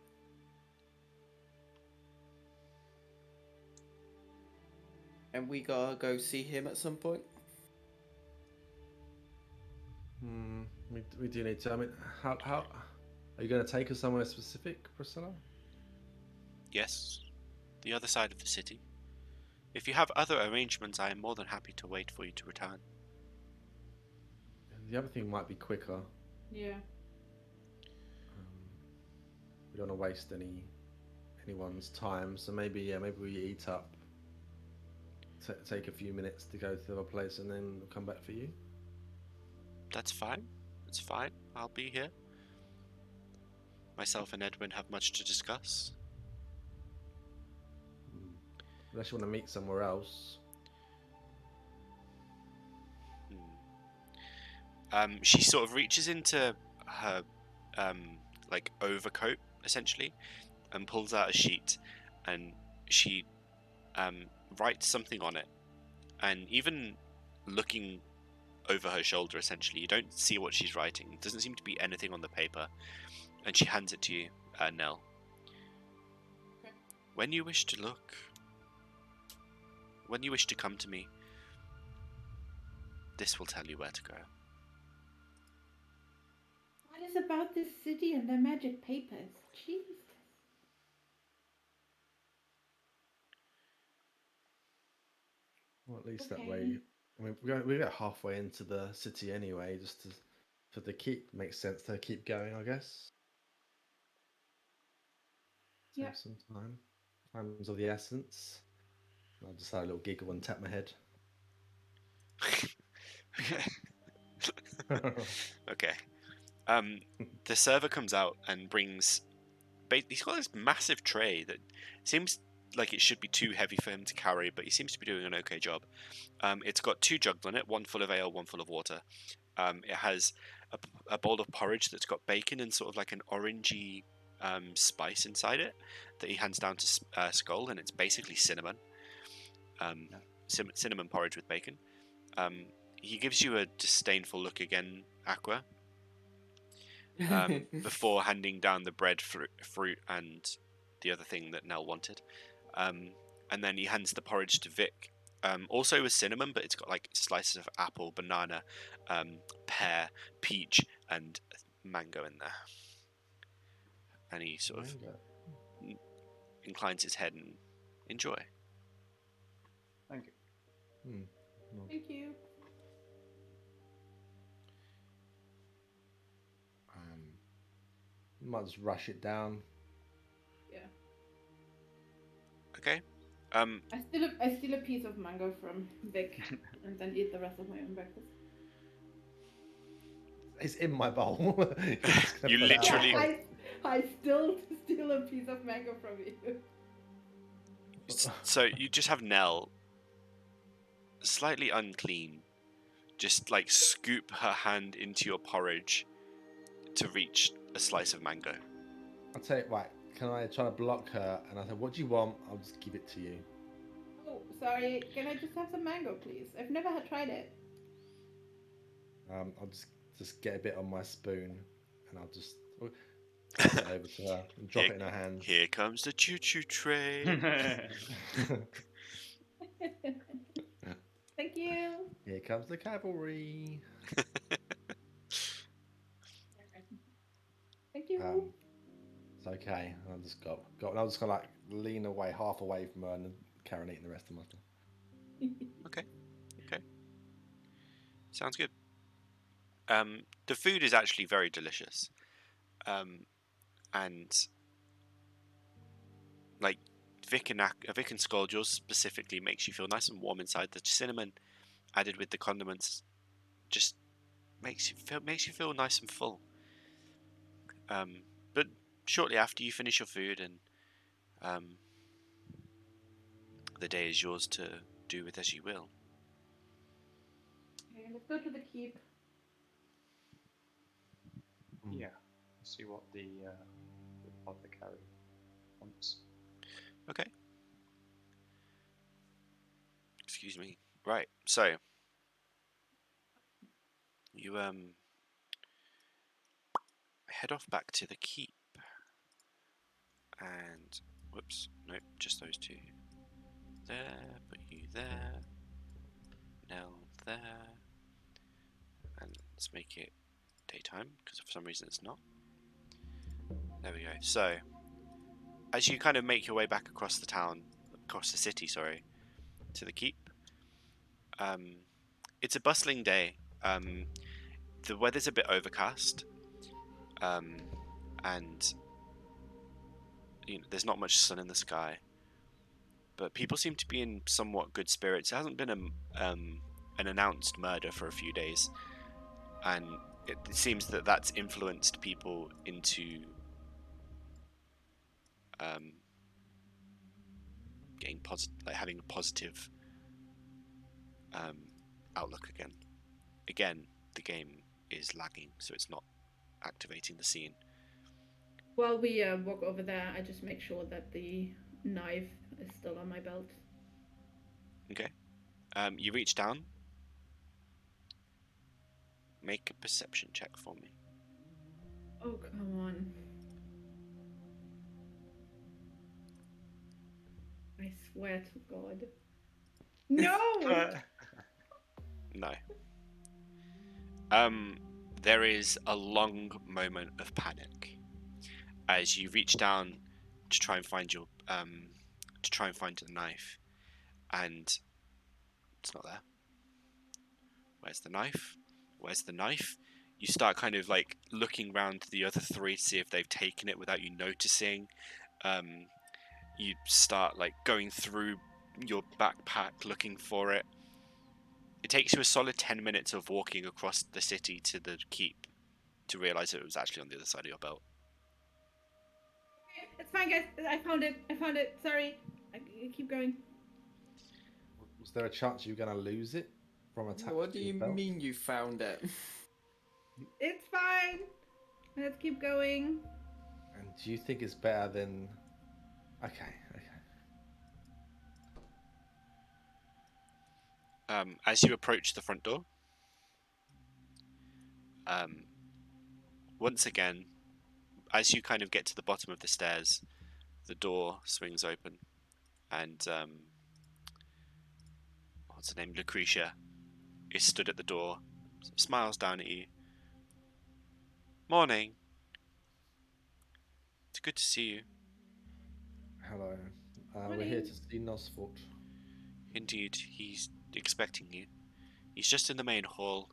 B: And we gotta go see him at some point.
C: We do need to. I mean, how are you going to take us somewhere specific, Priscilla?
A: Yes, the other side of the city. If you have other arrangements, I am more than happy to wait for you to return.
C: The other thing might be quicker.
D: Yeah.
C: We don't want to waste anyone's time, so maybe we eat up. Take a few minutes to go to the other place, and then we'll come back for you.
A: That's fine. It's fine. I'll be here. Myself and Edwin have much to discuss.
C: Unless you want to meet somewhere else.
A: She sort of reaches into her like overcoat essentially, and pulls out a sheet, and she writes something on it. And even looking over her shoulder, essentially, you don't see what she's writing. It doesn't seem to be anything on the paper. And she hands it to you, Nell.
B: Okay.
A: When you wish to come to me, this will tell you where to go.
D: What is about this city and their magic papers? Jesus.
C: Well, at least that way. I mean, we get halfway into the city anyway, for the keep makes sense to keep going, I guess.
D: Yeah.
C: Save some time. Time's of the essence. I'll just have a little giggle and tap my head.
A: Okay. The server comes out and brings. He's got this massive tray that seems like it should be too heavy for him to carry, but he seems to be doing an okay job. It's got 2 jugs on it, one full of ale, one full of water. It has a bowl of porridge that's got bacon and sort of like an orangey spice inside it that he hands down to Sköld, and it's basically cinnamon. cinnamon porridge with bacon. He gives you a disdainful look again, Aqua, before handing down the bread, fruit, and the other thing that Nell wanted. And then he hands the porridge to Vic. Also with cinnamon, but it's got like slices of apple, banana, pear, peach, and mango in there. And he sort of inclines his head and enjoy.
E: Thank you.
D: Thank you.
C: Might just rush it down.
D: Yeah.
A: Okay.
D: I steal a piece of mango from Vic and then eat the rest of my own breakfast.
C: It's in my bowl.
A: You literally.
D: Yeah, I still steal a piece of mango from you.
A: So you just have Nell, slightly unclean, just like scoop her hand into your porridge to reach a slice of mango.
C: I'll tell you, right, can I try to block her? And I said, what do you want? I'll just give it to you.
D: Oh, sorry. Can I just have some mango, please? I've never tried it.
C: I'll just get a bit on my spoon, and I'll just pass it over to her and drop it in her hands.
A: Here comes the choo-choo train.
D: Thank you.
C: Here comes the cavalry.
D: Thank you.
C: It's okay. I'll just go. I'll just like lean away, half away from her, and carry on eating the rest of my stuff.
A: Okay. Sounds good. The food is actually very delicious. And like Vic and Sköld, yours specifically makes you feel nice and warm inside. The cinnamon added with the condiments just makes you feel nice and full. But shortly after you finish your food, and the day is yours to do with as you will.
D: Okay, let's go to the keep.
E: Yeah. See what the apothecary wants.
A: Okay. Excuse me. Right. So you head off back to the keep, and whoops, nope, just those two. There, put you there. Nell there, and let's make it daytime because for some reason it's not. There we go. So as you kind of make your way back across the city, to the keep, it's a bustling day. The weather's a bit overcast, and there's not much sun in the sky, but people seem to be in somewhat good spirits. It hasn't been an announced murder for a few days, and it seems that that's influenced people into having a positive outlook again. Again, the game is lagging, so it's not activating the scene.
D: While we walk over there, I just make sure that the knife is still on my belt.
A: Okay. You reach down. Make a perception check for me.
D: Oh, come on. I swear to God. No!
A: No. There is a long moment of panic as you reach down to try and find the knife, and it's not there. Where's the knife? Where's the knife? You start kind of like looking around to the other three to see if they've taken it without you noticing. You start like going through your backpack looking for it. It takes you a solid 10 minutes of walking across the city to the keep to realise that it was actually on the other side of your belt.
D: It's fine, guys. I found it. Sorry. I keep going.
C: Was there a chance you were going to lose it from a tap?
B: What do you mean you found it?
D: It's fine. Let's keep going.
C: And do you think it's better than... Okay.
A: As you approach the front door, once again, as you kind of get to the bottom of the stairs, the door swings open, and what's her name, Lucretia, is stood at the door, smiles down at you. Morning. It's good to see you.
C: Hello. We're here
D: Morning.
C: to see Nosfort.
A: Indeed, he's expecting you. He's just in the main hall.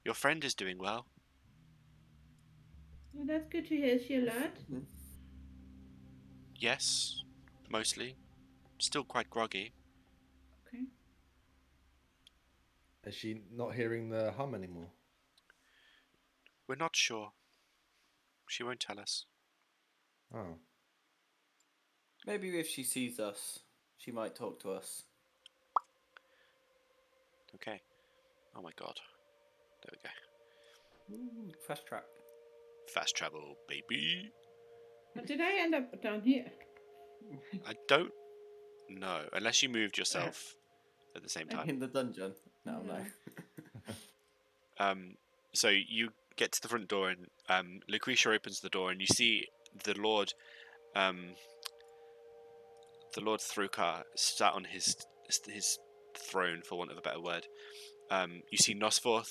A: Your friend is doing well.
D: Well, that's good to hear. Is she alert?
A: Yes, mostly. Still quite groggy.
D: Okay.
C: Is she not hearing the hum anymore?
A: We're not sure. She won't tell us.
C: Oh.
B: Maybe if she sees us, she might talk to us.
A: Okay. Oh my god. There we go.
B: Ooh, fast track.
A: Fast travel, baby.
D: But did I end up down here?
A: I don't know. Unless you moved yourself at the same time.
B: In the dungeon. No, no.
A: So you get to the front door and Lucretia opens the door and you see the Lord Thrukar sat on his throne, for want of a better word. You see Nosfort,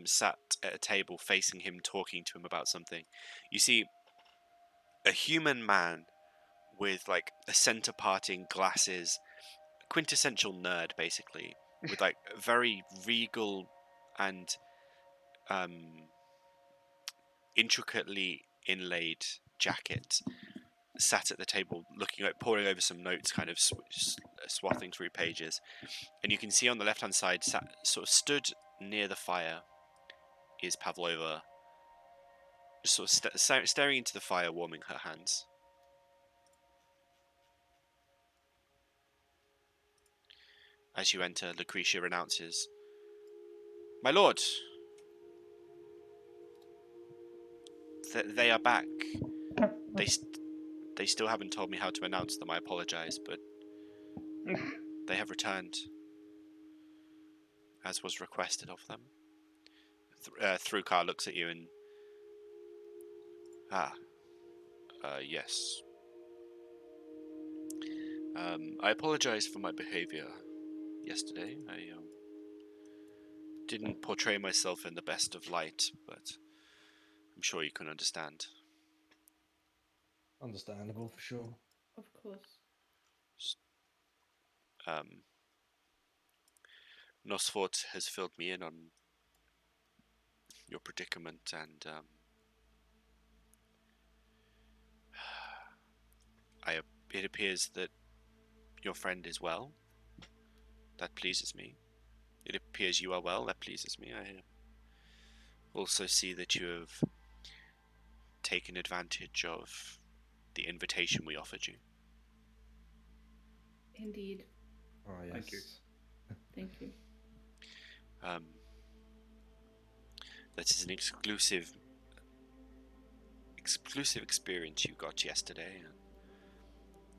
A: sat at a table facing him, talking to him about something. You see a human man with like a center parting glasses, quintessential nerd basically, with like a very regal and intricately inlaid jacket, sat at the table looking at poring over some notes, kind of swathing through pages. And you can see on the left hand side, sort of stood near the fire, is Pavlova, just sort of staring into the fire, warming her hands. As you enter, Lucretia announces, "My lord, they are back. They still haven't told me how to announce them. I apologize, but they have returned, as was requested of them." Thrukar looks at you and, yes. I apologize for my behavior yesterday. I didn't portray myself in the best of light, but I'm sure you can understand.
C: Understandable for sure.
D: Of course.
A: Nosfort has filled me in on your predicament, and it appears that your friend is well. That pleases me. It appears you are well. That pleases me. I also see that you have taken advantage of the invitation we offered you.
D: Indeed.
C: Oh, yes.
E: Thank you.
D: Thank you.
A: That is an exclusive experience you got yesterday, and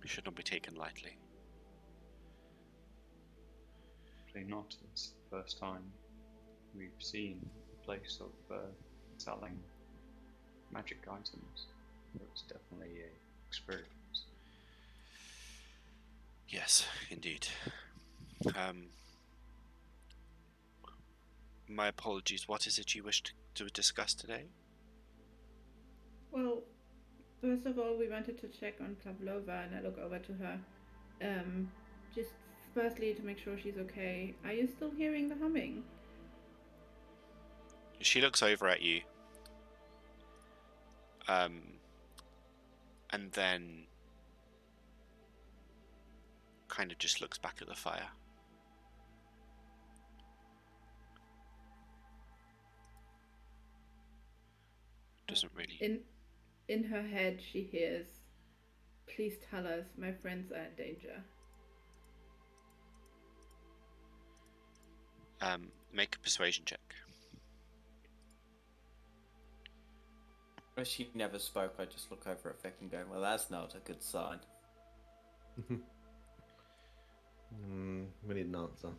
A: it should not be taken lightly.
E: Probably not. It's the first time we've seen a place of selling magic items. It was definitely an experience.
A: Yes, indeed. My apologies. What is it you wish to discuss today?
D: Well, first of all, we wanted to check on Pavlova, and I look over to her. Just firstly to make sure she's okay. Are you still hearing the humming?
A: She looks over at you, and then kind of just looks back at the fire. Doesn't really.
D: In her head, she hears, "Please tell us, my friends are in danger."
A: Make a persuasion check.
B: If she never spoke, I just look over at Vic and go, well, that's not a good sign.
C: We need an answer.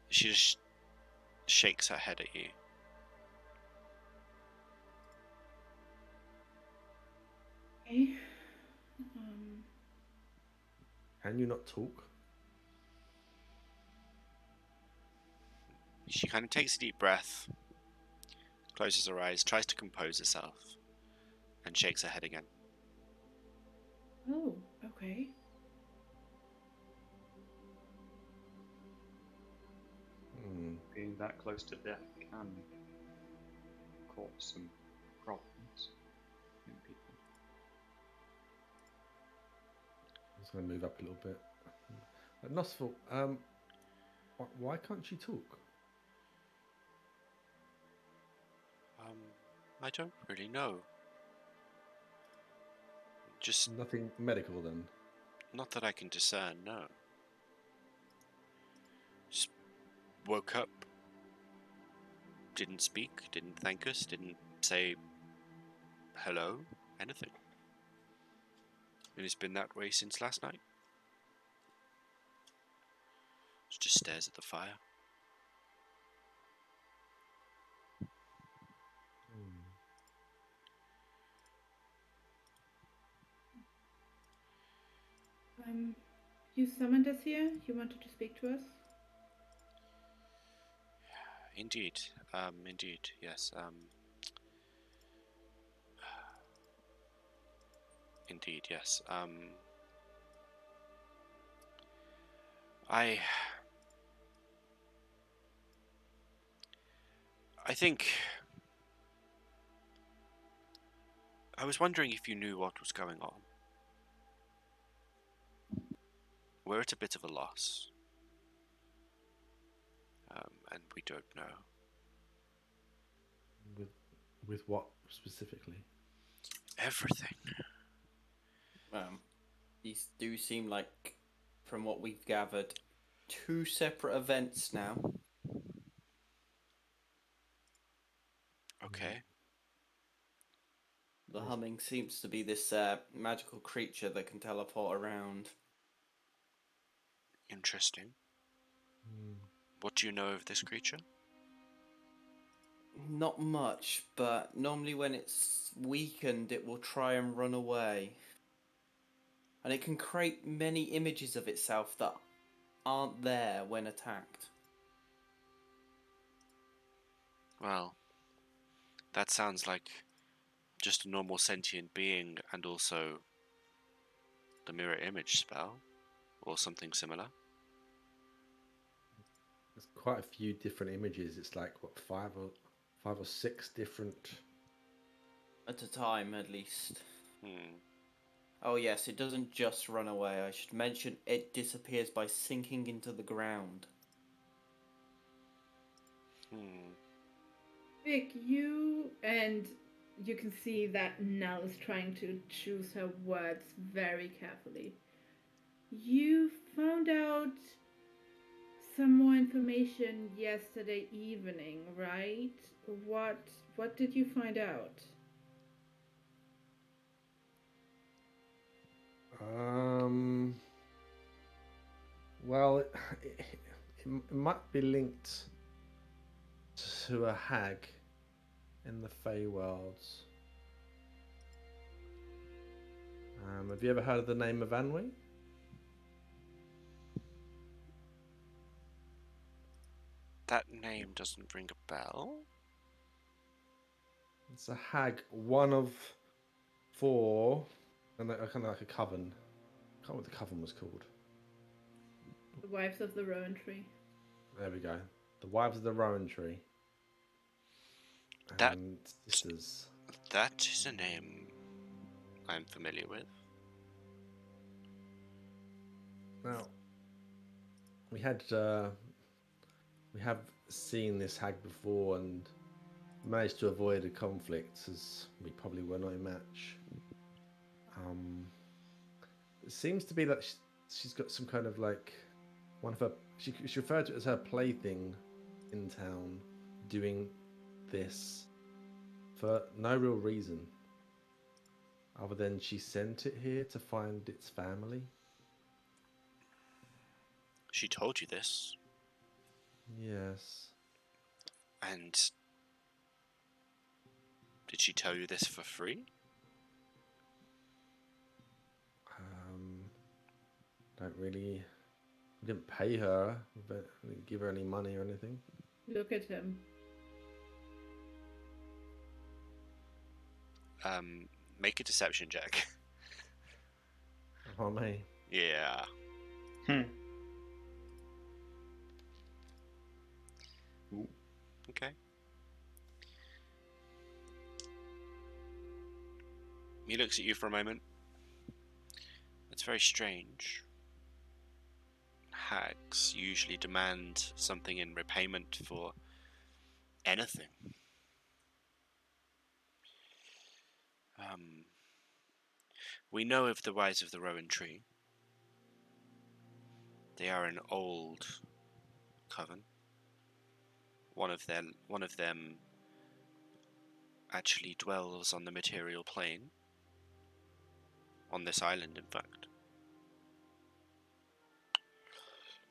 A: She just shakes her head at you.
D: Okay.
C: Can you not talk?
A: She kind of takes a deep breath, closes her eyes, tries to compose herself, and shakes her head again.
D: Oh, okay.
E: Being that close to death can cause some problems in people.
C: I'm just going to move up a little bit. Nosful, why can't she talk?
A: I don't really know. Just
C: Nothing medical then?
A: not that I can discern, no. Just woke up, didn't speak, didn't thank us, didn't say hello, anything. And it's been that way since last night. She just stares at the fire.
D: You summoned us here? You wanted to speak to us?
A: Indeed, indeed, yes, indeed, yes, I think I was wondering if you knew what was going on. We're at a bit of a loss, and we don't know.
C: With what specifically?
A: Everything.
B: These do seem like, from what we've gathered, two separate events now.
A: Okay.
B: The humming seems to be this magical creature that can teleport around.
A: Interesting. What do you know of this creature?
B: Not much, but normally when it's weakened, it will try and run away. And it can create many images of itself that aren't there when attacked.
A: Well, that sounds like just a normal sentient being and also the mirror image spell, or something similar.
C: There's quite a few different images. It's like what, five or six different.
B: At a time, at least.
A: Hmm.
B: Oh yes, it doesn't just run away. I should mention it disappears by sinking into the ground.
D: Vic, and you can see that Nell is trying to choose her words very carefully. You found out some more information yesterday evening, right? What did you find out?
C: Well, it might be linked to a hag in the Feywilds. Have you ever heard of the name of Anwi?
A: That name doesn't ring a bell.
C: It's a hag, one of four, and kind of like a coven. I can't remember what the coven was called.
D: The Wives of the Rowan Tree.
C: There we go. The Wives of the Rowan Tree.
A: That
C: And sisters.
A: That is a name I'm familiar with.
C: Now, we have seen this hag before and managed to avoid a conflict, as we probably were not a match. It seems to be that she's got some kind of like one of her. She referred to it as her plaything in town, doing this for no real reason, other than she sent it here to find its family.
A: She told you this,
C: Yes.
A: and did she tell you this for free?
C: Don't really. We didn't pay her, but we didn't give her any money or anything.
D: Look at him.
A: Make a deception check.
C: Oh, me.
A: Yeah.
E: Hmm. Ooh.
A: Okay. He looks at you for a moment. That's very strange. Hags usually demand something in repayment for anything. We know of the rise of the Rowan tree. They are an old coven. One of them actually dwells on the material plane. On this island, in fact.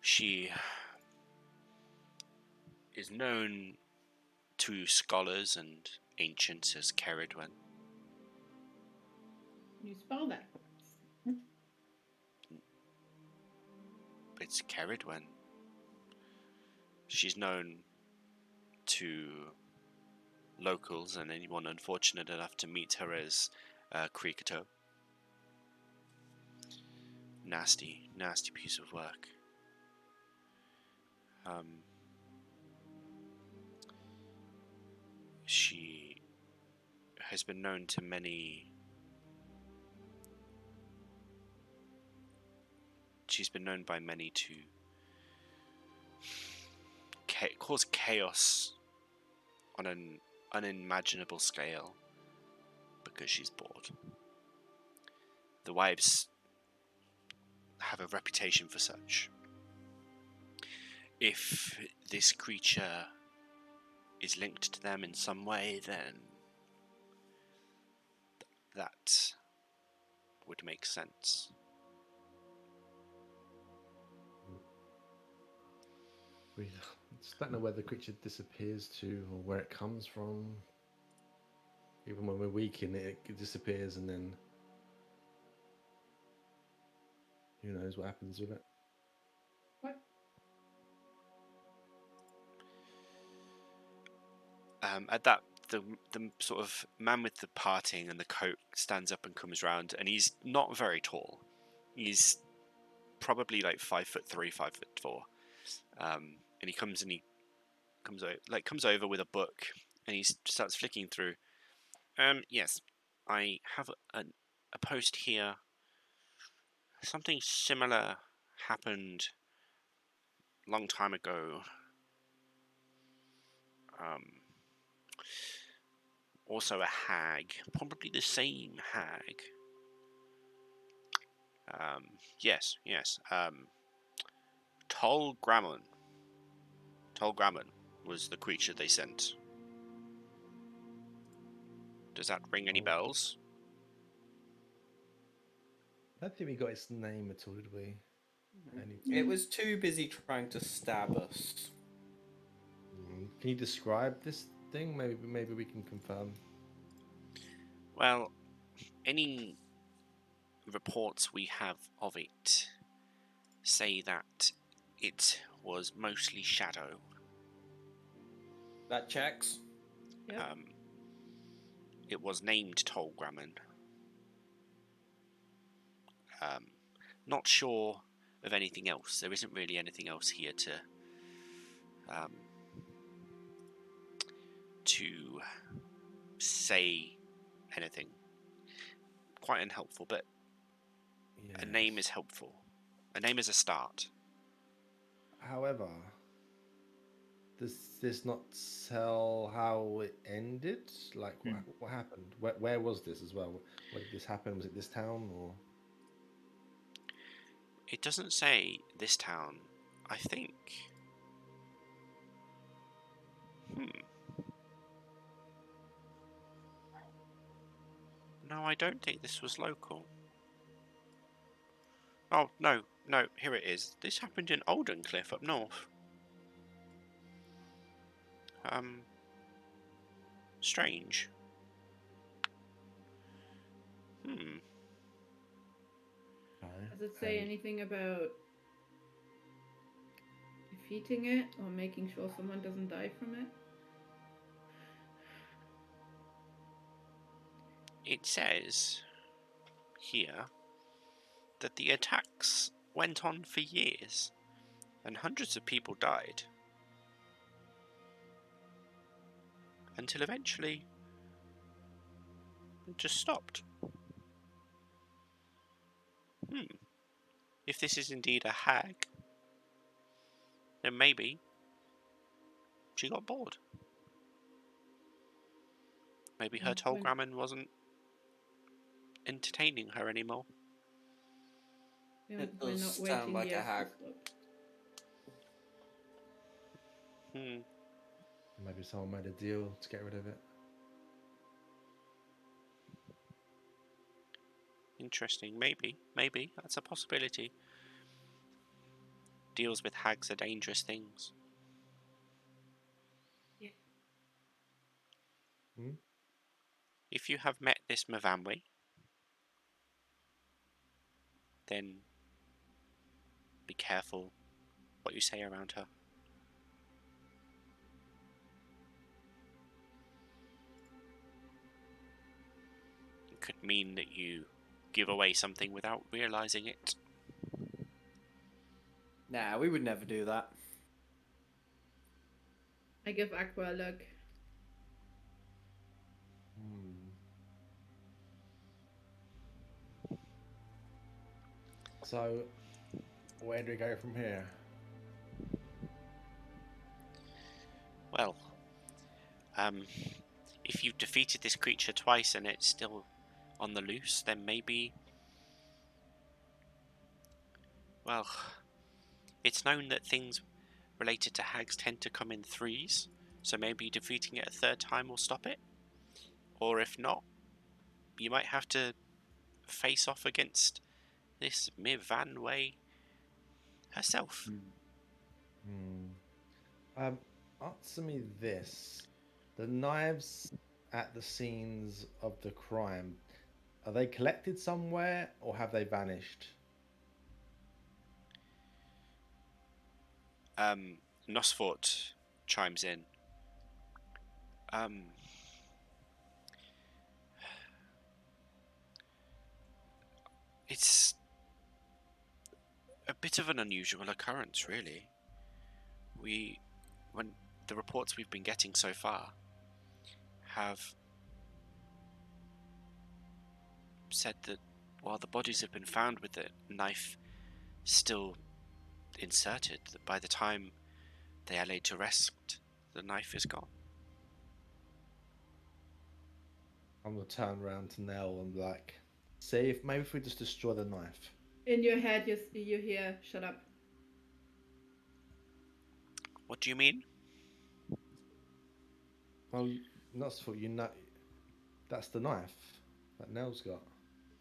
A: She is known to scholars and ancients as Ceridwen.
D: You spell that.
A: It's Ceridwen. She's known to locals and anyone unfortunate enough to meet her as Krikato. Nasty, nasty piece of work. She has been known to many. She's been known by many to cause chaos on an unimaginable scale because she's bored. The wives have a reputation for such. If this creature is linked to them in some way, then that would make sense.
C: We just don't know where the creature disappears to or where it comes from. Even when we're weak in it, it disappears and then who knows what happens with it.
D: What?
A: At that, the sort of man with the parting and the coat stands up and comes round, and he's not very tall. He's probably like 5'3", 5'4", and he comes over with a book, and he starts flicking through. Yes, I have a post here. Something similar happened a long time ago. Also a hag, probably the same hag. Yes. Tol Grammon. Tol Grammon was the creature they sent. Does that ring any bells?
C: I don't think we got its name at all, did we?
B: It was too busy trying to stab us.
C: Can you describe this thing? Maybe we can confirm.
A: Well, any reports we have of it say that it was mostly shadow.
B: That checks.
D: Yep.
A: It was named Tol Grammon. Not sure of anything else. There isn't really anything else here to say anything. Quite unhelpful, but
C: Yes.
A: a name is helpful. A name is a start.
C: However, does this not tell how it ended? Like, what happened? Where was this as well? Where did this happen? Was it this town or?
A: It doesn't say this town. I think. No, I don't think this was local. Oh, no, here it is. This happened in Oldencliff up north. Strange. Hmm.
D: Does it say anything about defeating it or making sure someone doesn't die from it?
A: It says here that the attacks went on for years and hundreds of people died until eventually it just stopped. If this is indeed a hag, then maybe she got bored. Maybe her Tolgrammon wasn't entertaining her anymore.
B: It
D: We're
B: does
D: not
B: sound
D: waiting
B: like a
D: years to
B: hag.
D: stop.
C: Maybe someone made a deal to get rid of it.
A: Interesting. Maybe that's a possibility. Deals with hags are dangerous things.
D: Yeah.
A: If you have met this Mavamwe, then be careful what you say around her. It could mean that you give away something without realizing it.
B: Nah, we would never do that.
D: I give Aqua a look.
C: So, where do we go from here?
A: Well, if you've defeated this creature twice and it's still on the loose, then maybe... Well, it's known that things related to hags tend to come in threes, so maybe defeating it a third time will stop it. Or if not, you might have to face off against this Mavamwe herself.
C: Answer me this. The knives at the scenes of the crime, are they collected somewhere or have they vanished?
A: Nosfort chimes in. It's a bit of an unusual occurrence, really. When the reports we've been getting so far have said that while the bodies have been found with the knife still inserted, that by the time they are laid to rest, the knife is gone.
C: I'm gonna turn around to Nell and see if maybe if we just destroy the knife.
D: In your head, you hear, "Shut up."
A: What do you mean?
C: Well, not for you know, that's the knife that Nell's got.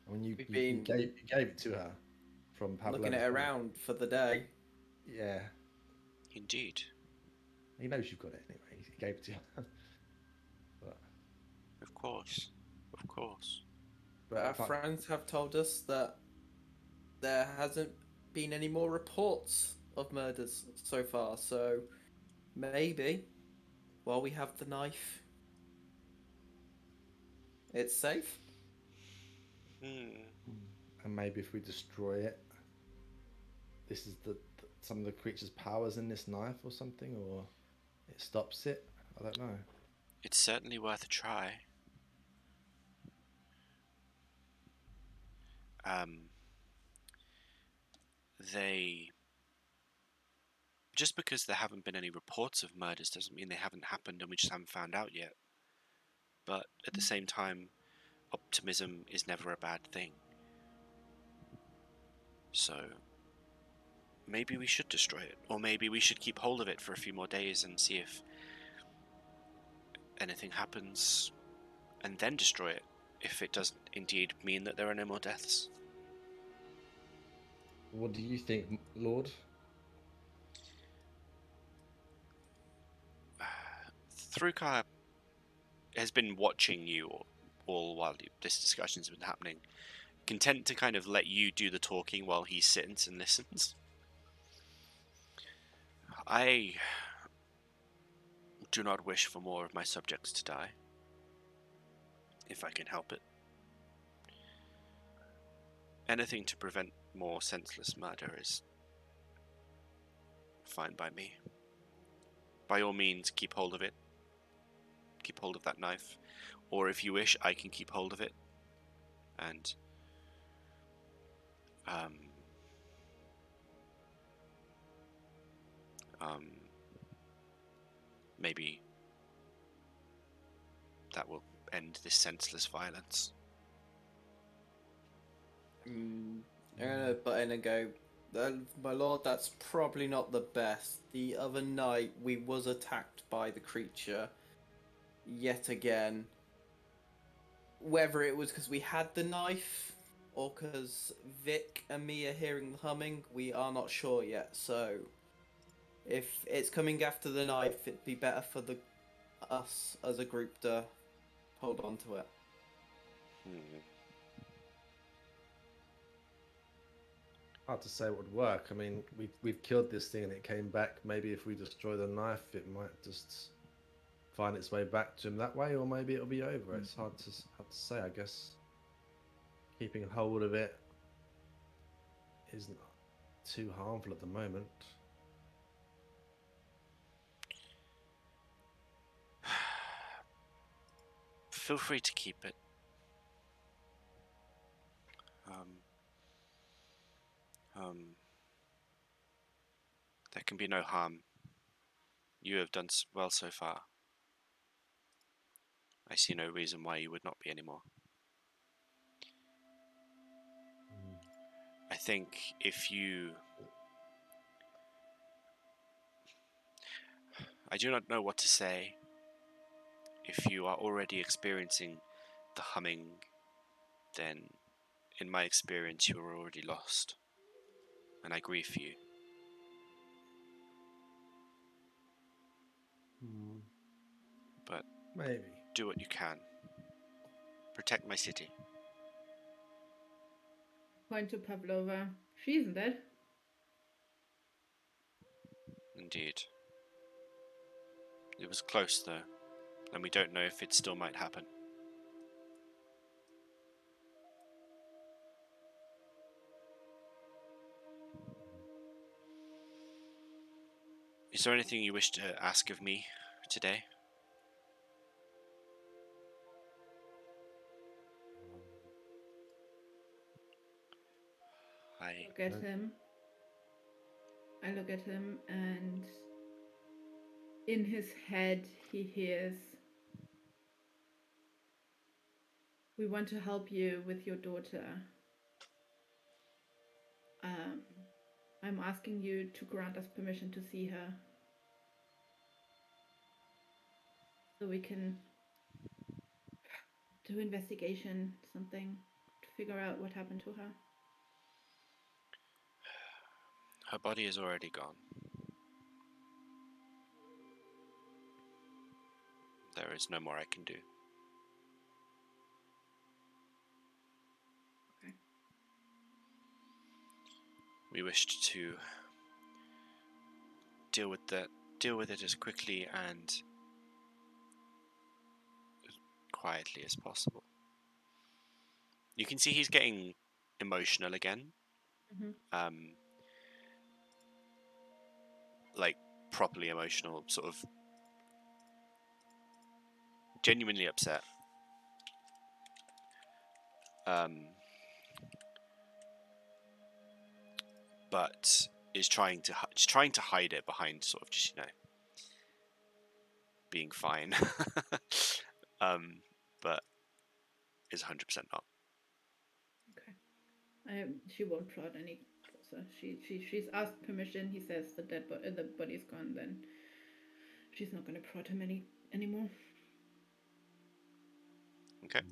C: I mean, you gave it to her from Pablo.
B: Looking it around for the day.
C: Yeah.
A: Indeed.
C: He knows you've got it anyway. He gave it to her. But
A: Of course.
B: But our friends have told us that there hasn't been any more reports of murders so far, so maybe while we have the knife, it's safe.
C: And maybe if we destroy it, this is some of the creature's powers in this knife or something, or it stops it. I don't know.
A: It's certainly worth a try. Just because there haven't been any reports of murders doesn't mean they haven't happened and we just haven't found out yet. But at the same time, optimism is never a bad thing. So maybe we should destroy it, or maybe we should keep hold of it for a few more days and see if anything happens, and then destroy it, if it doesn't indeed mean that there are no more deaths.
C: What do you think, Lord?
A: Thrukar has been watching you all while this discussion's been happening, content to kind of let you do the talking while he sits and listens. I do not wish for more of my subjects to die, if I can help it. Anything to prevent more senseless murder is fine by me. By all means, keep hold of it. Keep hold of that knife. Or if you wish, I can keep hold of it. And maybe that will end this senseless violence.
B: I'm gonna butt in and go, my lord, that's probably not the best. The other night we was attacked by the creature yet again. Whether it was because we had the knife or because Vic and me are hearing the humming, we are not sure yet. So if it's coming after the knife, it'd be better for us as a group to hold on to it.
C: Hard to say what would work. I mean, we've killed this thing and it came back. Maybe if we destroy the knife, it might just find its way back to him that way, or maybe it'll be over. It's hard to say. I guess keeping hold of it isn't too harmful at the moment.
A: Feel free to keep it. There can be no harm. You have done well so far. I see no reason why you would not be anymore. I think if you... I do not know what to say. If you are already experiencing the humming, then in my experience you are already lost. And I grieve for you. But
C: Maybe.
A: do what you can. Protect my city.
D: Point to Pavlova. She isn't dead.
A: Indeed. It was close though, and we don't know if it still might happen. Is there anything you wish to ask of me today? I
D: Look at him. I look at him, and in his head he hears, "We want to help you with your daughter. I'm asking you to grant us permission to see her, so we can do investigation, something, to figure out what happened to her."
A: Her body is already gone. There is no more I can do.
D: Okay.
A: We wished to deal with it as quickly and as quietly as possible. You can see he's getting emotional again. Like properly emotional, sort of genuinely upset. But is trying to hide it behind sort of just being fine. But is 100% not.
D: Okay. She won't prod any closer. She's asked permission. He says the body's gone. Then she's not going to prod him anymore.
A: Okay.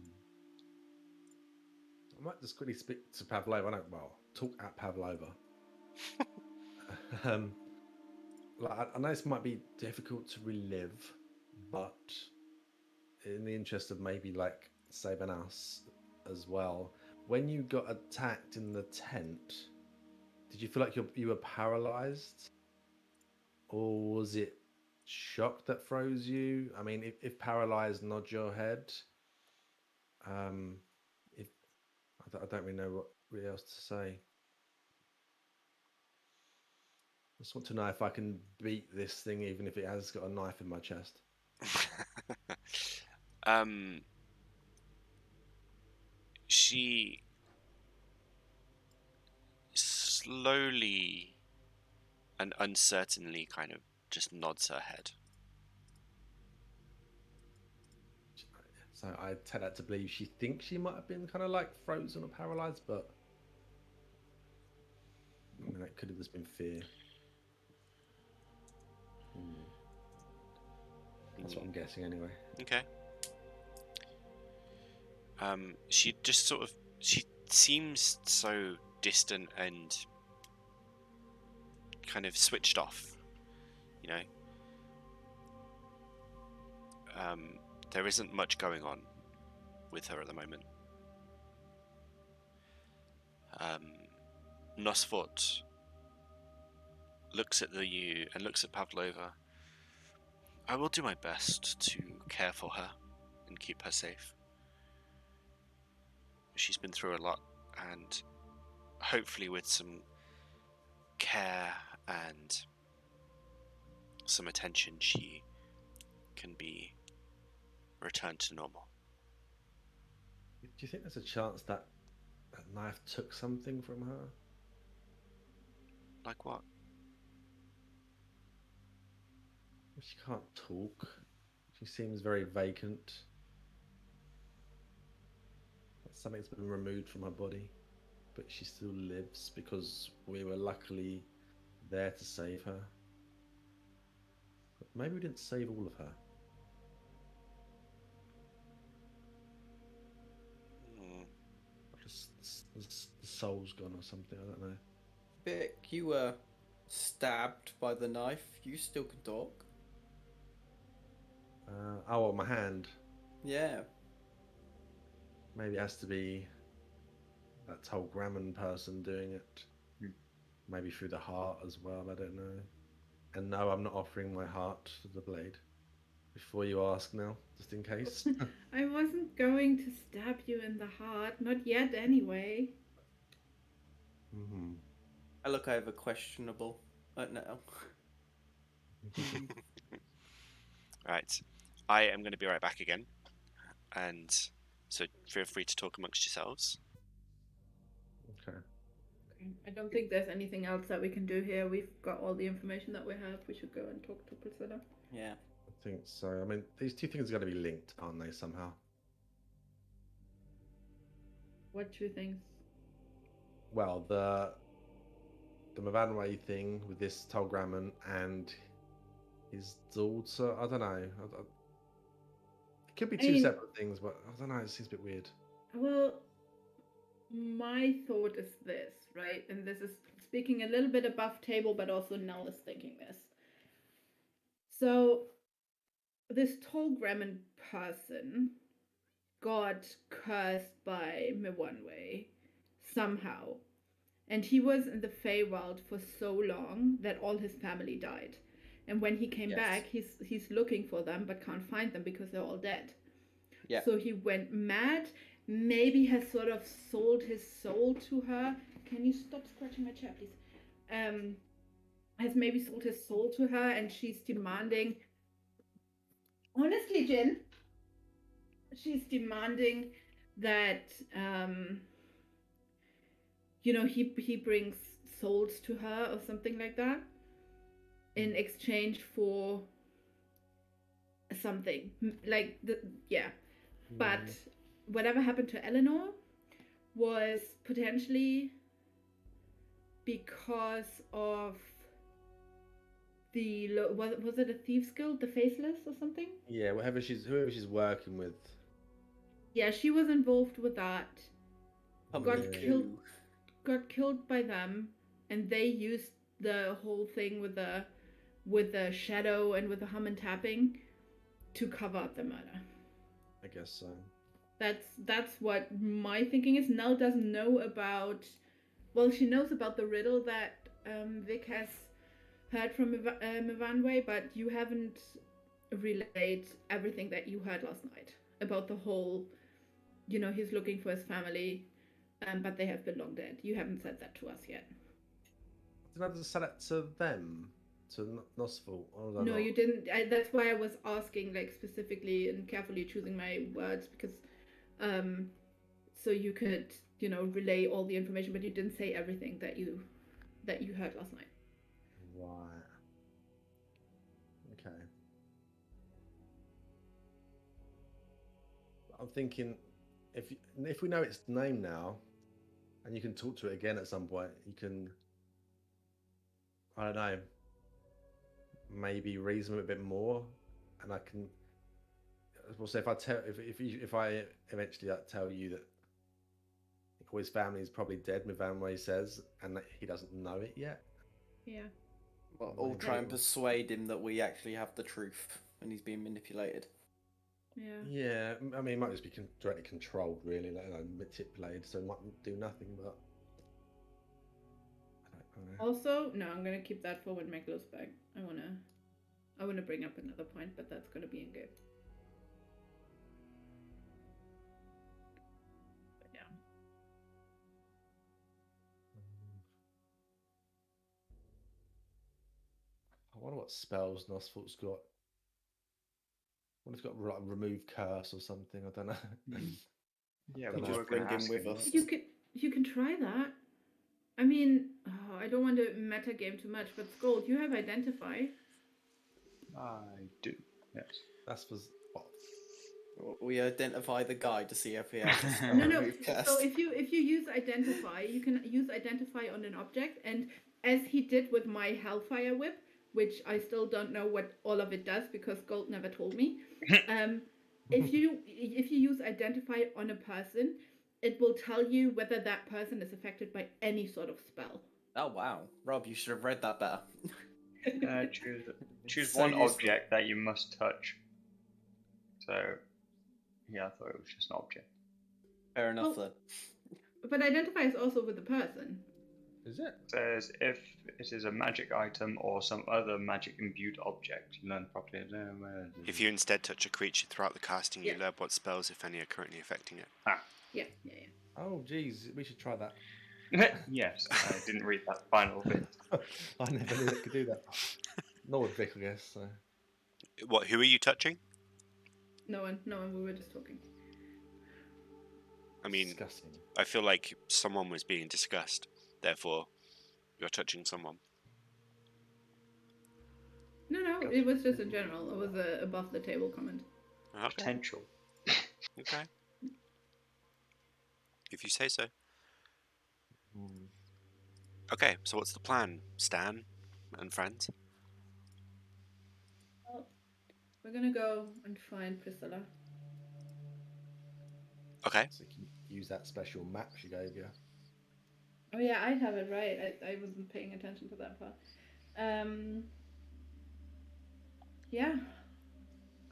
C: I might just quickly speak to Pavlova. Talk at Pavlova. I know this might be difficult to relive, but in the interest of maybe like saving us as well, when you got attacked in the tent, did you feel like you were paralyzed, or was it shock that froze you? I mean, if paralyzed, nod your head. If I don't really know what really else to say. I just want to know if I can beat this thing, even if it has got a knife in my chest.
A: She slowly and uncertainly kind of just nods her head.
C: So I take that to believe she thinks she might have been kind of like frozen or paralyzed, but I mean, that could have just been fear. That's what I'm guessing anyway.
A: Okay. She just sort of, she seems so distant and kind of switched off, you know. There isn't much going on with her at the moment. Nosfort looks at you and looks at Pavlova. I will do my best to care for her and keep her safe. She's been through a lot, and hopefully with some care and some attention, she can be returned to normal.
C: Do you think there's a chance that that knife took something from her?
A: Like what?
C: She can't talk. She seems very vacant. Something's been removed from her body, but she still lives because we were luckily there to save her. But maybe we didn't save all of her. Just the soul's gone or something. I don't know.
B: Vic, you were stabbed by the knife. You still can talk.
C: Oh, my hand.
B: Yeah.
C: Maybe it has to be that Tol Grammon person doing it. Maybe through the heart as well. I don't know. And no, I'm not offering my heart to the blade. Before you ask now, just in case.
D: I wasn't going to stab you in the heart, not yet anyway.
B: I look over questionable. No.
A: Right. I am going to be right back again. And so feel free to talk amongst yourselves.
C: Okay.
D: I don't think there's anything else that we can do here. We've got all the information that we have. We should go and talk to Priscilla.
B: Yeah.
C: I think so. I mean, these two things are going to be linked, aren't they, somehow?
D: What two things?
C: Well, the Mavanway thing with this Tol Grammon and his daughter. I don't know. It could be two separate things, but I don't know. It seems a bit weird.
D: Well, my thought is this, right? And this is speaking a little bit above table, but also Nell is thinking this. So, this Tol Grammon person got cursed by Miwanwe somehow. And he was in the Feywild for so long that all his family died. And when he came back, he's looking for them but can't find them because they're all dead.
B: Yeah.
D: So he went mad, maybe has sort of sold his soul to her. Can you stop scratching my chair, please? Has maybe sold his soul to her, and she's demanding. Honestly, Jen, she's demanding that he brings souls to her or something like that in exchange for something like but whatever happened to Eleanor was potentially because of the was it a thieves guild, the Faceless or something?
C: Yeah, whoever she's working with.
D: Yeah, she was involved with that.
B: Got
D: Got killed by them, and they used the whole thing with the shadow and with the hum and tapping to cover up the murder.
C: I guess so.
D: That's what my thinking is. Nell doesn't know about. Well, she knows about the riddle that Vic has heard from Mivanwe, but you haven't relayed everything that you heard last night about the whole. He's looking for his family, but they have been long dead. You haven't said that to us yet.
C: Did I just say that to them? To Nosful?
D: No, you didn't. That's why I was asking, like, specifically and carefully choosing my words, because so you could, relay all the information, but you didn't say everything that you heard last night.
C: Right. Okay. I'm thinking, if we know its name now, and you can talk to it again at some point, you can, I don't know, maybe reason a bit more, and I can. Well, so if I eventually tell you that his family is probably dead, Mivanwe says, and that he doesn't know it yet.
D: Yeah.
B: Well, I'll try and persuade him that we actually have the truth and he's being manipulated.
D: Yeah.
C: Yeah, I mean, it might just be directly controlled, really, manipulated, so it might do nothing, but I don't know.
D: Also, no, I'm gonna keep that for when Meglo's back. I wanna bring up another point, but that's gonna be in game. But yeah.
C: I wonder what spells Nosful's got. What if it's got like remove curse or something? I don't know.
E: Yeah,
C: Don't
E: we
C: know.
E: were going
B: bring
E: to
B: him
E: ask
B: with
E: him.
B: us.
D: You can try that. I mean, I don't want to meta game too much, but Sköld, you have identify.
E: I do. Yes.
C: That's for what?
B: We identify the guy to see if he has a spell
D: No.
B: remove curse.
D: So if you use identify, you can use identify on an object, and as he did with my Hellfire Whip, which I still don't know what all of it does because Gold never told me. If you use identify on a person, it will tell you whether that person is affected by any sort of spell.
B: Oh wow, Rob, you should have read that better.
E: Choose
B: So
E: one
B: useful.
E: object that you must touch. So, yeah, I thought it was just an object.
B: Fair enough
D: Well,
B: then.
D: But identify is also with the person.
C: Is it?
E: It says if it is a magic item or some other magic imbued object, you learn property.
A: If you instead touch a creature throughout the casting, you
D: Yeah.
A: learn what spells, if any, are currently affecting it.
D: Yeah.
C: Oh, geez, we should try that.
E: Yes, I didn't read that final bit.
C: I never knew it could do that. Nor would Vic, I guess. So.
A: What? Who are you touching?
D: No one. We were just talking.
A: I mean,
C: Disgusting.
A: I feel like someone was being discussed. Therefore, you're touching someone.
D: No, it was just in general. It was a above the table comment.
A: Okay.
E: Potential.
A: Okay. If you say so. Okay, so what's the plan, Stan and friends?
D: Well, we're gonna go and find Priscilla.
A: Okay.
C: So you can use that special map she gave you.
D: Oh yeah, I have it right. I wasn't paying attention to that part. Yeah.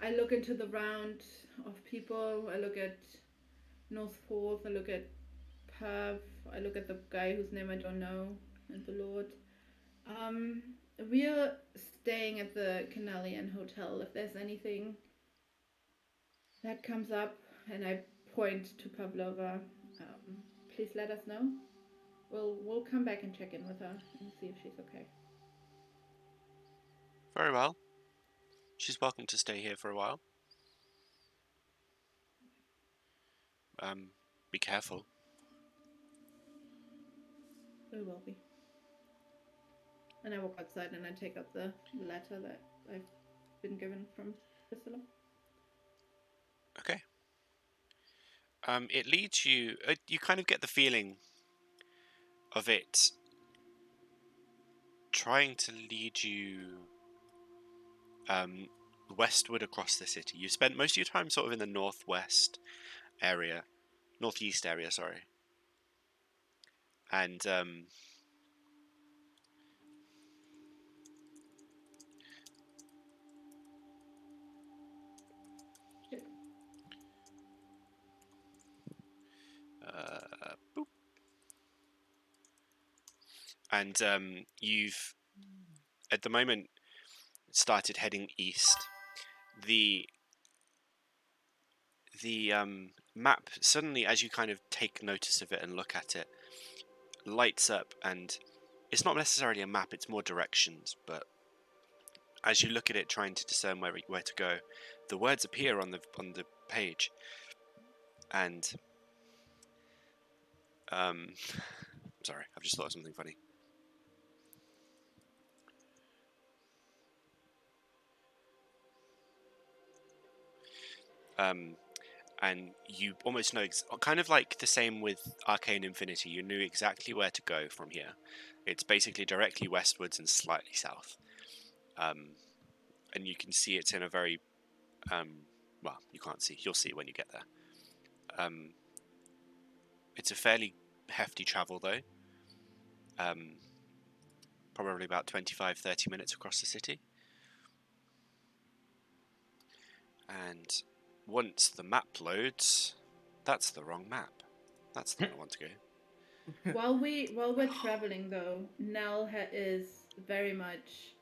D: I look into the round of people. I look at Northforth. I look at Perv. I look at the guy whose name I don't know, and the Lord. We're staying at the Canalian Hotel. If there's anything that comes up, and I point to Pavlova, please let us know. We'll come back and check in with her and see if she's okay.
A: Very well. She's welcome to stay here for a while. Be careful.
D: We will be. And I walk outside and I take up the letter that I've been given from Priscilla.
A: Okay. It leads you... you kind of get the feeling of it trying to lead you westward across the city. You spent most of your time sort of in the northeast area, sorry. And and you've at the moment started heading east. The map suddenly, as you kind of take notice of it and look at it, lights up, and it's not necessarily a map, it's more directions, but as you look at it trying to discern where to go, the words appear on the page, and sorry, I've just thought of something funny. And you almost know, kind of like the same with Arcane Infinity, you knew exactly where to go from here. It's basically directly westwards and slightly south. And you can see it's in a very, well, you can't see, you'll see it when you get there. It's a fairly hefty travel though. Probably about 25-30 minutes across the city. And once the map loads, that's the wrong map. That's the one I want to go.
D: While we're traveling though, Nell is very much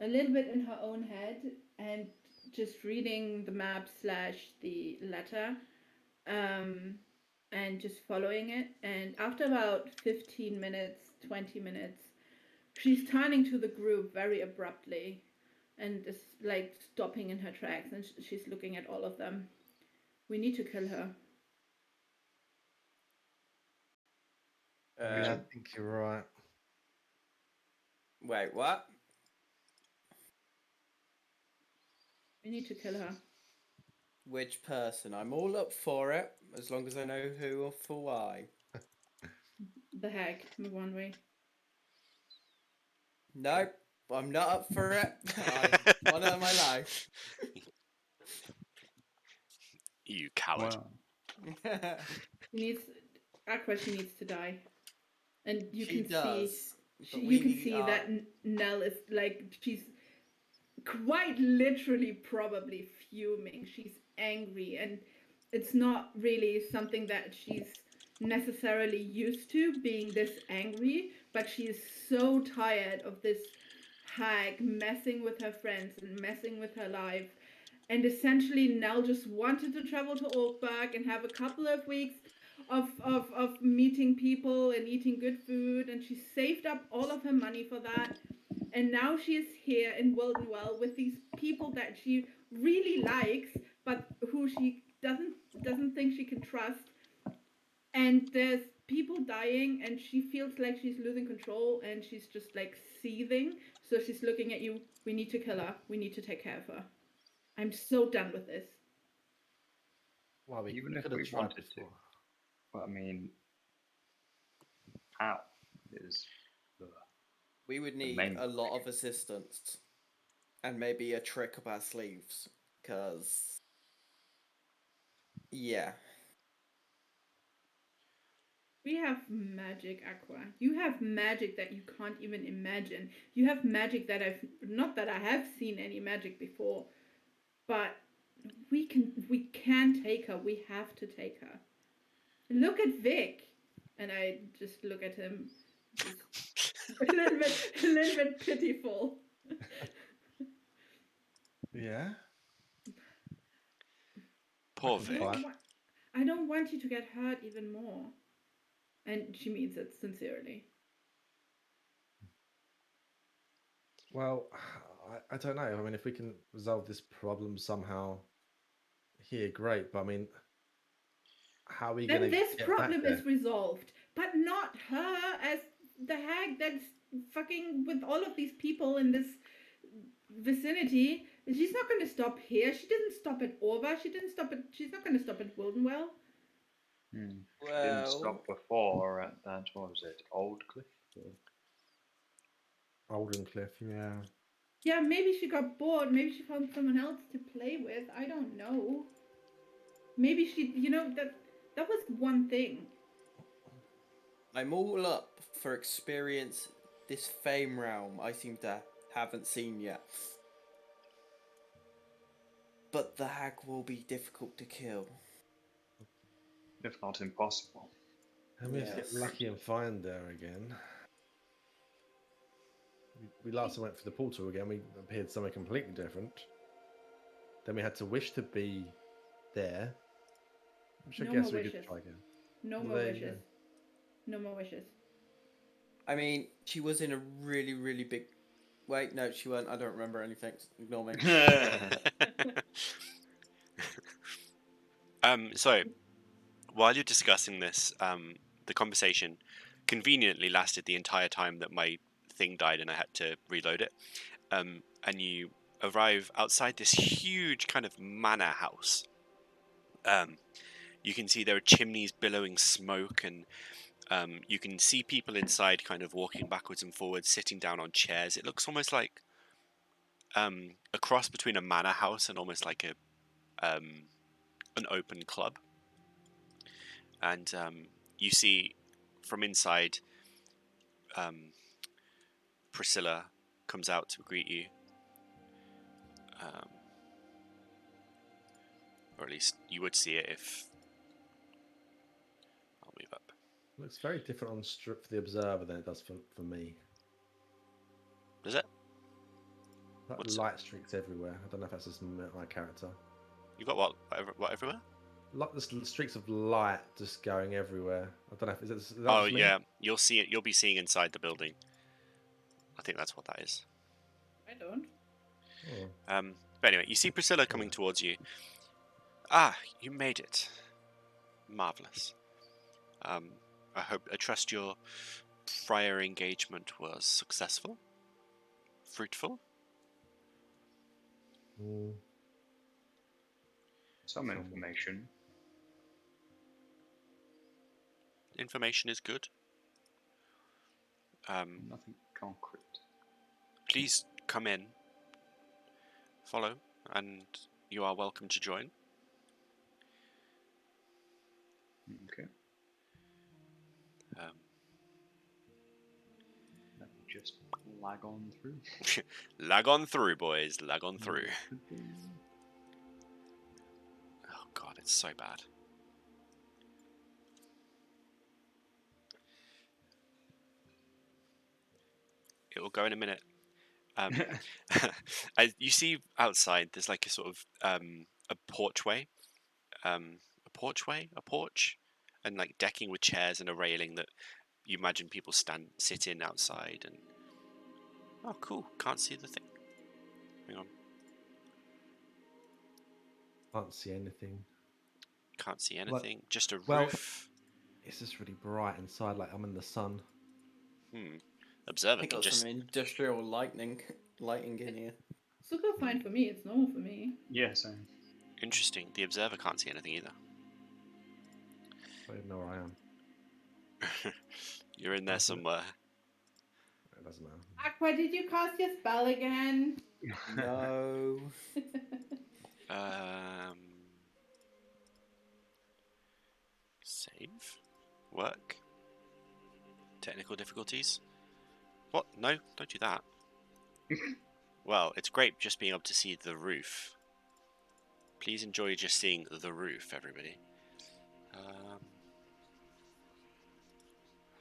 D: a little bit in her own head and just reading the map / the letter, and just following it. And after about 15 minutes, 20 minutes, she's turning to the group very abruptly and is like stopping in her tracks, and she's looking at all of them. We need to kill her.
C: Yeah, I think you're right.
B: Wait, what?
D: We need to kill her.
B: Which person? I'm all up for it, as long as I know who or for why.
D: The hag, Mwanwe.
B: Nope, I'm not up for it. I want it in my life.
A: You coward.
E: Wow.
D: She needs Aqua. She needs to die, and you
B: She
D: can
B: does,
D: see.
B: but
D: You can
B: we
D: see
B: are-
D: that Nell is like, she's quite literally probably fuming. She's angry, and it's not really something that she's necessarily used to, being this angry, but she is so tired of this hag messing with her friends and messing with her life. And essentially Nell just wanted to travel to Oakburg and have a couple of weeks of meeting people and eating good food, and she saved up all of her money for that. And now she is here in Wildenwell with these people that she really likes, but who she doesn't think she can trust. And there's people dying, and she feels like she's losing control, and she's just like seething. So she's looking at you. We need to kill her. We need to take care of her. I'm so done with this.
C: Well, we
E: Even if
C: could have
E: we
C: tried
E: wanted to.
C: before.
E: But I mean, how is the
B: we would need
E: main
B: a lot of assistance. And maybe a trick up our sleeves. Because... yeah.
D: We have magic, Aqua. You have magic that you can't even imagine. You have magic that not that I have seen any magic before, but we can take her. We have to take her. Look at Vic. And I just look at him, just a little bit pitiful.
C: Yeah.
A: Poor
C: I can
A: Vic.
C: try.
D: I don't want you to get hurt even more. And she means it sincerely.
C: Well, I don't know. I mean, if we can resolve this problem somehow here, great. But I mean, how are we going
D: Then
C: to
D: this
C: get
D: problem
C: back there?
D: is resolved, but not her as the hag that's fucking with all of these people in this vicinity. She's not going to stop here. She didn't stop at Orva. She didn't stop at. She's not going to stop at Wildenwell.
E: didn't
B: Well...
E: stop before at that, what was it, Old Cliff?
C: Olden Cliff, yeah.
D: Yeah, maybe she got bored. Maybe she found someone else to play with. I don't know. Maybe she, that was one thing.
B: I'm all up for experience this fame realm I seem to haven't seen yet. But the hag will be difficult to kill.
E: If not impossible.
C: And we have to get
B: Yes.
C: lucky and find her again. we last went for the portal again. We appeared somewhere completely different. Then we had to wish to be there, which I
D: No
C: guess
D: more
C: we could
D: wishes.
C: try again.
D: No
C: Well,
D: more
C: there you
D: wishes. No more wishes.
B: I mean, she was in a really, really big. Wait, no, she weren't. I don't remember anything. Ignore me.
A: So while you're discussing this, the conversation conveniently lasted the entire time that my thing died and I had to reload it. And you arrive outside this huge kind of manor house. You can see there are chimneys billowing smoke, and you can see people inside kind of walking backwards and forwards, sitting down on chairs. It looks almost like a cross between a manor house and almost like an open club. And you see from inside, Priscilla comes out to greet you. Or at least you would see it if... I'll move up.
C: Looks very different on for the observer than it does for me.
A: Does it?
C: Like
A: What's
C: light streaks everywhere. I don't know if that's just my character.
A: You got what? What everywhere?
C: Like the streaks of light just going everywhere. I don't know if is that
A: Oh
C: just me?
A: yeah, you'll see it. You'll be seeing inside the building. I think that's what that is.
D: I don't.
C: Oh.
A: But anyway, you see Priscilla coming towards you. Ah, you made it. Marvelous. I trust your prior engagement was successful, fruitful.
C: Mm.
E: Some information.
A: Information is good.
E: Nothing concrete.
A: Please come in. Follow, and you are welcome to join.
E: Okay. Let me just lag on through.
A: Lag on through, boys. Lag on through. Oh god, it's so bad. It will go in a minute. You see outside, there's like a sort of a porchway, a porch, and like decking with chairs and a railing that you imagine people sit in outside. And oh, cool! Can't see the thing. Hang on.
C: Can't see anything.
A: Can't see anything. Just a
C: well,
A: roof.
C: It's just really bright inside, like I'm in the sun.
A: Observer
B: I
A: can
B: got
A: just...
B: some industrial lighting in here.
D: Super fine for me. It's normal for me.
E: Yeah, same.
A: Interesting. The observer can't see anything either.
C: I don't even know where I am.
A: You're in there somewhere.
C: It doesn't matter.
D: Aqua, did you cast your spell again?
B: No.
A: Save. Work. Technical difficulties. What? No, don't do that. Well, it's great just being able to see the roof. Please enjoy just seeing the roof, everybody.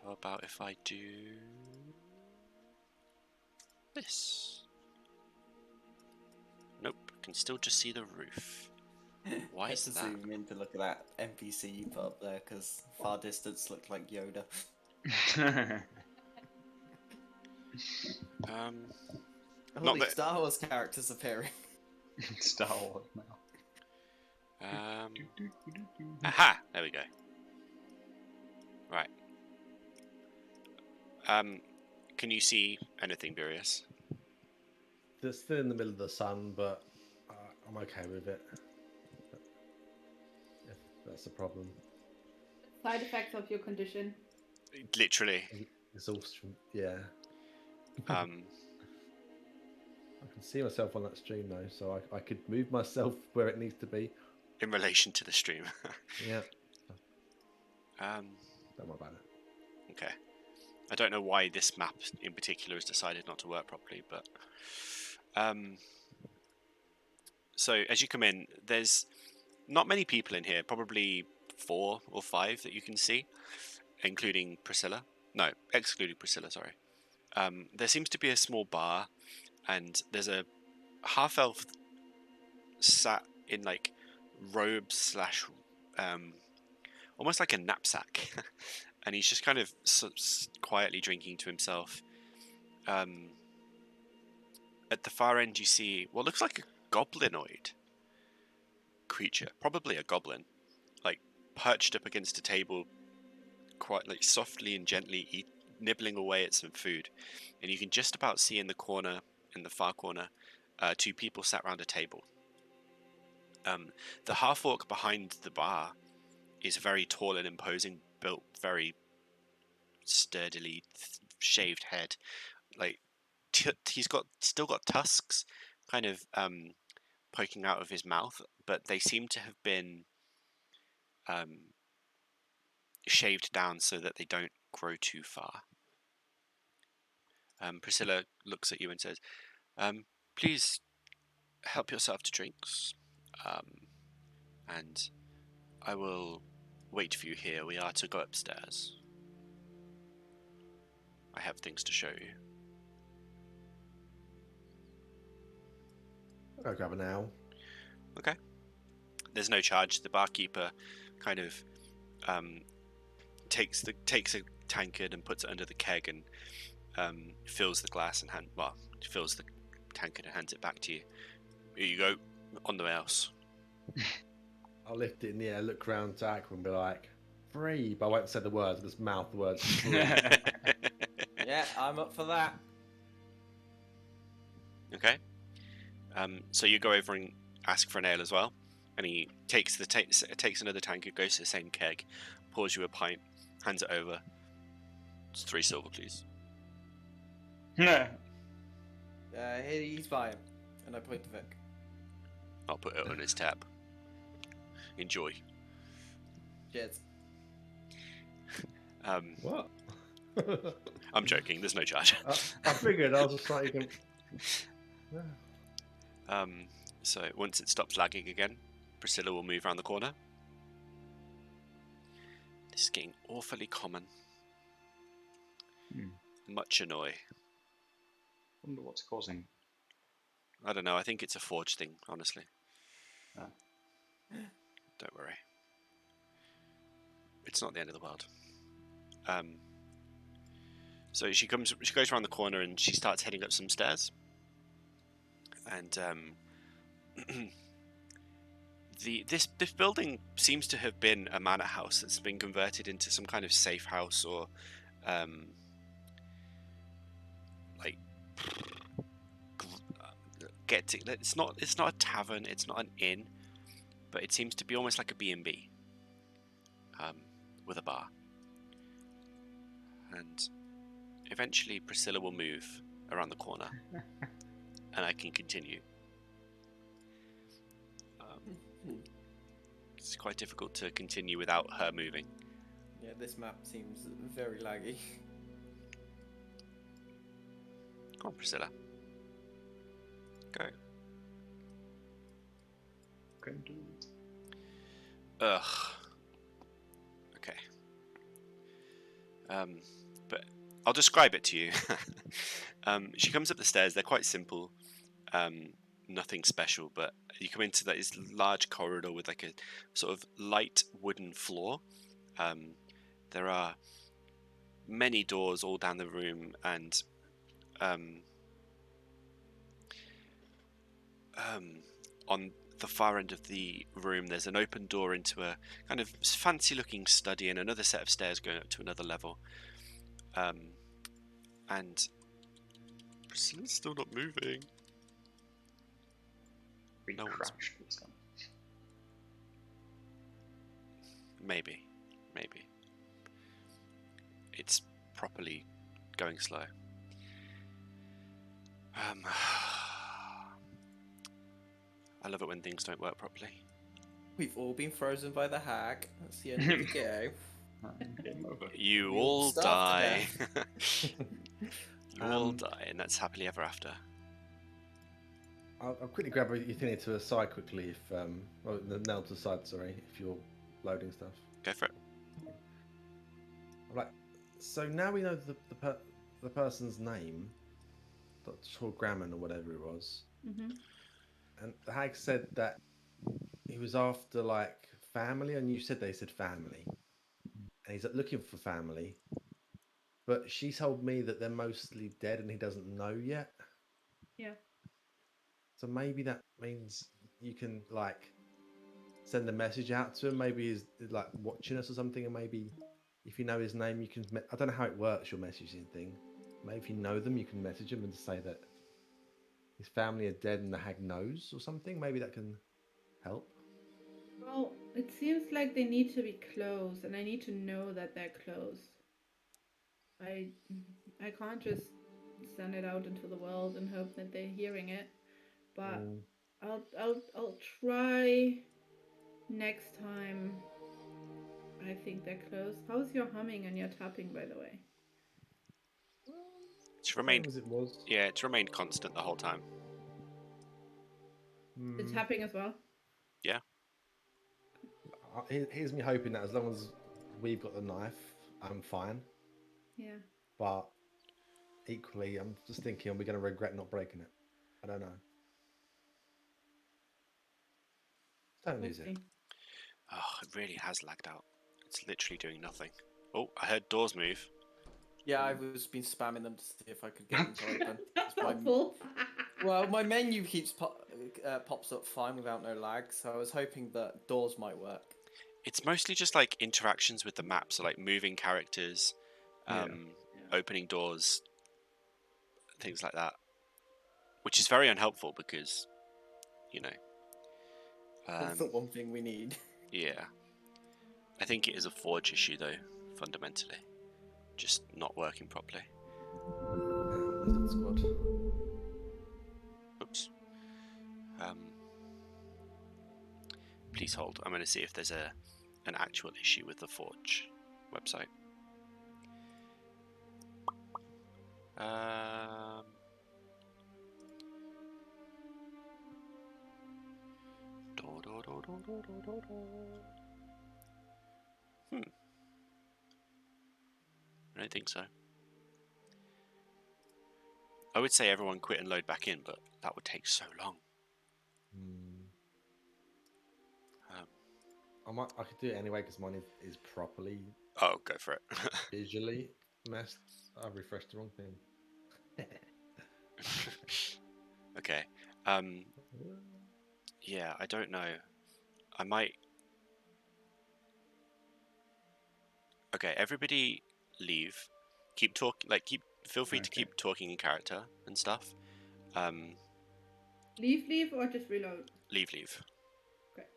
A: How about if I do this? Nope, can still just see the roof. Why is
B: to
A: that?
B: zoom in to look at that NPC you put up there, because far distance looked like Yoda. Holy
A: that-
B: Star Wars characters appearing.
E: Star Wars now.
A: Aha! There we go. Right. Can you see anything, Burius?
C: They're still in the middle of the sun, but I'm okay with it. If that's the problem.
D: Side effects of your condition.
A: Literally.
C: Exhaustion, yeah.
A: Um,
C: I can see myself on that stream though, so I could move myself where it needs to be.
A: in relation to the stream.
C: Yeah.
A: Don't
C: Don't worry about it.
A: Okay. I don't know why this map in particular has decided not to work properly, but so as you come in, there's not many people in here, probably 4 or 5 that you can see, including Priscilla. No, excluding Priscilla, sorry. there seems to be a small bar, and there's a half elf sat in like robes slash almost like a knapsack, and he's just kind of quietly drinking to himself. At the far end, you see what looks like a goblinoid creature, probably a goblin, like perched up against a table, quite like softly and gently nibbling away at some food. And you can just about see in the far corner, two people sat around a table. The half orc behind the bar is very tall and imposing, built very sturdily, shaved head. Like he's still got tusks, kind of poking out of his mouth, but they seem to have been shaved down so that they don't grow too far. Priscilla looks at you and says, "Please help yourself to drinks, and I will wait for you here. We are to go upstairs. I have things to show you."
C: I'll grab an ale.
A: Okay. There's no charge. The barkeeper kind of takes a tankard and puts it under the keg and fills the glass and fills the tankard and hands it back to you. Here you go. On the mouse.
C: I'll lift it in the air, look around to Aqua and be like, free, but I won't say the words, I'll just mouth the words free.
B: Yeah, I'm up for that.
A: Okay. So you go over and ask for an ale as well, and he takes another tankard, goes to the same keg, pours you a pint, hands it over. It's 3 silver, please.
B: He's fine. And I point to Vic.
A: I'll put it on his tab. Enjoy.
B: Cheers.
C: What?
A: I'm joking. There's no charge.
C: I figured. I was just like, you can...
A: So once it stops lagging again, Priscilla will move around the corner. This is getting awfully common. Much annoy.
E: Wonder what's causing.
A: I don't know. I think it's a forge thing, honestly.
E: Ah.
A: Don't worry. It's not the end of the world. So she goes around the corner and she starts heading up some stairs. And this building seems to have been a manor house that's been converted into some kind of safe house or it's not a tavern, it's not an inn, but it seems to be almost like a B&B with a bar. And eventually Priscilla will move around the corner and I can continue. It's quite difficult to continue without her moving.
B: Yeah, this map seems very laggy.
A: Come on, Priscilla. Go.
E: Can do it.
A: Ugh. Okay. But I'll describe it to you. She comes up the stairs. They're quite simple. Nothing special, but you come into this large corridor with like a sort of light wooden floor. There are many doors all down the room, and on the far end of the room there's an open door into a kind of fancy looking study and another set of stairs going up to another level. And Priscilla's still not moving.
E: We
A: No one's-
E: crashed this time.
A: Maybe. It's properly going slow. I love it when things don't work properly.
B: We've all been frozen by the hag. That's the end of the game.
E: Game over.
A: You
B: We all
A: all
B: starve to
A: die. You all die, and that's happily ever after.
C: I'll quickly grab yathina to the side quickly if well, the nail to the side, sorry, if you're loading stuff.
A: Go for it.
C: I'm like, so now we know the person's name, Dr. Gramman or whatever it was,
D: Mm-hmm.
C: and the hag said that he was after like family, and you said they said family, and he's looking for family. But she told me that they're mostly dead, and he doesn't know yet.
D: Yeah.
C: So maybe that means you can like send a message out to him. Maybe he's like watching us or something, and maybe if you know his name, you can. I don't know how it works, your messaging thing. Maybe if you know them, you can message him and say that his family are dead and the hag knows or something. Maybe that can help.
D: Well, it seems like they need to be close, and I need to know that they're close. I I can't just send it out into the world and hope that they're hearing it. But
C: Mm.
D: I'll try next time. I think they're close. How's your humming and your tapping, by the way?
A: It's
C: Same
A: remained,
C: as it was.
A: yeah, it's remained constant the whole time.
D: The
C: Mm.
D: tapping as well.
A: Yeah.
C: Here's me hoping that as long as we've got the knife, I'm fine.
D: Yeah.
C: But equally, I'm just thinking, are we going to regret not breaking it? I don't know. Don't
D: We'll
C: lose it.
D: see.
A: Oh, it really has lagged out. It's literally doing nothing. Oh, I heard doors move.
B: Yeah, I've just been spamming them to see if I could get them to open.
D: That's
B: my-
D: helpful.
B: Well, my menu keeps pops up fine without no lag, so I was hoping that doors might work.
A: It's mostly just like interactions with the map, so like moving characters, opening doors, things like that. Which is very unhelpful because, you know.
B: That's the one thing we need.
A: Yeah. I think it is a Forge issue though, fundamentally. Just not working properly.
C: Lizard squad.
A: Oops. Please hold. I'm going to see if there's an actual issue with the Forge website. I don't think so. I would say everyone quit and load back in, but that would take so long.
C: I could do it anyway because mine is properly
A: Oh, go for it.
C: visually messed. I refreshed the wrong thing.
A: Okay. Yeah, I don't know. I might. Okay, everybody leave. Keep talking. Like, feel free to
C: Okay.
A: keep talking in character and stuff.
D: Leave, or just reload?
A: Leave.
D: Okay.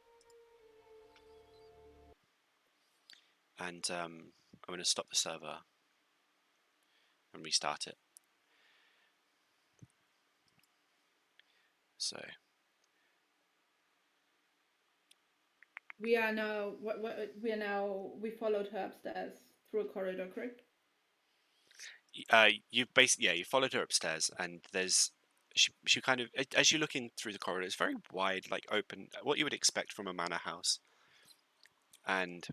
A: And I'm going to stop the server and restart it. So
D: We are now. We are now. We followed her upstairs through a corridor, correct?
A: you've basically, you followed her upstairs, and there's she kind of, as you're looking through the corridor, it's very wide, like open, what you would expect from a manor house. And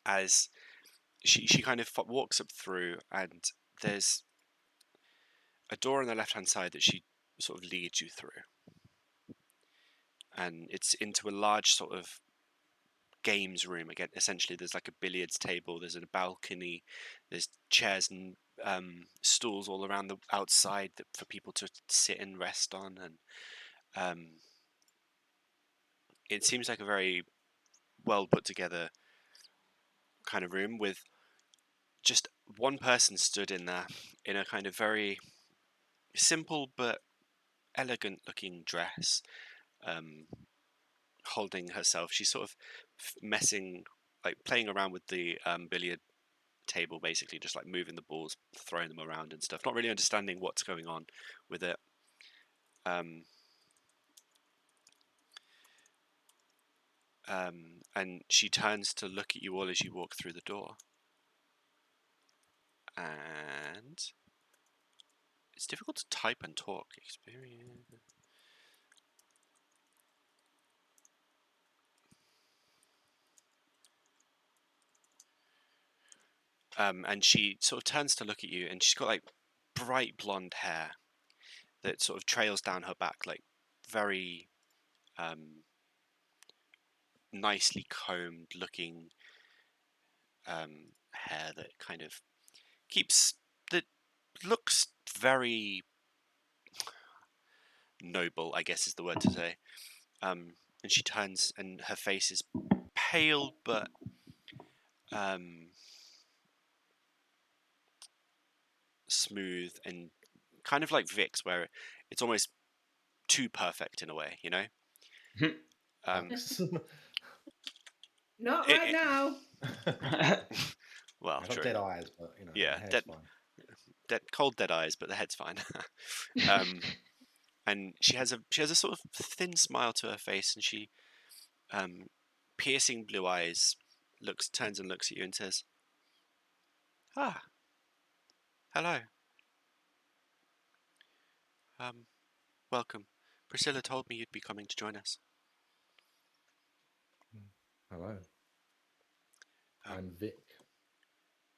A: as she kind of walks up through, and there's a door on the left hand side that she sort of leads you through, and it's into a large sort of games room. Again, essentially there's like a billiards table, there's a balcony, there's chairs and stools all around the outside for people to sit and rest on, and it seems like a very well put together kind of room with just one person stood in there in a kind of very simple but elegant looking dress, holding herself. She's sort of messing, like playing around with the billiard table, basically just like moving the balls, throwing them around and stuff, not really understanding what's going on with it. And she turns to look at you all as you walk through the door, and it's difficult to type and talk. Experience. And she sort of turns to look at you, and she's got like bright blonde hair that sort of trails down her back, like very nicely combed looking hair that kind of that looks very noble, I guess is the word to say. And she turns, and her face is pale but smooth, and kind of like Vic's, where it's almost too perfect in a way, you know.
C: Thanks.
D: Not right now.
A: Well,
C: I've got
A: true.
C: dead eyes, but
A: Yeah,
C: my hair's fine.
A: cold dead eyes, but the head's fine. And she has a sort of thin smile to her face, and she, piercing blue eyes, turns and looks at you and says, "Ah, hello. Welcome. Priscilla told me you'd be coming to join us."
C: Hello. I'm Vic.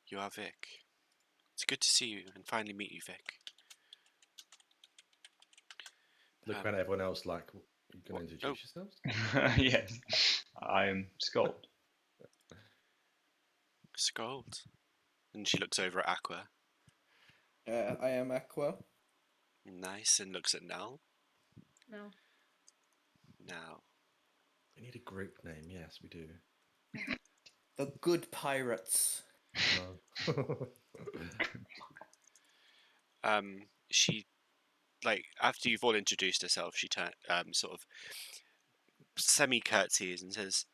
A: You are Vic. It's good to see you and finally meet you, Vic.
C: Look around at everyone else like, you going to introduce yourselves?
E: Yes, I am Sköld.
A: Sköld. And she looks over at Aqua.
B: I am Aqua.
A: Nice, and looks at Nell.
D: No.
A: Now,
C: We need a group name. Yes, we do.
B: The Good Pirates.
C: No.
A: she, like, after you've all introduced herself, she sort of semi-curtsies and says,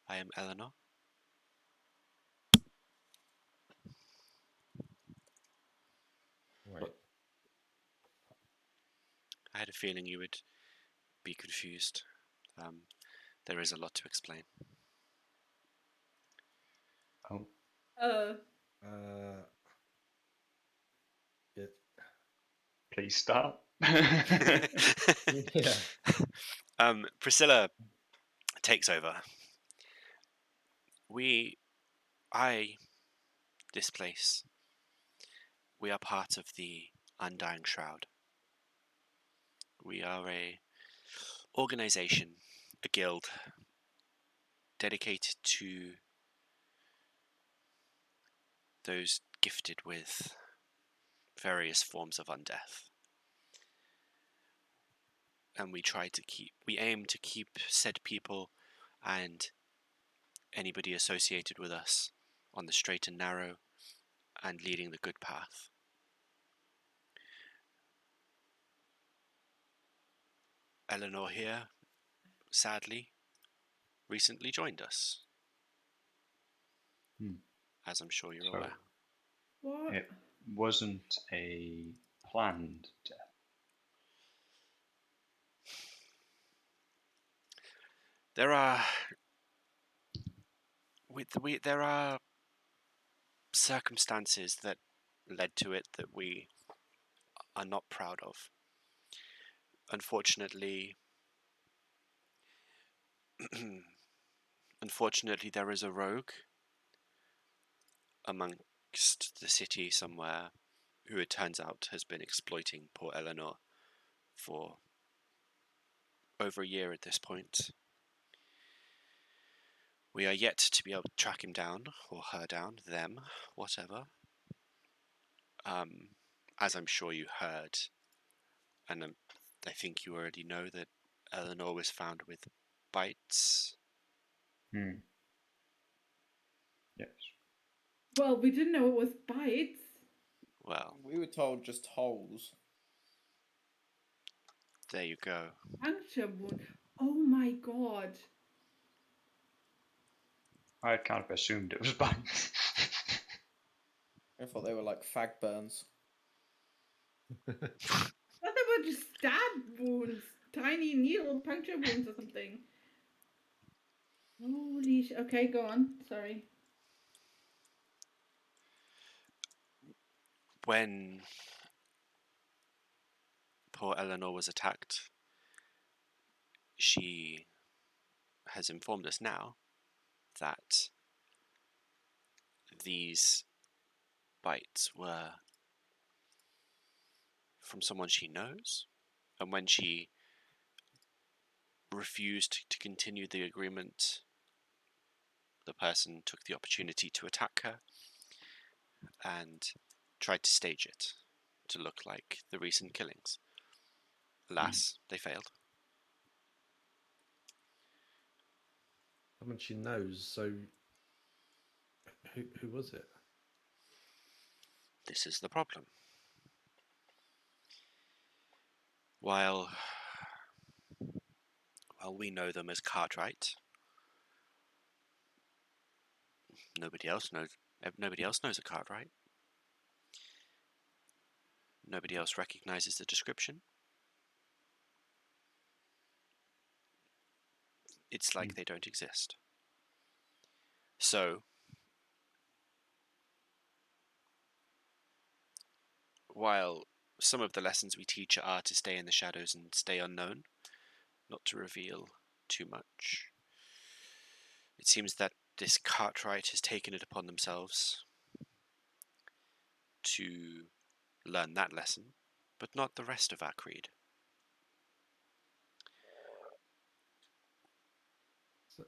A: "I am Eleanor."
C: Right.
A: I had a feeling you would be confused. There is a lot to explain.
E: Oh,
C: Yeah.
E: please start.
C: Yeah.
A: Priscilla takes over. This place, we are part of the Undying Shroud. We are a organization, a guild, dedicated to those gifted with various forms of undeath. And we aim to keep said people and anybody associated with us on the straight and narrow and leading the good path. Eleanor here, sadly, recently joined us, as I'm sure you're aware.
D: What?
E: It wasn't a planned death.
A: There are there are circumstances that led to it that we are not proud of. Unfortunately, there is a rogue amongst the city somewhere who it turns out has been exploiting poor Eleanor for over a year at this point. We are yet to be able to track him down, or her down, them, whatever. As I'm sure you heard, and I think you already know, that Eleanor was found with bites.
E: Yes.
D: Well, we didn't know it was bites.
A: Well,
B: We were told just holes.
A: there you go.
D: Puncture wound. Oh my god.
E: I kind of assumed it was bites.
B: I thought they were like fag burns.
D: I thought they were just stab wounds. Tiny needle puncture wounds or something. Holy sh... Okay, go on. Sorry.
A: When poor Eleanor was attacked, she has informed us now that these bites were from someone she knows, and when she refused to continue the agreement, the person took the opportunity to attack her and tried to stage it to look like the recent killings. Alas, they failed.
C: Someone she knows, so who was it?
A: This is the problem. While we know them as Cartwright, nobody else knows a Cartwright. Nobody else recognizes the description. It's like they don't exist. So, while some of the lessons we teach are to stay in the shadows and stay unknown, not to reveal too much, it seems that this Cartwright has taken it upon themselves to learn that lesson, but not the rest of our creed.
C: So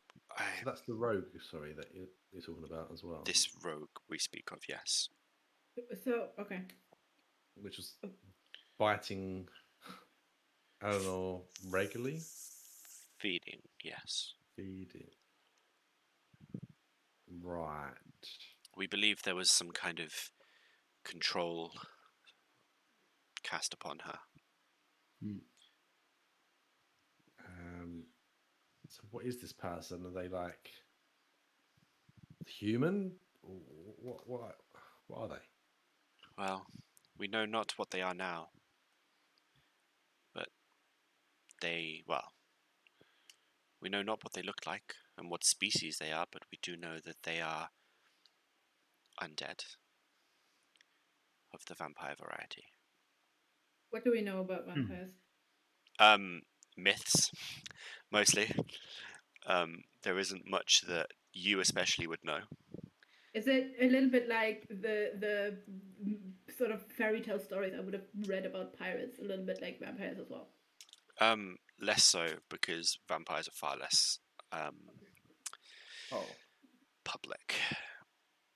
C: that's the rogue, sorry, that you're talking about as well.
A: This rogue we speak of, yes.
D: So, okay.
C: Which was biting Eleanor regularly?
A: Feeding, yes.
C: Feeding. Right.
A: We believe there was some kind of control cast upon her.
C: So what is this person? Are they like human? What are they?
A: Well, we know not what they are now, but we know not what they look like and what species they are, but we do know that they are undead of the vampire variety.
D: What do we know about vampires?
A: Myths, mostly. There isn't much that you especially would know.
D: Is it a little bit like the sort of fairy tale stories I would have read about pirates? A little bit like vampires as well.
A: Less so, because vampires are far less public.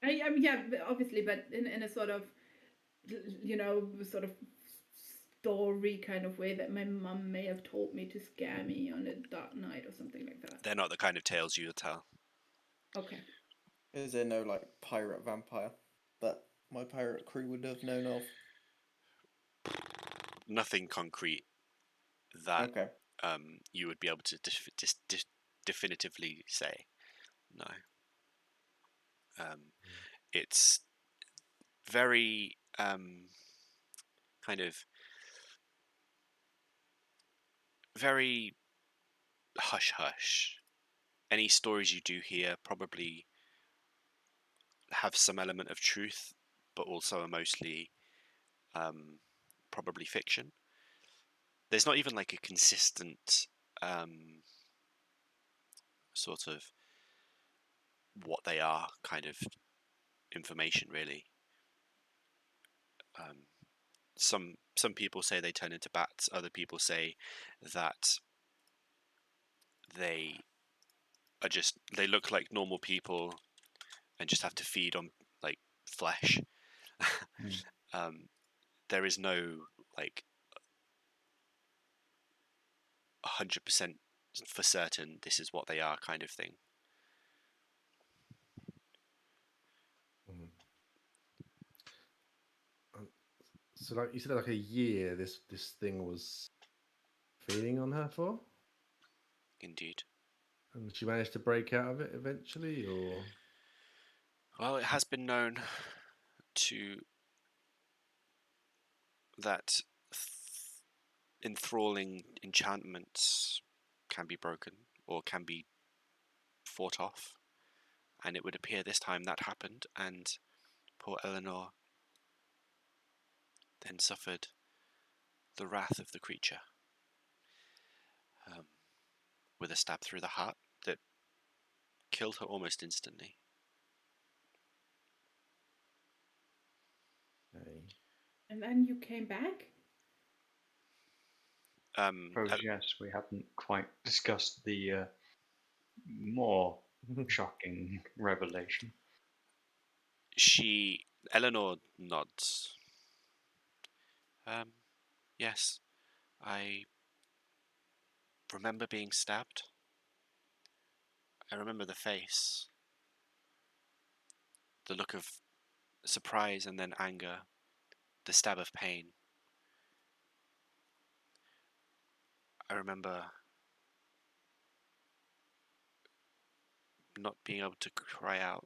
D: I mean, yeah, obviously, but in a sort of, sort of story kind of way that my mum may have told me to scare me on a dark night or something like that.
A: They're not the kind of tales you would tell.
D: Okay.
B: Is there no like pirate vampire that my pirate crew would have known of?
A: Nothing concrete that
B: Okay.
A: you would be able to definitively say. No. It's very kind of very hush hush. Any stories you do hear probably have some element of truth, but also are mostly probably fiction. There's not even like a consistent sort of what they are kind of information, really. Some people say they turn into bats. Other people say that they look like normal people and just have to feed on like flesh. There is no like 100% for certain this is what they are kind of thing.
C: So like you said, like a year this thing was feeding on her for?
A: Indeed.
C: And she managed to break out of it eventually, or?
A: Well, it has been known that enthralling enchantments can be broken or can be fought off, and it would appear this time that happened, and poor Eleanor then suffered the wrath of the creature with a stab through the heart that killed her almost instantly.
D: And then you came back?
E: Suppose yes, we haven't quite discussed the more shocking revelation.
A: Eleanor nods. Yes, I remember being stabbed. I remember the face, the look of surprise and then anger, the stab of pain. I remember not being able to cry out.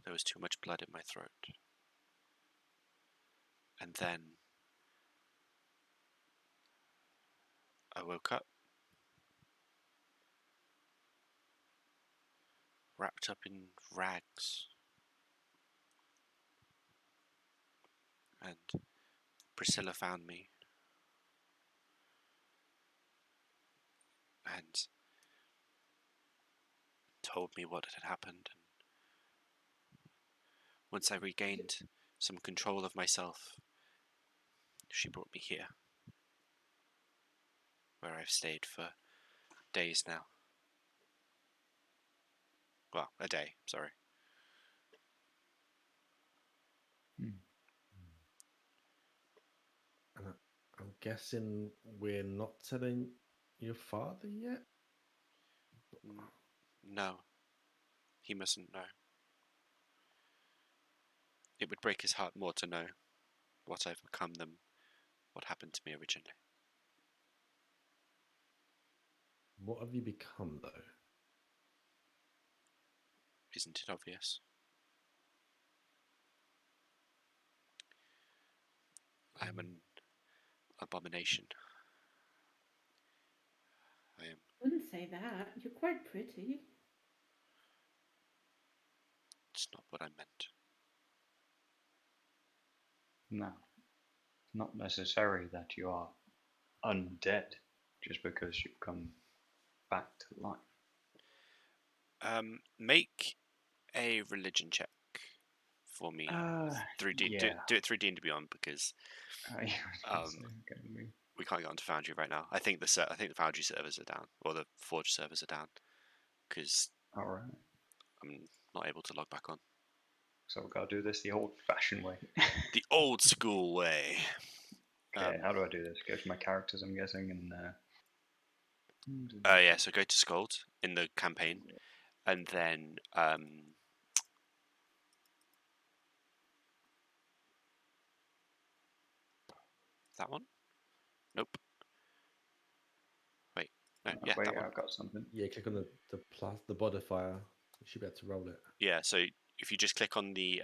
A: There was too much blood in my throat. And then I woke up, wrapped up in rags. And Priscilla found me. And told me what had happened. And once I regained some control of myself, she brought me here, where I've stayed for days now. Well, a day, sorry.
C: And I'm guessing we're not telling your father yet?
A: No, he mustn't know. It would break his heart more to know what I've become than what happened to me originally.
C: What have you become, though?
A: Isn't it obvious? I am an abomination. I am.
D: Wouldn't say that. You're quite pretty.
A: It's not what I meant.
E: No, not necessary that you are undead just because you've come back to life.
A: Make a religion check for me. Through
E: yeah.
A: do it through D&D Beyond, because we can't get onto Foundry right now. I think the Foundry servers are down, or the Forge servers are down, because
E: Alright.
A: I'm not able to log back on.
E: So we've got to do this the old-fashioned way.
A: The old school way.
E: Okay, how do I do this? Go to my characters, I'm guessing, and
A: yeah, so go to Sköld in the campaign, and then that one? Nope. Wait, no, yeah,
E: wait,
A: that one.
E: I've got something.
C: Yeah, click on the modifier. You should be able to roll it.
A: Yeah, so if you just click on the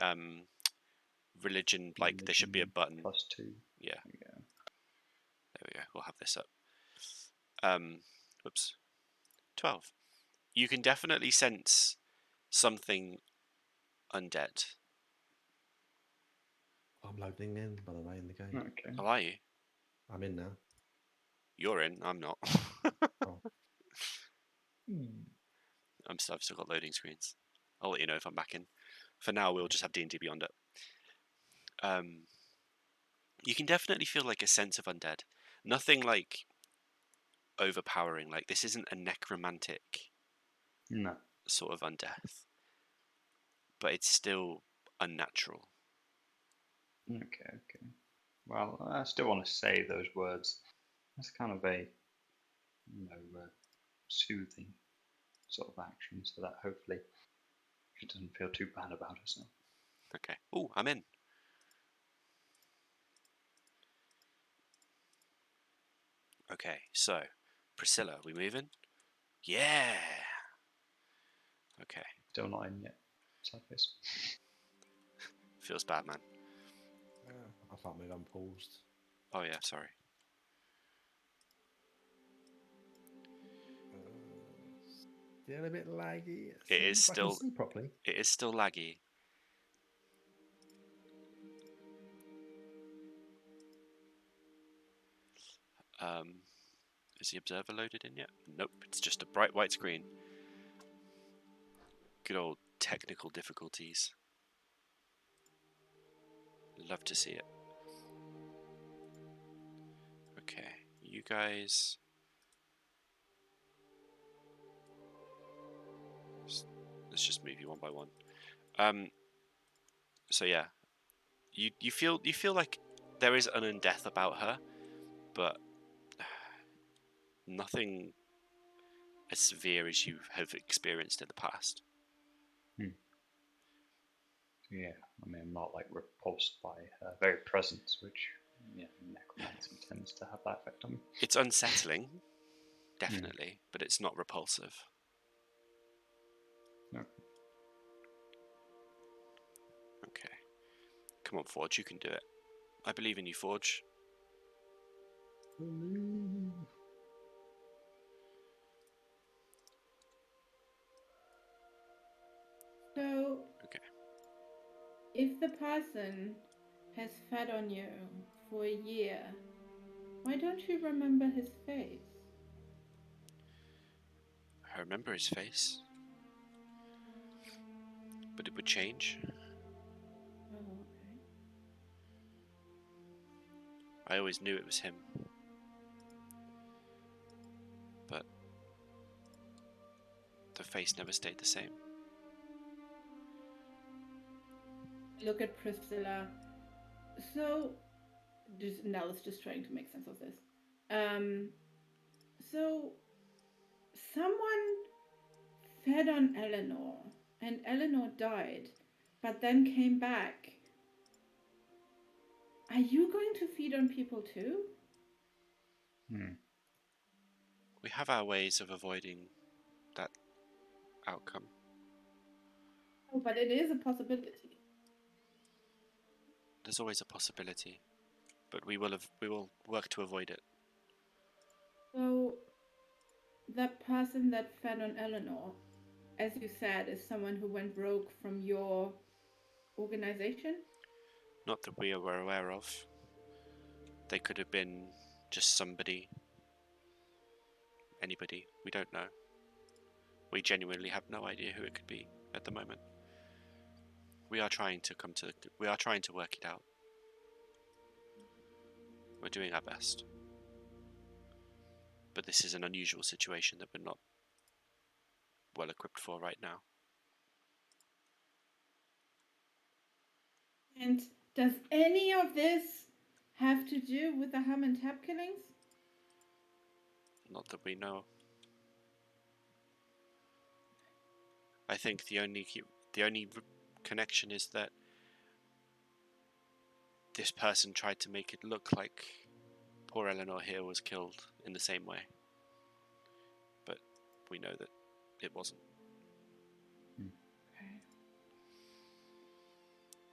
A: religion, like there should be a button.
E: +2.
A: Yeah.
E: Yeah.
A: There we go. We'll have this up. Whoops. 12. You can definitely sense something undead.
C: I'm loading in, by the way, in the game.
E: Okay.
A: How are you?
C: I'm in now.
A: You're in. I'm not.
C: Oh.
A: I've still got loading screens. I'll let you know if I'm back in. For now, we'll just have D&D Beyond it. You can definitely feel like a sense of undead. Nothing like overpowering. Like this isn't a necromantic
E: No.
A: sort of undeath, but it's still unnatural.
E: Okay. Well, I still want to say those words. That's kind of a, soothing sort of action, so that hopefully she doesn't feel too bad about herself.
A: Okay. Oh, I'm in. Okay, so Priscilla, we moving? Yeah. Okay.
E: Still not in yet. Surface.
A: Feels bad, man.
C: I can't move. I'm paused.
A: Oh yeah, sorry.
C: Still a bit laggy.
A: It is
C: I can
A: still.
C: see properly.
A: It is still laggy. Is the observer loaded in yet? Nope. It's just a bright white screen. Good old technical difficulties. Love to see it. Okay, you guys. Let's just move you one by one. So yeah, you feel like there is an undeath about her, but nothing as severe as you have experienced in the past.
E: Yeah, I mean, I'm not like repulsed by her very presence, which necromancy tends to have that effect on me.
A: It's unsettling, definitely, but it's not repulsive.
E: No.
A: Okay. Come on, Forge, you can do it. I believe in you, Forge.
D: So,
A: Okay.
D: if the person has fed on you for a year, why don't you remember his face?
A: I remember his face. But it would change.
D: Oh, okay.
A: I always knew it was him. But the face never stayed the same.
D: Look at Priscilla. So, Nell is just trying to make sense of this. So, someone fed on Eleanor, and Eleanor died, but then came back. Are you going to feed on people too?
A: We have our ways of avoiding that outcome.
D: Oh, but it is a possibility.
A: There's always a possibility, but we will work to avoid it.
D: So, that person that fed on Eleanor, as you said, is someone who went rogue from your organization?
A: Not that we were aware of. They could have been just somebody, anybody. We don't know. We genuinely have no idea who it could be at the moment. We are trying to work it out. We're doing our best. But this is an unusual situation that we're not well equipped for right now.
D: And does any of this have to do with the Hum and Tap killings?
A: Not that we know. I think the only connection is that this person tried to make it look like poor Eleanor here was killed in the same way. But we know that it wasn't.
D: Okay.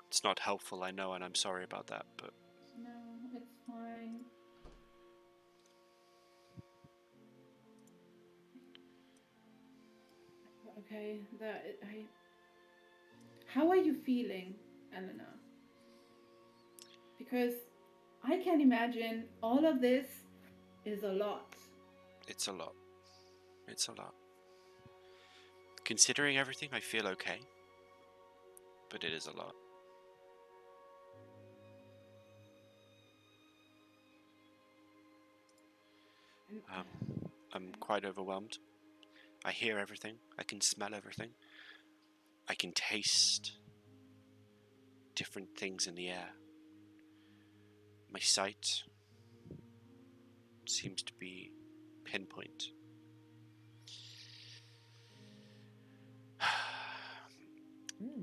A: It's not helpful, I know, and I'm sorry about that, but...
D: No, it's fine. Okay, How are you feeling, Eleanor? Because I can imagine all of this is a lot.
A: It's a lot. It's a lot. Considering everything, I feel okay. But it is a lot. I'm quite overwhelmed. I hear everything. I can smell everything. I can taste different things in the air. My sight seems to be pinpoint.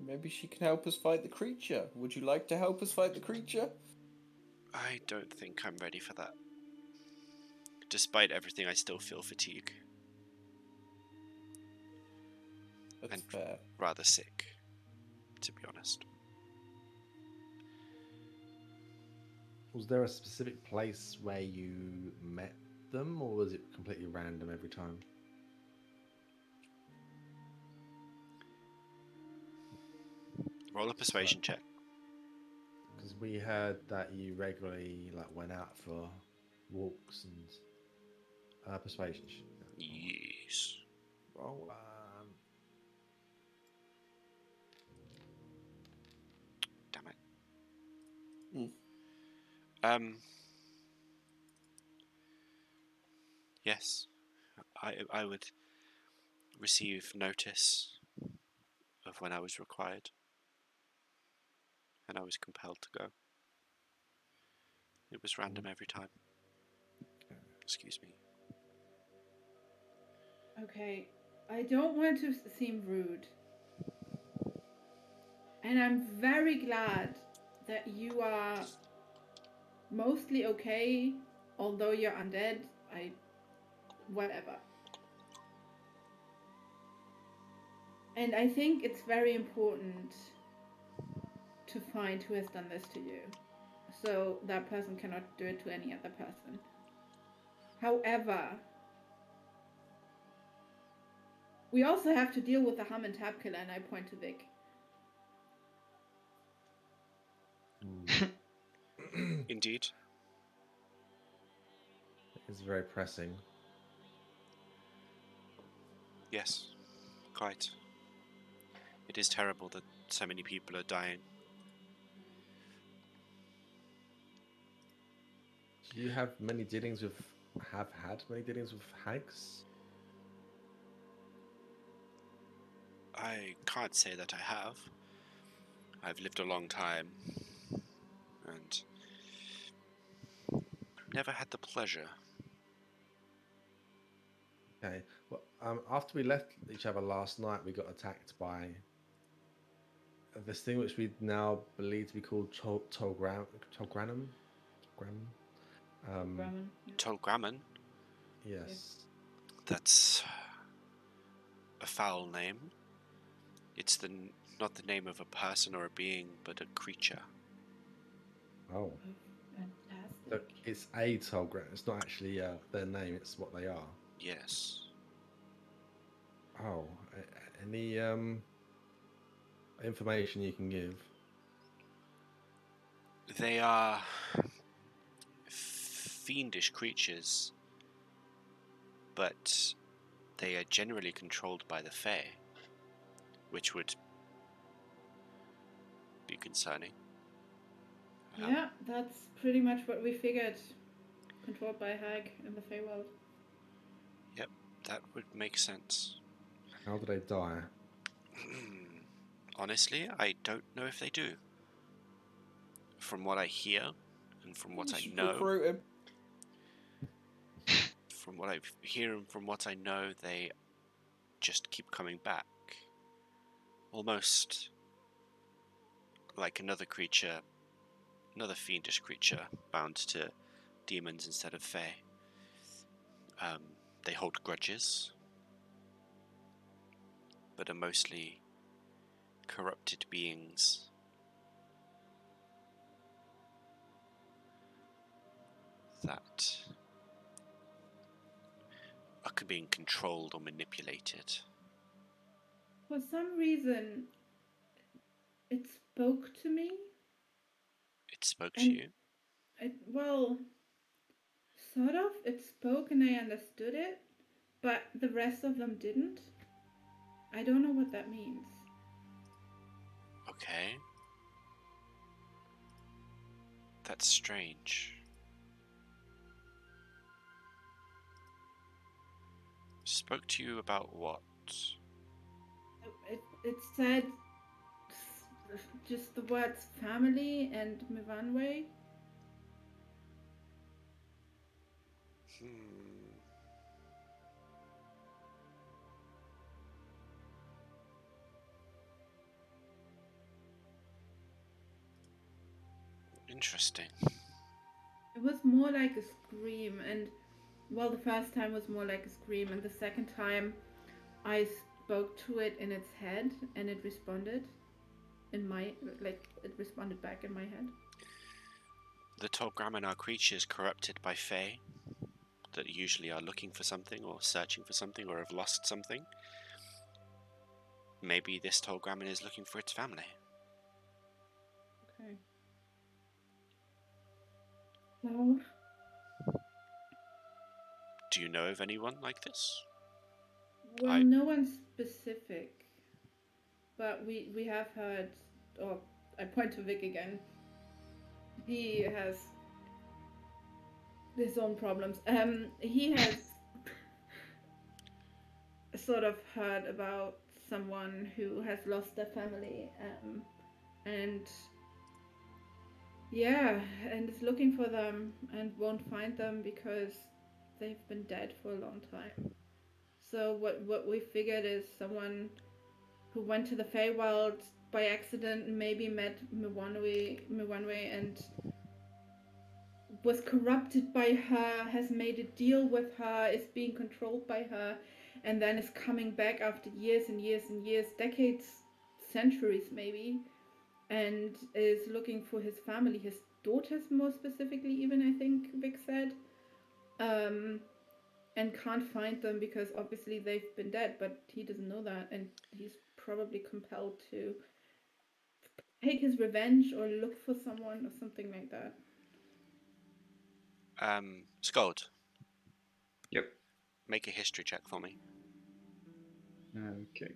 B: Maybe she can help us fight the creature. Would you like to help us fight the creature?
A: I don't think I'm ready for that. Despite everything, I still feel fatigue.
B: That's
A: and
B: fair.
A: rather sick, to be honest.
C: Was there a specific place where you met them, or was it completely random every time?
A: Roll a persuasion check.
C: Because we heard that you regularly went out for walks and persuasion.
A: Yes.
C: Roll.
A: Damn it. Yes, I would receive notice of when I was required, and I was compelled to go. It was random every time. Excuse me.
D: Okay, I don't want to seem rude. And I'm very glad that you are mostly okay, although you're undead. Whatever. And I think it's very important to find who has done this to you, so that person cannot do it to any other person. However, we also have to deal with the hum and tap killer, and I point to Vic.
A: Indeed.
C: It's very pressing.
A: Yes, quite. It is terrible that so many people are dying.
C: Do you have many dealings with, have had many dealings with hags?
A: I can't say that I have. I've lived a long time, and never had the pleasure.
C: Okay. Well, after we left each other last night, we got attacked by this thing which we now believe to be called Tolgranum.
D: Grumman, yeah.
A: Tolgrammon?
C: Yes.
A: That's a foul name. It's not the name of a person or a being, but a creature.
C: Oh.
D: Fantastic.
C: So it's a Tolgranum. It's not actually their name. It's what they are.
A: Yes.
C: Oh. Any information you can give?
A: They are fiendish creatures, but they are generally controlled by the Fae, which would be concerning.
D: Yeah, that's pretty much what we figured. Controlled by a hag in the Feywild.
A: Yep, that would make sense.
C: How do they die?
A: Honestly, I don't know if they do. From what I hear, and from what I know,
B: Recruit him.
A: from what I hear and from what I know, they just keep coming back. Almost like another creature, another fiendish creature bound to demons instead of Fae. They hold grudges, but are mostly corrupted beings. That are being controlled or manipulated.
D: For some reason, it spoke to me.
A: It spoke to
D: And
A: you?
D: well, sort of. It spoke and I understood it, but the rest of them didn't. I don't know what that means.
A: Okay. That's strange. Spoke to you about what?
D: It said just the words family and Mivanwe.
A: Interesting.
D: It was more like a scream, and well, the first time was more like a scream, and the second time I spoke to it in its head, and it responded it responded back in my head.
A: The Tolgrammon are creatures corrupted by Fae that usually are looking for something or searching for something or have lost something. Maybe this Tolgrammon is looking for its family.
D: Okay. So,
A: Do you know of anyone like this?
D: well, no one specific, but we have heard. Oh, I point to Vic again. he has his own problems. He has sort of heard about someone who has lost their family, and yeah, and is looking for them and won't find them because they've been dead for a long time. So what we figured is someone who went to the Feywild by accident and maybe met Miwanwe and was corrupted by her, has made a deal with her, is being controlled by her, and then is coming back after years and years and years, decades, centuries maybe, and is looking for his family, his daughters more specifically, even I think Vic said, and can't find them because obviously they've been dead, but he doesn't know that, and he's probably compelled to take his revenge or look for someone or something like that.
A: Sköld,
E: Yep.
A: make a history check for me.
E: Okay.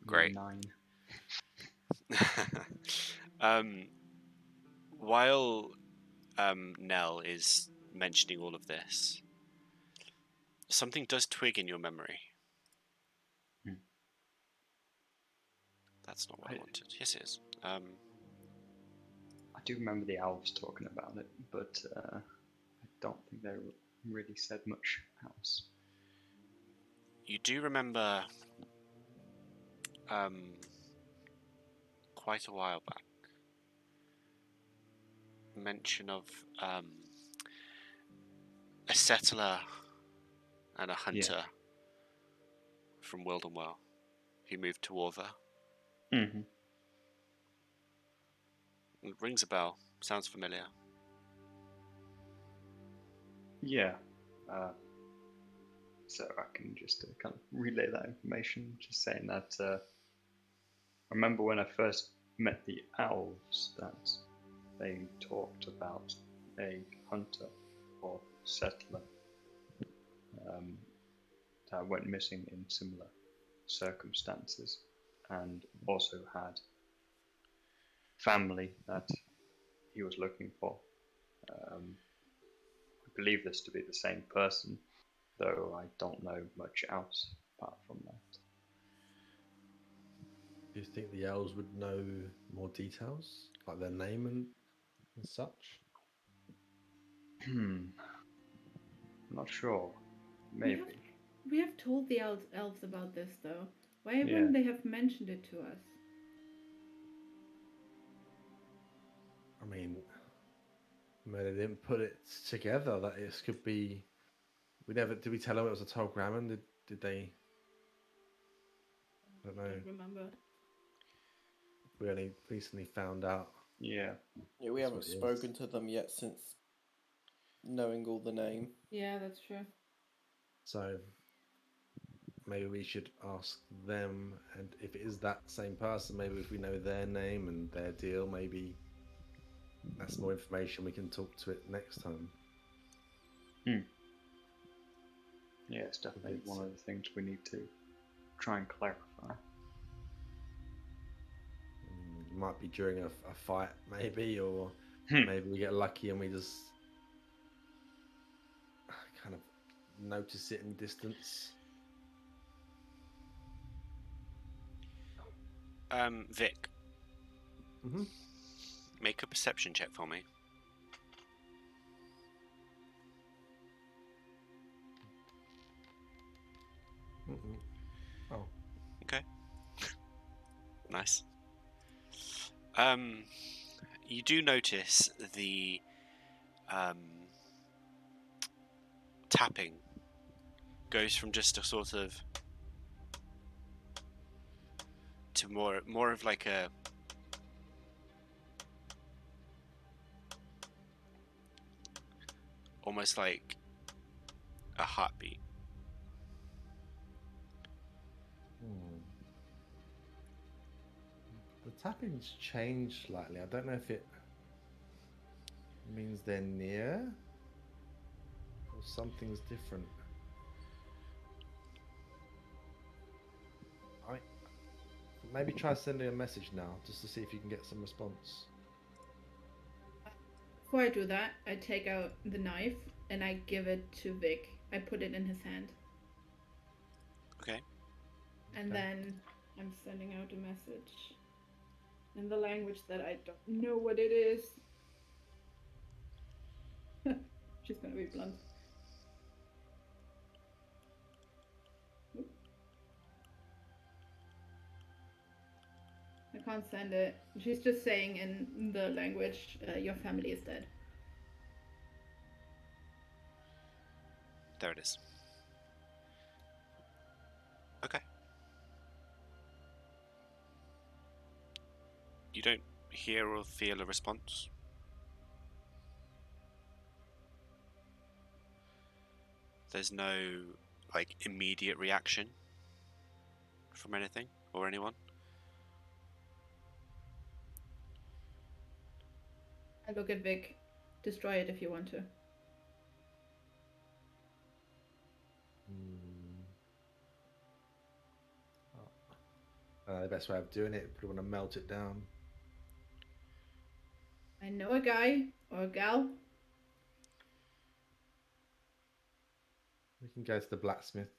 A: Great.
E: 9.
A: While Nell is mentioning all of this, something does twig in your memory.
E: Hmm.
A: That's not what I wanted. Yes, it is.
E: I do remember the elves talking about it, but I don't think they really said much else.
A: You do remember quite a while back mention of a settler and a hunter from Wildenwell who moved to Orva.
E: Mm-hmm.
A: It rings a bell. Sounds familiar.
E: Yeah. So I can just kind of relay that information, just saying that I remember when I first met the elves that they talked about a hunter or settler that went missing in similar circumstances and also had family that he was looking for. I believe this to be the same person, though I don't know much else apart from that.
C: Do you think the elves would know more details, like their name and such?
E: I'm not sure. Maybe.
D: We have told the elves about this though. Why
E: Yeah.
D: wouldn't they have mentioned it to us?
C: I mean, they didn't put it together that this could be. Did we tell them it was a Tolgrammon? Did they? I don't know.
D: I don't remember.
C: We only recently found out.
E: Yeah.
B: Yeah, we
C: That's
B: haven't
C: what it is.
B: spoken to them yet since knowing all the name.
D: Yeah, that's true.
C: So maybe we should ask them, and if it is that same person, maybe if we know their name and their deal, maybe that's more information we can talk to it next time.
E: Yeah, it's definitely one of the things we need to try and clarify.
C: Might be during a fight, maybe, or maybe we get lucky and we just kind of notice it in distance.
A: Vic,
C: Mm-hmm.
A: make a perception check for me.
C: Mm-mm. Oh.
A: Okay. Nice. You do notice the tapping goes from just a sort of to more of like a almost like a heartbeat.
C: The tapping's changed slightly. I don't know if it means they're near or something's different. maybe try sending a message now, just to see if you can get some response.
D: Before I do that, I take out the knife and I give it to Vic. I put it in his hand.
A: Okay.
D: And
C: Okay.
D: then I'm sending out a message in the language that I don't know what it is. She's gonna be blunt. Oop. I can't send it. She's just saying in the language, your family is dead.
A: There it is. Okay. You don't hear or feel a response? There's no, like, immediate reaction from anything or anyone?
D: I look at Vic. Destroy it if you want to.
C: The best way of doing it, probably want to melt it down.
D: I know a guy or a gal.
C: We can go to the blacksmith,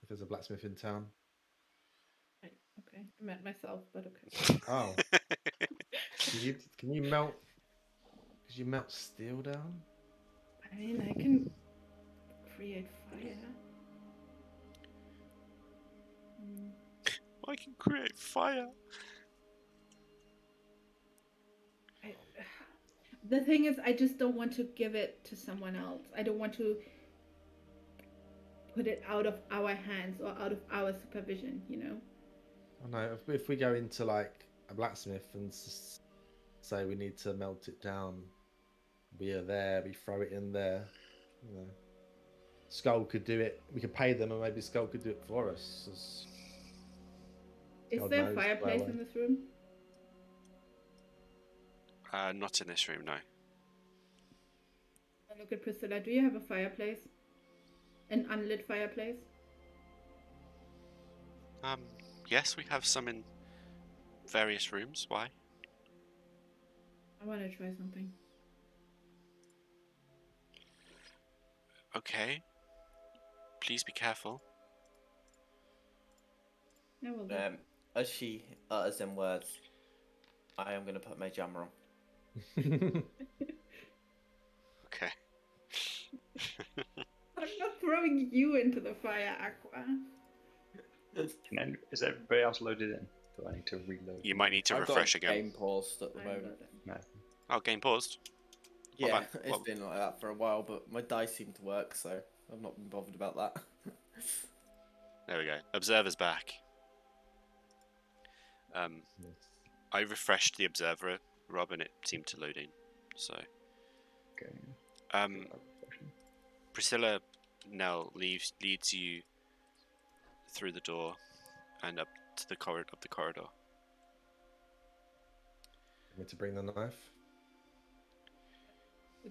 C: if there's a blacksmith in town.
D: Okay, I meant myself, but okay.
C: Oh. Can you melt? Could you melt steel down?
D: I mean, I can create fire.
A: I can create fire.
D: The thing is, I just don't want to give it to someone else. I don't want to put it out of our hands or out of our supervision, you know?
C: I know. If we go into like a blacksmith and say we need to melt it down, we are there. We throw it in there. You know, Sköld could do it. We could pay them, and maybe Sköld could do it for us.
D: Is
C: God
D: there a
C: knows,
D: fireplace
C: well,
D: in this room?
A: Not in this room, no.
D: I look at Priscilla. Do you have a fireplace? An unlit fireplace?
A: Yes, we have some in various rooms. Why?
D: I want to try something.
A: Okay. Please be careful.
D: Yeah, well,
B: As she utters them words, I am going to put my jammer on.
A: Okay.
D: I'm not throwing you into the fire, Aqua.
E: Is everybody else loaded in? Do I need to reload?
A: You might need to
B: I've
A: refresh
B: got
A: again.
B: game paused at the
D: I'm
B: moment.
D: loaded.
E: No.
A: Oh, game paused.
B: Yeah,
A: about-
B: it's
A: what-
B: been like that for a while, but my dice seem to work, so I've not been bothered about that.
A: There we go. Observer's back. I refreshed the observer, Rob, and it seemed to load in. So,
E: Okay.
A: Priscilla now leads you through the door and up to the corridor.
C: Want me to bring the knife?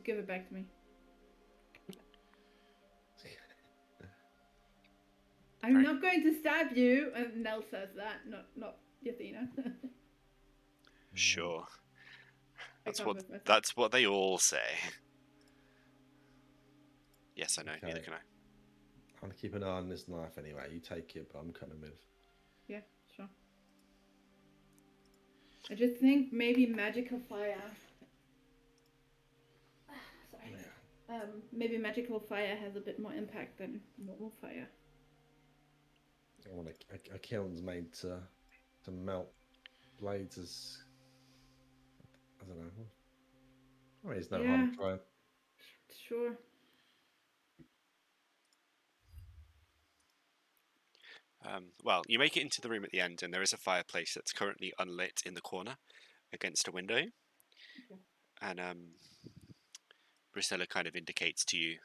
D: Give it back to me. I'm
A: Right.
D: not going to stab you. And Nell says that, not Yathina.
A: Sure.
D: I can't move myself.
A: That's what they all say. Yes, I know.
C: Okay.
A: Neither can I.
C: I'm gonna keep an eye on this knife anyway. You take it, but I'm coming with.
D: Yeah, sure. I just think maybe magical fire. Sorry.
C: Yeah.
D: Maybe magical fire has a bit more impact than normal fire.
C: I want a kiln's made to melt blades as I don't know. I mean, there's no harm trying.
D: Sure.
A: Well, you make it into the room at the end, and there is a fireplace that's currently unlit in the corner against a window.
D: Okay.
A: And Priscilla kind of indicates to you,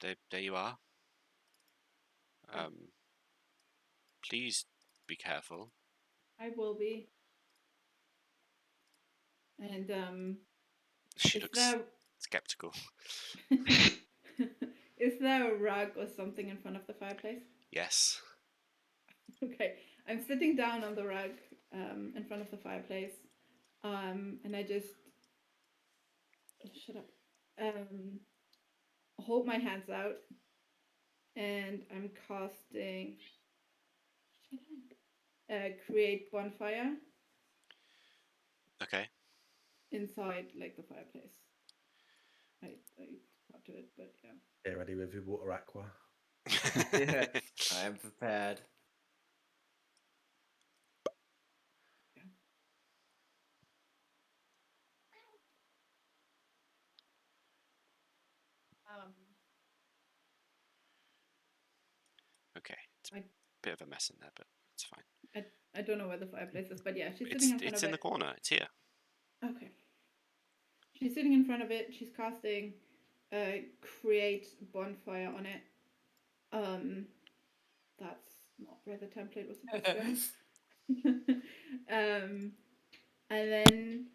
A: there you are. Please be careful.
D: I will be. And
A: She
D: is
A: looks
D: there
A: skeptical.
D: is there a rug or something in front of the fireplace?
A: Yes.
D: Okay. I'm sitting down on the rug in front of the fireplace, and I just shut up. Hold my hands out, and I'm casting. Create bonfire
A: Okay.
D: inside like the fireplace. I can't do it, but yeah.
C: Get ready with your water aqua.
B: Yeah, I am prepared.
A: Okay. It's a
D: I-
A: bit of a mess in there, but it's fine.
D: I don't know where the fireplace is, but yeah, she's sitting in front
A: It's
D: of
A: in the
D: it.
A: corner. It's here.
D: Okay. She's sitting in front of it. She's casting create bonfire on it. That's not where the template was supposed to go. And then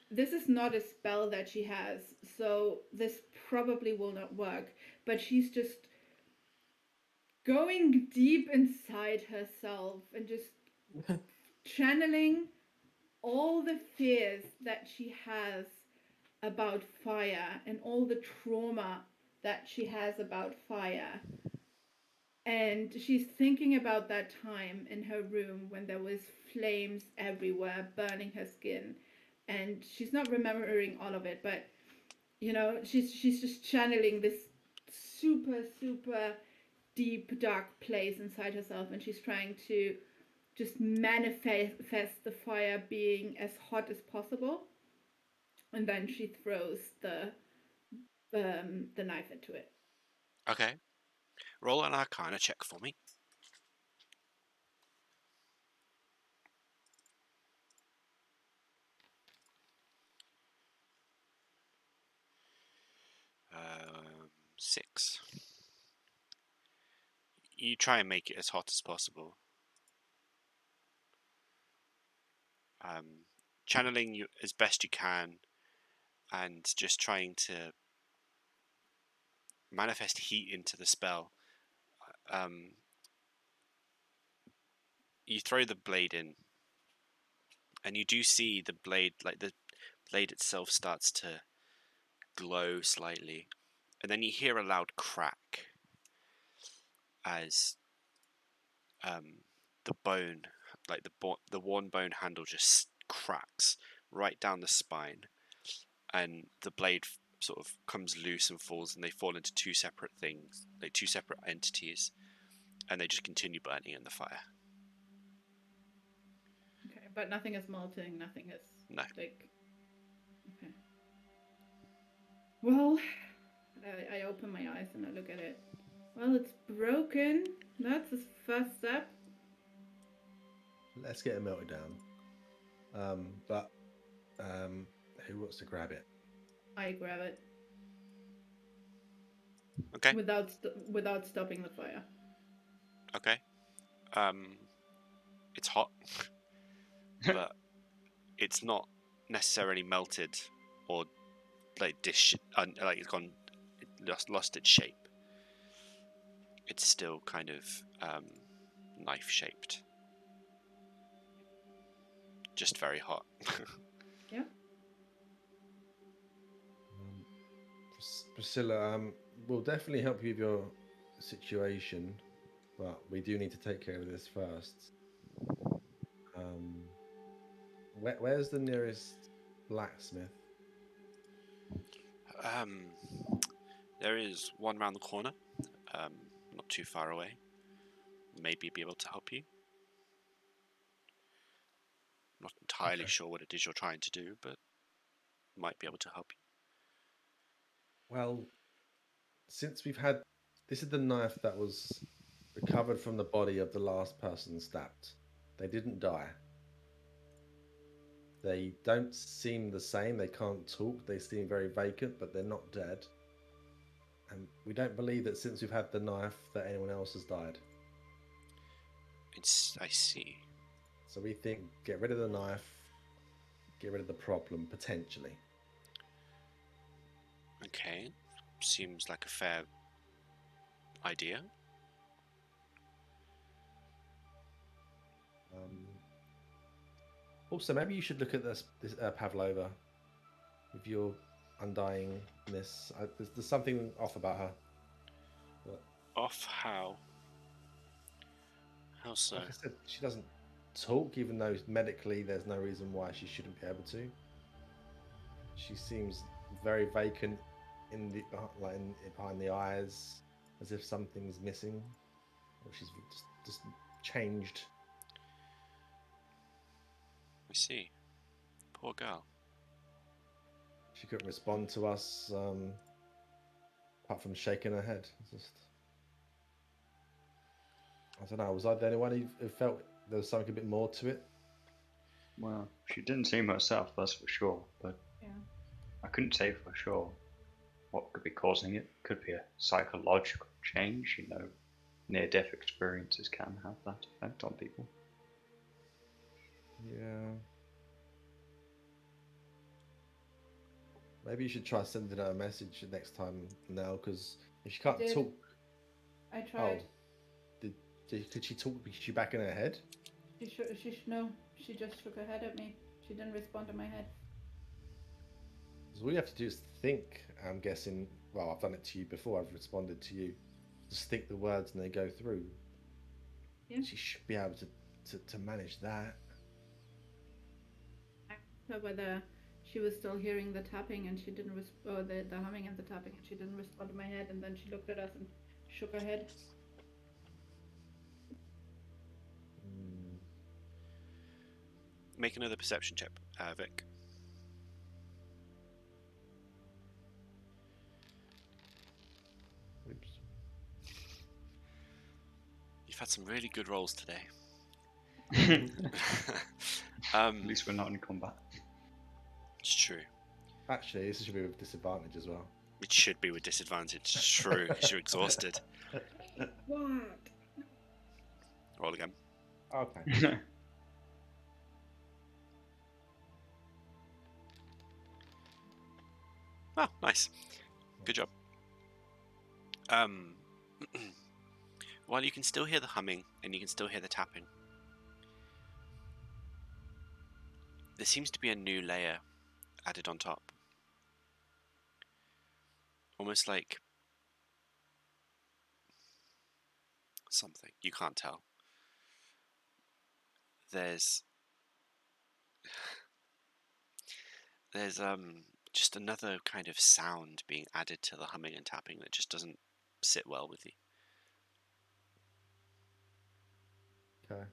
D: this is not a spell that she has, so this probably will not work, but she's just going deep inside herself and just channeling all the fears that she has about fire and all the trauma that she has about fire. And she's thinking about that time in her room when there was flames everywhere burning her skin, and she's not remembering all of it, but you know, she's just channeling this super deep dark place inside herself, and she's trying to just manifest the fire being as hot as possible, and then she throws the knife into it.
A: Okay. Roll an Arcana check for me. Um, 6. You try and make it as hot as possible. Channeling you as best you can, and just trying to manifest heat into the spell. You throw the blade in, and you do see the blade, like the blade itself, starts to glow slightly, and then you hear a loud crack as the bone, like the worn bone handle, just cracks right down the spine, and the blade sort of comes loose and falls, and they fall into two separate things, like two separate entities, and they just continue burning in the fire.
D: Okay, but nothing is melting, nothing is
A: No.
D: like. Okay. Well, I open my eyes and I look at it. Well, it's broken. That's the first step.
C: Let's get it melted down. But who wants to grab it?
D: I grab it.
A: Okay.
D: Without stopping the fire.
A: Okay. It's hot, but it's not necessarily melted or like like it's gone, lost its shape. It's still kind of knife shaped, just very hot.
D: Yeah.
C: Priscilla, we'll definitely help you with your situation, but we do need to take care of this first. Where's the nearest blacksmith?
A: There is one round the corner, not too far away. Maybe be able to help you. Not entirely sure what it is you're trying to do, but might be able to help you.
C: Well, since this is the knife that was recovered from the body of the last person stabbed. They didn't die. They don't seem the same. They can't talk. They seem very vacant, but they're not dead. And we don't believe that since we've had the knife that anyone else has died.
A: I see.
C: So we think get rid of the knife, get rid of the problem, potentially.
A: Okay. Seems like a fair idea.
C: Also, maybe you should look at this Pavlova with your undyingness. There's something off about her. But,
A: Off how? How so?
C: like I said, she doesn't talk, even though medically there's no reason why she shouldn't be able to. She seems very vacant behind the eyes, as if something's missing, or she's just changed.
A: I see. Poor girl.
C: She couldn't respond to us, apart from shaking her head. I don't know. Was I the only one who felt there was something a bit more to it?
E: Well, she didn't seem herself, that's for sure, but
D: Yeah.
E: I couldn't say for sure what could be causing it. Could be a psychological change, near-death experiences can have that effect on people.
C: Yeah. Maybe you should try sending her a message next time now, because if she can't
D: did.
C: talk,
D: I tried.
C: could she talk? Is she back in her head?
D: No. She just shook her head at me. She didn't respond to my head.
C: Because all you have to do is think. I'm guessing. Well, I've done it to you before. I've responded to you. Just think the words and they go through.
D: Yeah.
C: She should be able to manage that.
D: I asked her whether she was still hearing the tapping and she didn't or the humming and the tapping, and she didn't respond to my head, and then she looked at us and shook her head.
A: Make another perception check, Vic.
C: Oops.
A: You've had some really good rolls today.
E: At least we're not in combat.
A: It's true.
C: Actually, this should be with disadvantage as well.
A: It should be with disadvantage. It's true, because you're exhausted.
D: What?
A: Roll again.
C: Okay.
A: Oh, nice. Good job. While you can still hear the humming and you can still hear the tapping, there seems to be a new layer added on top. Almost like something. You can't tell. There's just another kind of sound being added to the humming and tapping that just doesn't sit well with you.
C: Okay.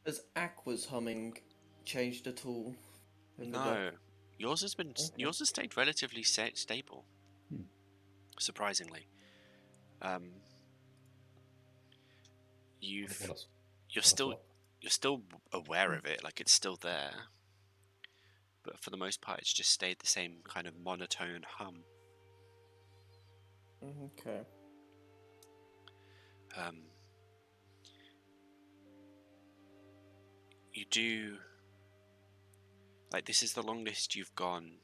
B: Has Aqua's humming changed at all?
A: No, yours has stayed relatively stable. Surprisingly, you're still aware of it, like it's still there, but for the most part, it's just stayed the same kind of monotone hum.
B: Okay.
A: You do, like, this is the longest you've gone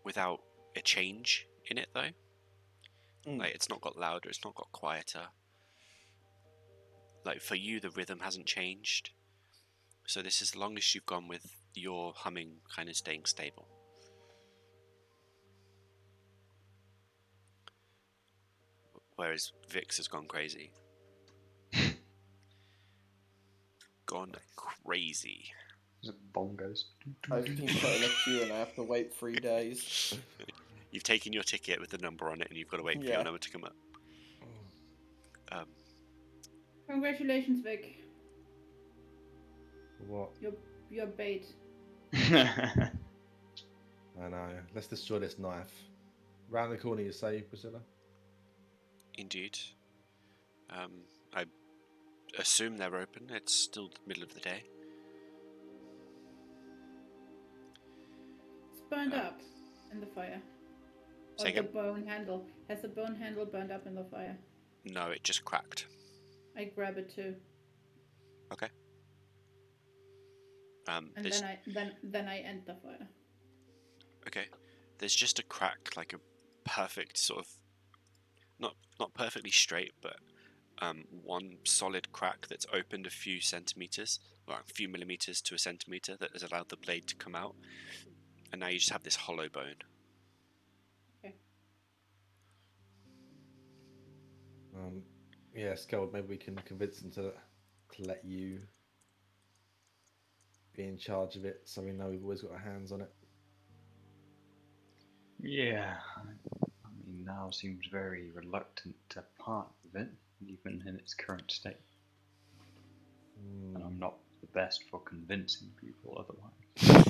A: without a change in it, though. Like, it's not got louder, it's not got quieter. Like, for you, the rhythm hasn't changed. So this is the longest you've gone with your humming kind of staying stable. Whereas Vix has gone crazy. Gone crazy.
E: There's bongos.
B: I've been put in a queue and I have to wait 3 days.
A: You've taken your ticket with the number on it and you've got to wait for your number to come up.
D: Congratulations, Vic.
C: What?
D: Your bait.
C: I know. Let's destroy this knife. Round the corner, you say, Priscilla?
A: Indeed. I assume they're open. It's still the middle of the day.
D: It's burned up in the fire. Or the bone handle. Has the bone handle burned up in the fire?
A: No, it just cracked.
D: I grab it too.
A: Okay.
D: And then I end the fire.
A: Okay. There's just a crack, like a perfect sort of, not perfectly straight, but one solid crack that's opened a few centimeters, well, a few millimeters to a centimeter, that has allowed the blade to come out, and now you just have this hollow bone.
C: Yeah, Sköld, maybe we can convince them to let you be in charge of it, so we know we've always got our hands on it.
E: Yeah, I mean, now seems very reluctant to part with it, even in its current state. And I'm not the best for convincing people otherwise.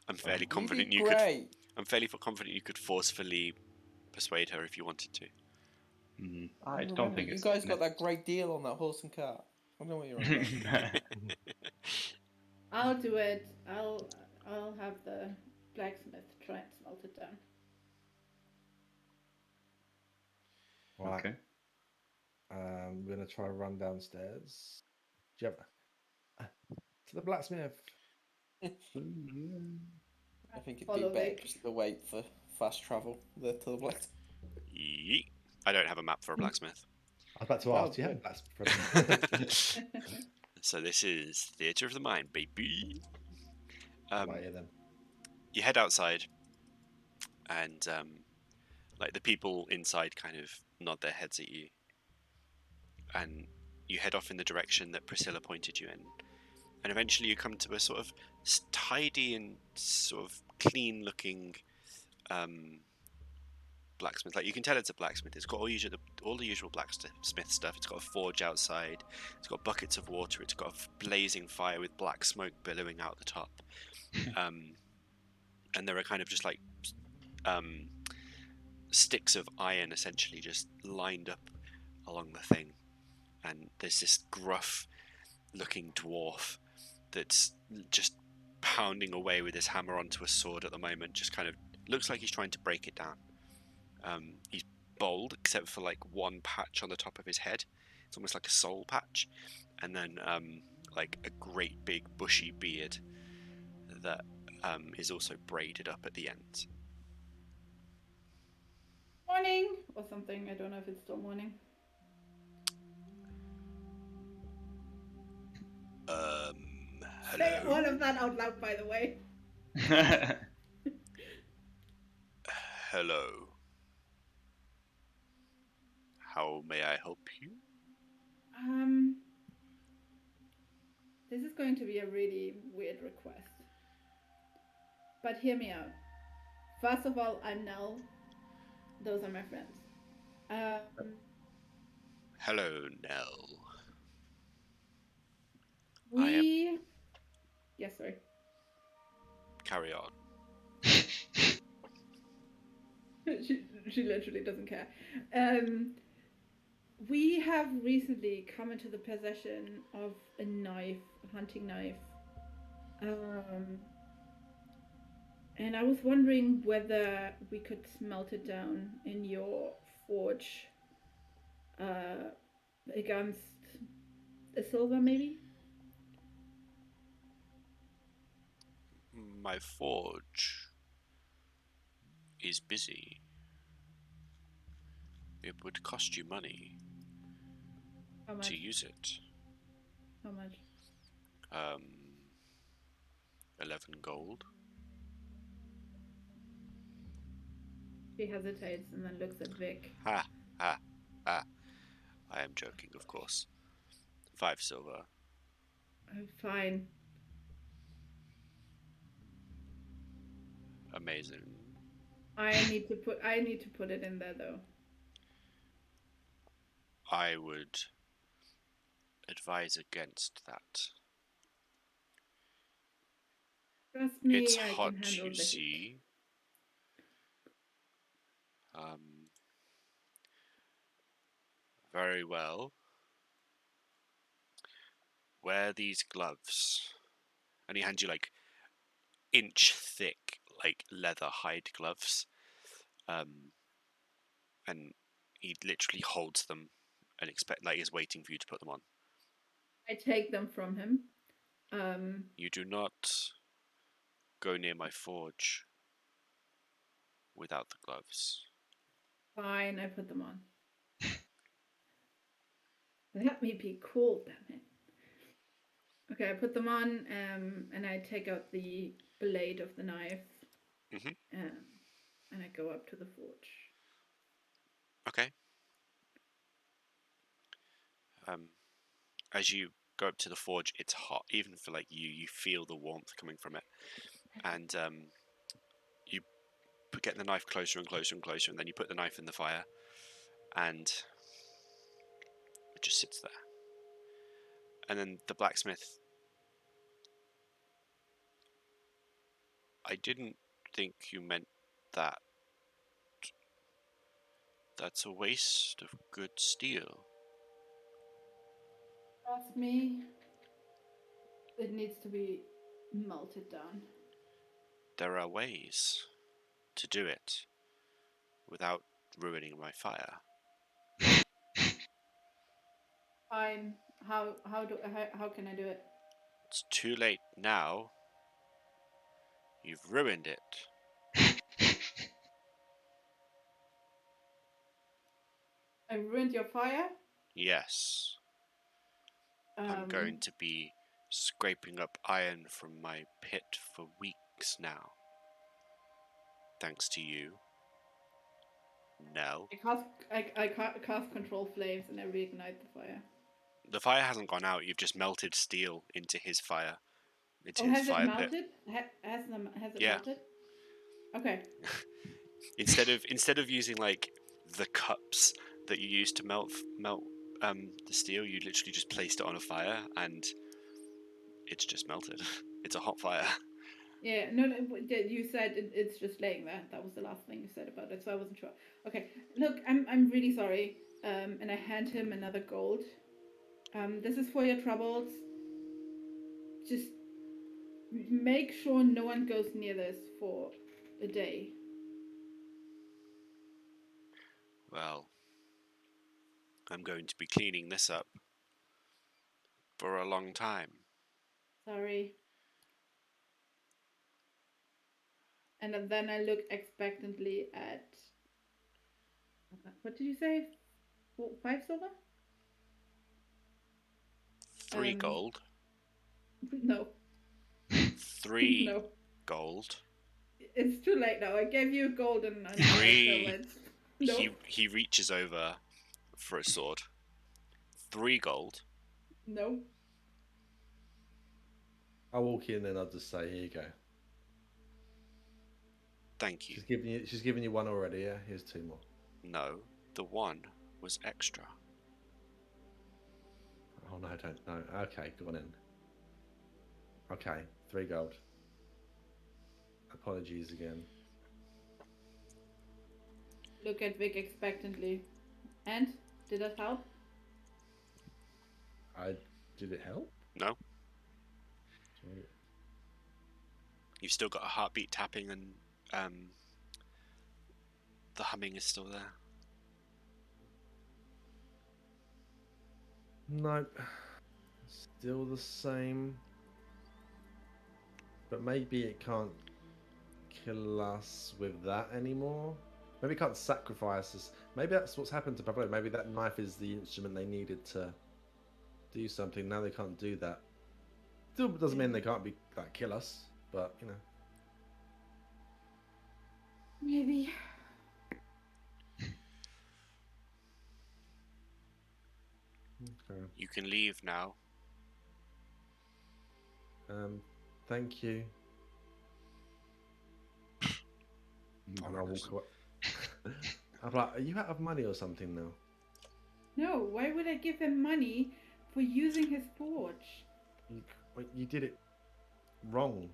A: I'm fairly
B: You
A: confident
B: did
A: you
B: great.
A: could. I'm fairly confident you could forcefully persuade her if you wanted to.
E: I don't
B: Remember,
E: think
B: you
E: it's
B: guys got that great deal on that horse and cart. I know what you're on about.
D: I'll do it. I'll have the blacksmith try and smelt it down.
C: Right.
E: Okay.
C: We're gonna try and run downstairs. Do you have to the blacksmith?
B: I think it'd
D: Follow
B: be better
D: Vic.
B: just to wait for fast travel there to the blacksmith.
A: Yeet. I don't have a map for a blacksmith.
C: I was about to
B: Oh,
C: ask. Do you have a
B: good.
C: blacksmith?
A: So this is Theatre of the Mind, baby.
C: Right here then.
A: You head outside, and like the people inside kind of nod their heads at you, and you head off in the direction that Priscilla pointed you in, and eventually you come to a sort of tidy and sort of clean-looking blacksmith. Like, you can tell it's a blacksmith. It's got all the usual blacksmith stuff. It's got a forge outside. It's got buckets of water. It's got a blazing fire with black smoke billowing out the top. And there are kind of just like sticks of iron essentially just lined up along the thing. And there's this gruff looking dwarf that's just pounding away with his hammer onto a sword at the moment. Just kind of looks like he's trying to break it down. He's bald except for like one patch on the top of his head. It's almost like a soul patch, and then like a great big bushy beard that is also braided up at the ends.
D: Morning or something. I don't know if it's still morning. Say all
A: Hello.
D: of that out loud, by the way.
A: Hello. How may I help you?
D: This is going to be a really weird request. But hear me out. First of all, I'm Nell. Those are my friends.
A: Hello, Nell.
D: Yes, sorry.
A: Carry on.
D: she literally doesn't care. We have recently come into the possession of a knife, a hunting knife. And I was wondering whether we could smelt it down in your forge against a silver, maybe?
A: My forge is busy. It would cost you money
D: How much?
A: to use it.
D: How much?
A: 11 gold.
D: She hesitates and then looks at Vic.
A: Ha. I am joking, of course. 5 silver.
D: Fine.
A: Amazing.
D: I need to put it in there though.
A: I would advise against that.
D: Trust me,
A: It's
D: I
A: hot,
D: can handle
A: you
D: the heat.
A: see. Very well. Wear these gloves. And he hands you like inch thick, like leather hide gloves. And he literally holds them and is waiting for you to put them on.
D: I take them from him.
A: You do not go near my forge without the gloves.
D: Fine, I put them on. Let me be cool, damn it. Okay, I put them on, and I take out the blade of the knife,
A: Mhm.
D: and I go up to the forge.
A: Okay. As you go up to the forge, it's hot. Even for like you feel the warmth coming from it, and you get the knife closer and closer and closer, and then you put the knife in the fire, and it just sits there. And then the blacksmith. I didn't think you meant that. That's a waste of good steel.
D: Trust me, it needs to be melted down.
A: There are ways to do it without ruining my fire.
D: Fine. How can I do it?
A: It's too late now. You've ruined it.
D: I ruined your fire.
A: Yes, I'm going to be scraping up iron from my pit for weeks now. Thanks to you. No.
D: I cast control flames and I reignite the fire.
A: The fire hasn't gone out, you've just melted steel into his fire. Into
D: Oh,
A: his
D: has it
A: fire pit.
D: melted? Has it
A: Yeah.
D: melted? Okay.
A: Instead of using like the cups that you use to melt the steel, you literally just placed it on a fire and it's just melted. It's a hot fire.
D: Yeah, no, you said it's just laying there. That was the last thing you said about it, so I wasn't sure. Okay, look, I'm really sorry. And I hand him another gold. This is for your troubles. Just make sure no one goes near this for a day.
A: Well, I'm going to be cleaning this up for a long time.
D: Sorry. And then I look expectantly at. What did you say? 5 silver?
A: 3 gold.
D: No.
A: 3
D: No.
A: gold.
D: It's too late now. I gave you gold and
A: 3.
D: so it's no.
A: He reaches over for a sword. 3 gold.
D: No.
C: I'll walk in and I'll just say, here you go.
A: Thank you.
C: She's given you one already, yeah? Here's 2 more.
A: No, the one was extra.
C: Oh no, I don't know. Okay, go on in. Okay, 3 gold. Apologies again.
D: Look at Vic expectantly. And did that help?
C: Did it help?
A: No,
C: Sorry.
A: you've still got a heartbeat tapping and the humming is still there.
C: Nope. Still the same. But maybe it can't kill us with that anymore. Maybe it can't sacrifice us. Maybe that's what's happened to Pablo. Maybe that knife is the instrument they needed to do something. Now they can't do that. Still doesn't mean they can't kill us, but you know.
D: Maybe.
C: Okay.
A: You can leave now.
C: Thank you. And I'll walk away. I'm like, are you out of money or something now?
D: No, why would I give him money for using his forge?
C: You did it wrong.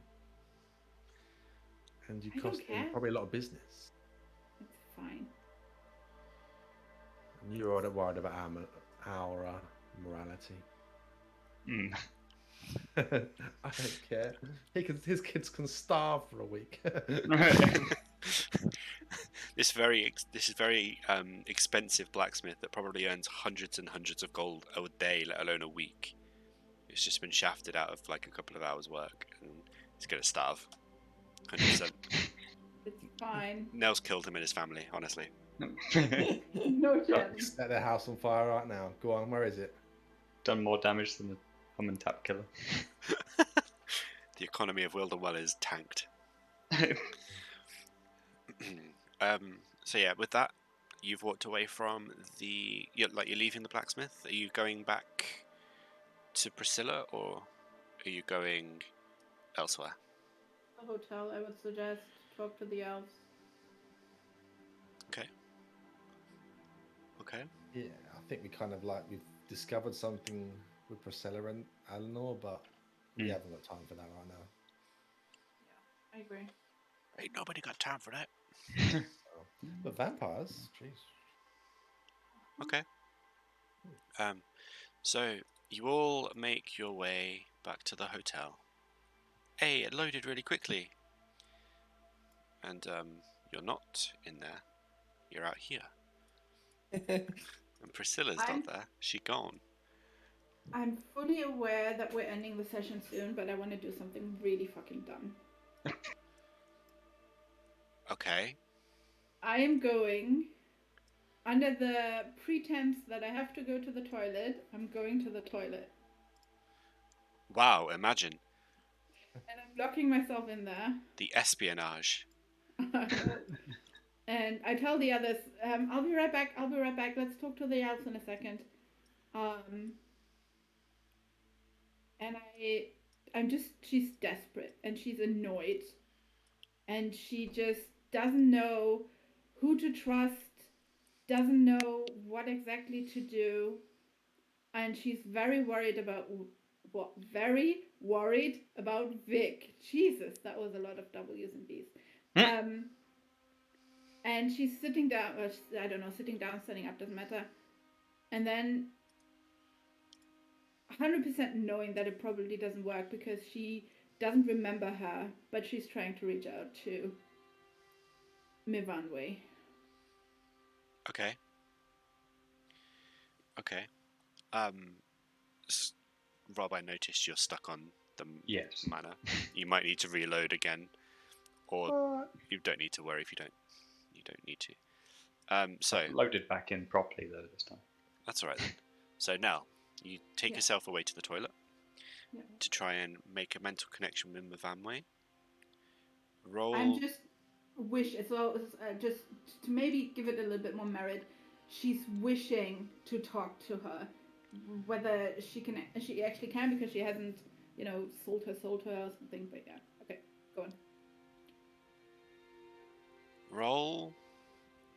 C: And you
D: I don't
C: cost him
D: care.
C: probably a lot of business.
D: It's fine.
C: And you're worried about our morality.
E: Mm.
C: I don't care. His kids can starve for a week.
A: This is very expensive blacksmith that probably earns hundreds and hundreds of gold a day, let alone a week. It's just been shafted out of like a couple of hours' work, and he's gonna starve. 100%.
D: It's fine.
A: Nell's killed him and his family, honestly.
D: No chance.
C: Set their house on fire right now. Go on, where is it?
E: done more damage than the hum and tap killer.
A: The economy of Wilderwell is tanked. So yeah, with that, you've walked away from you're leaving the blacksmith. Are you going back to Priscilla, or are you going elsewhere?
D: The hotel, I would suggest. Talk to the elves.
A: Okay.
C: Yeah, I think we kind of we've discovered something with Priscilla and Eleanor, but we haven't got time for that right now.
D: Yeah, I agree.
A: Ain't nobody got time for that.
C: But vampires, jeez.
A: Okay. So you all make your way back to the hotel. Hey, it loaded really quickly. And you're not in there. You're out here. And Priscilla's not there. She gone.
D: I'm fully aware that we're ending the session soon, but I want to do something really fucking dumb.
A: Okay.
D: I am going, under the pretense that I have to go to the toilet, I'm going to the toilet.
A: Wow, imagine.
D: And I'm locking myself in there.
A: The espionage.
D: And I tell the others, I'll be right back, let's talk to the elves in a second. And she's desperate and she's annoyed. And she just doesn't know who to trust, doesn't know what exactly to do. And she's very worried about Vic. Jesus, that was a lot of W's and B's. And she's sitting down, I don't know, sitting down, standing up, doesn't matter. And then 100% knowing that it probably doesn't work because she doesn't remember her, but she's trying to reach out to Mivanwe.
A: Okay. Rob, I noticed you're stuck on the manor. You might need to reload again, or you don't need to worry if you don't need to. So
E: I've loaded back in properly though this time.
A: That's all right then. So now you take yourself away to the toilet to try and make a mental connection with Mivanwe. Roll.
D: I'm just wish as well as just to maybe give it a little bit more merit. She's wishing to talk to her, whether she actually can because she hasn't, sold her or something. But yeah, okay, go on.
A: Roll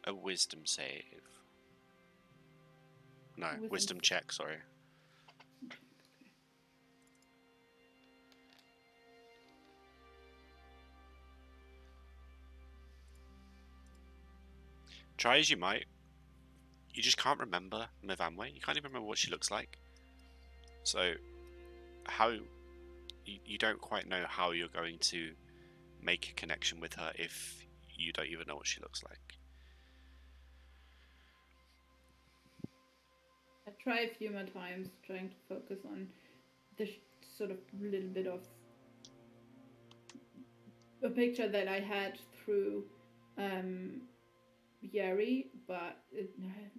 A: a wisdom save. No, wisdom check. Sorry. Try as you might, you just can't remember Mivanwe. You can't even remember what she looks like. So, you don't quite know how you're going to make a connection with her if you don't even know what she looks like.
D: I try a few more times, trying to focus on the sort of little bit of a picture that I had through Yeri, but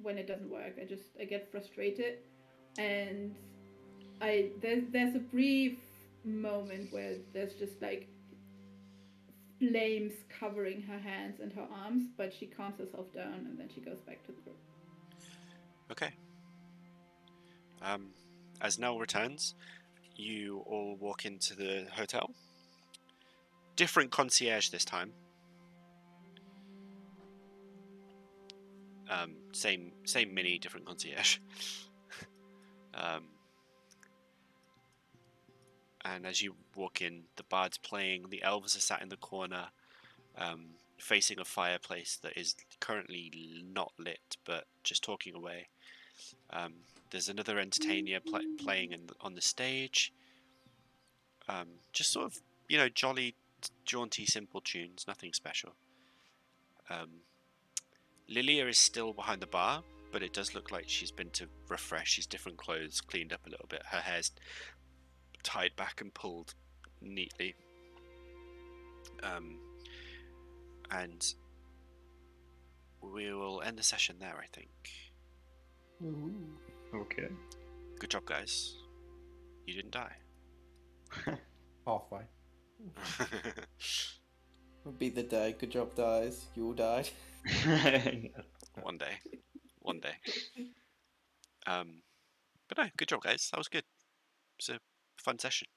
D: when it doesn't work, I get frustrated, and there's a brief moment where there's just like flames covering her hands and her arms, but she calms herself down and then she goes back to the group.
A: Okay. As Nell returns, you all walk into the hotel. Different concierge this time. Same mini, different concierge. And as you walk in, the bard's playing, the elves are sat in the corner, facing a fireplace that is currently not lit, but just talking away. There's another entertainer playing on the stage. Just sort of, jolly, jaunty, simple tunes, nothing special. Lilia is still behind the bar, but it does look like she's been to refresh. She's different clothes, cleaned up a little bit. Her hair's tied back and pulled neatly. And we will end the session there, I think.
E: Okay.
A: Good job, guys. You didn't die.
C: Halfway.
B: Would be the day. Good job, guys. You all died.
A: One day. One day. But no, good job, guys. That was good. It was a fun session.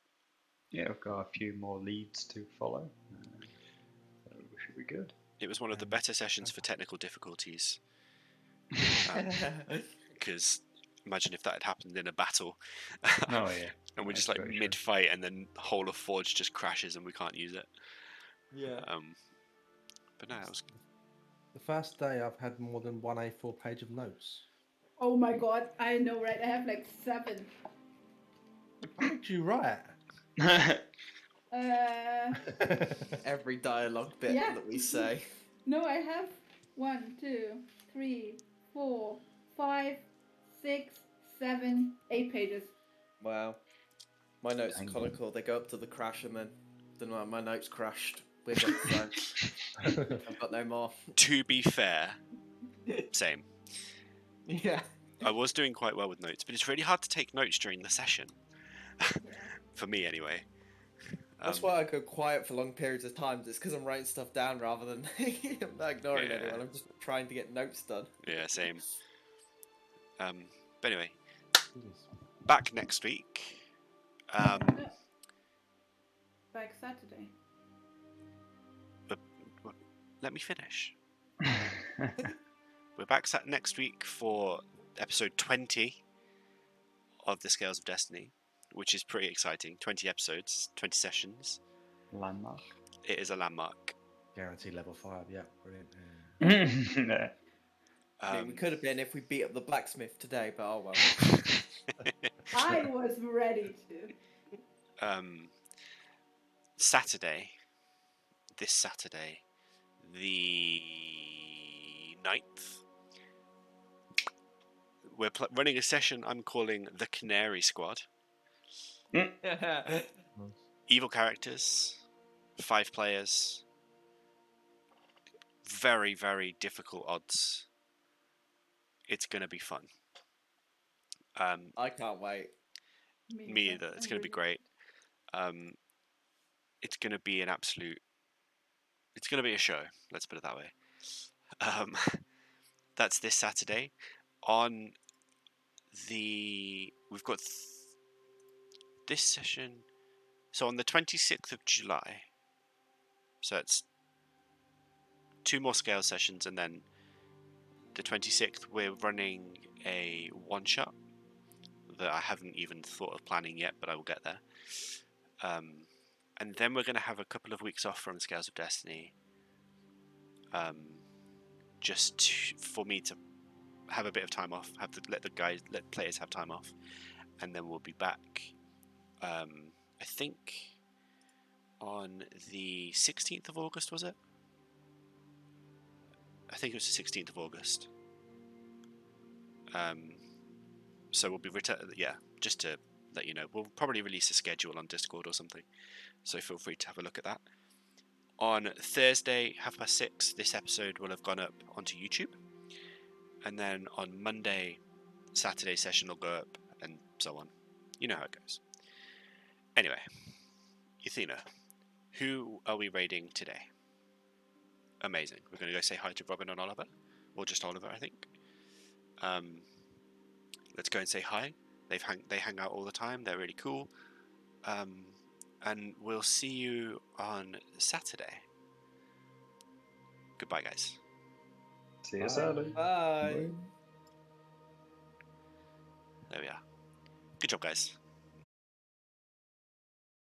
E: Yeah, we've got a few more leads to follow. So we should be good.
A: It was one of the better sessions for technical difficulties. Because imagine if that had happened in a battle.
E: Oh yeah.
A: And we're
E: Yeah,
A: just like
E: very true.
A: mid-fight, and then the whole of Forge just crashes, and we can't use it.
B: Yeah.
A: But no, that was
C: The first day I've had more than one A4 page of notes.
D: Oh my god, I know, right? I have like 7.
C: How did you write?
B: Every dialogue bit
D: Yeah.
B: that we say.
D: No, I have 1, 2, 3, 4, 5, 6, 7, 8 pages.
B: Wow. My notes are
E: Dang.
B: comical. They go up to the crash and then my notes crashed. We've got the phone. I've got no more.
A: to be fair, same.
B: Yeah.
A: I was doing quite well with notes, but it's really hard to take notes during the session. For me, anyway.
B: That's why I go quiet for long periods of time. It's because I'm writing stuff down rather than I'm not ignoring
A: Yeah.
B: anyone. I'm just trying to get notes done.
A: Yeah, same. But anyway, back next week.
D: Back Saturday.
A: Let me finish. We're back next week for episode 20 of the Scales of Destiny, which is pretty exciting. 20 episodes, 20 sessions.
E: Landmark.
A: It is a landmark.
C: Guaranteed level 5, yeah, brilliant.
E: Yeah.
B: I mean, we could have been if we beat up the blacksmith today, but oh well.
D: I was ready to.
A: Saturday, this Saturday, the 9th, we're running a session I'm calling the Canary Squad. Evil characters, 5 players, very, very difficult odds. It's going to be fun.
B: I can't wait.
A: Me either. It's going to be great. It's going to be an absolute... It's going to be a show, let's put it that way. That's this Saturday. On the... We've got this session... So on the 26th of July, so it's 2 more scale sessions, and then the 26th we're running a one-shot that I haven't even thought of planning yet, but I will get there. And then we're going to have a couple of weeks off from Scales of Destiny, for me to have a bit of time off, let players have time off, and then we'll be back. I think on the 16th of August, was it? I think it was the 16th of August. So we'll be just to let you know. We'll probably release a schedule on Discord or something, so feel free to have a look at that. On Thursday, 6:30, this episode will have gone up onto YouTube, and then on Monday, Saturday session will go up, and so on. You know how it goes. Anyway, Yathina, who are we raiding today? Amazing. We're going to go say hi to Robin and Oliver, or just Oliver, I think. Let's go and say hi. They hang out all the time. They're really cool. And we'll see you on Saturday. Goodbye, guys.
E: See you Saturday.
B: Bye.
A: There we are. Good job, guys.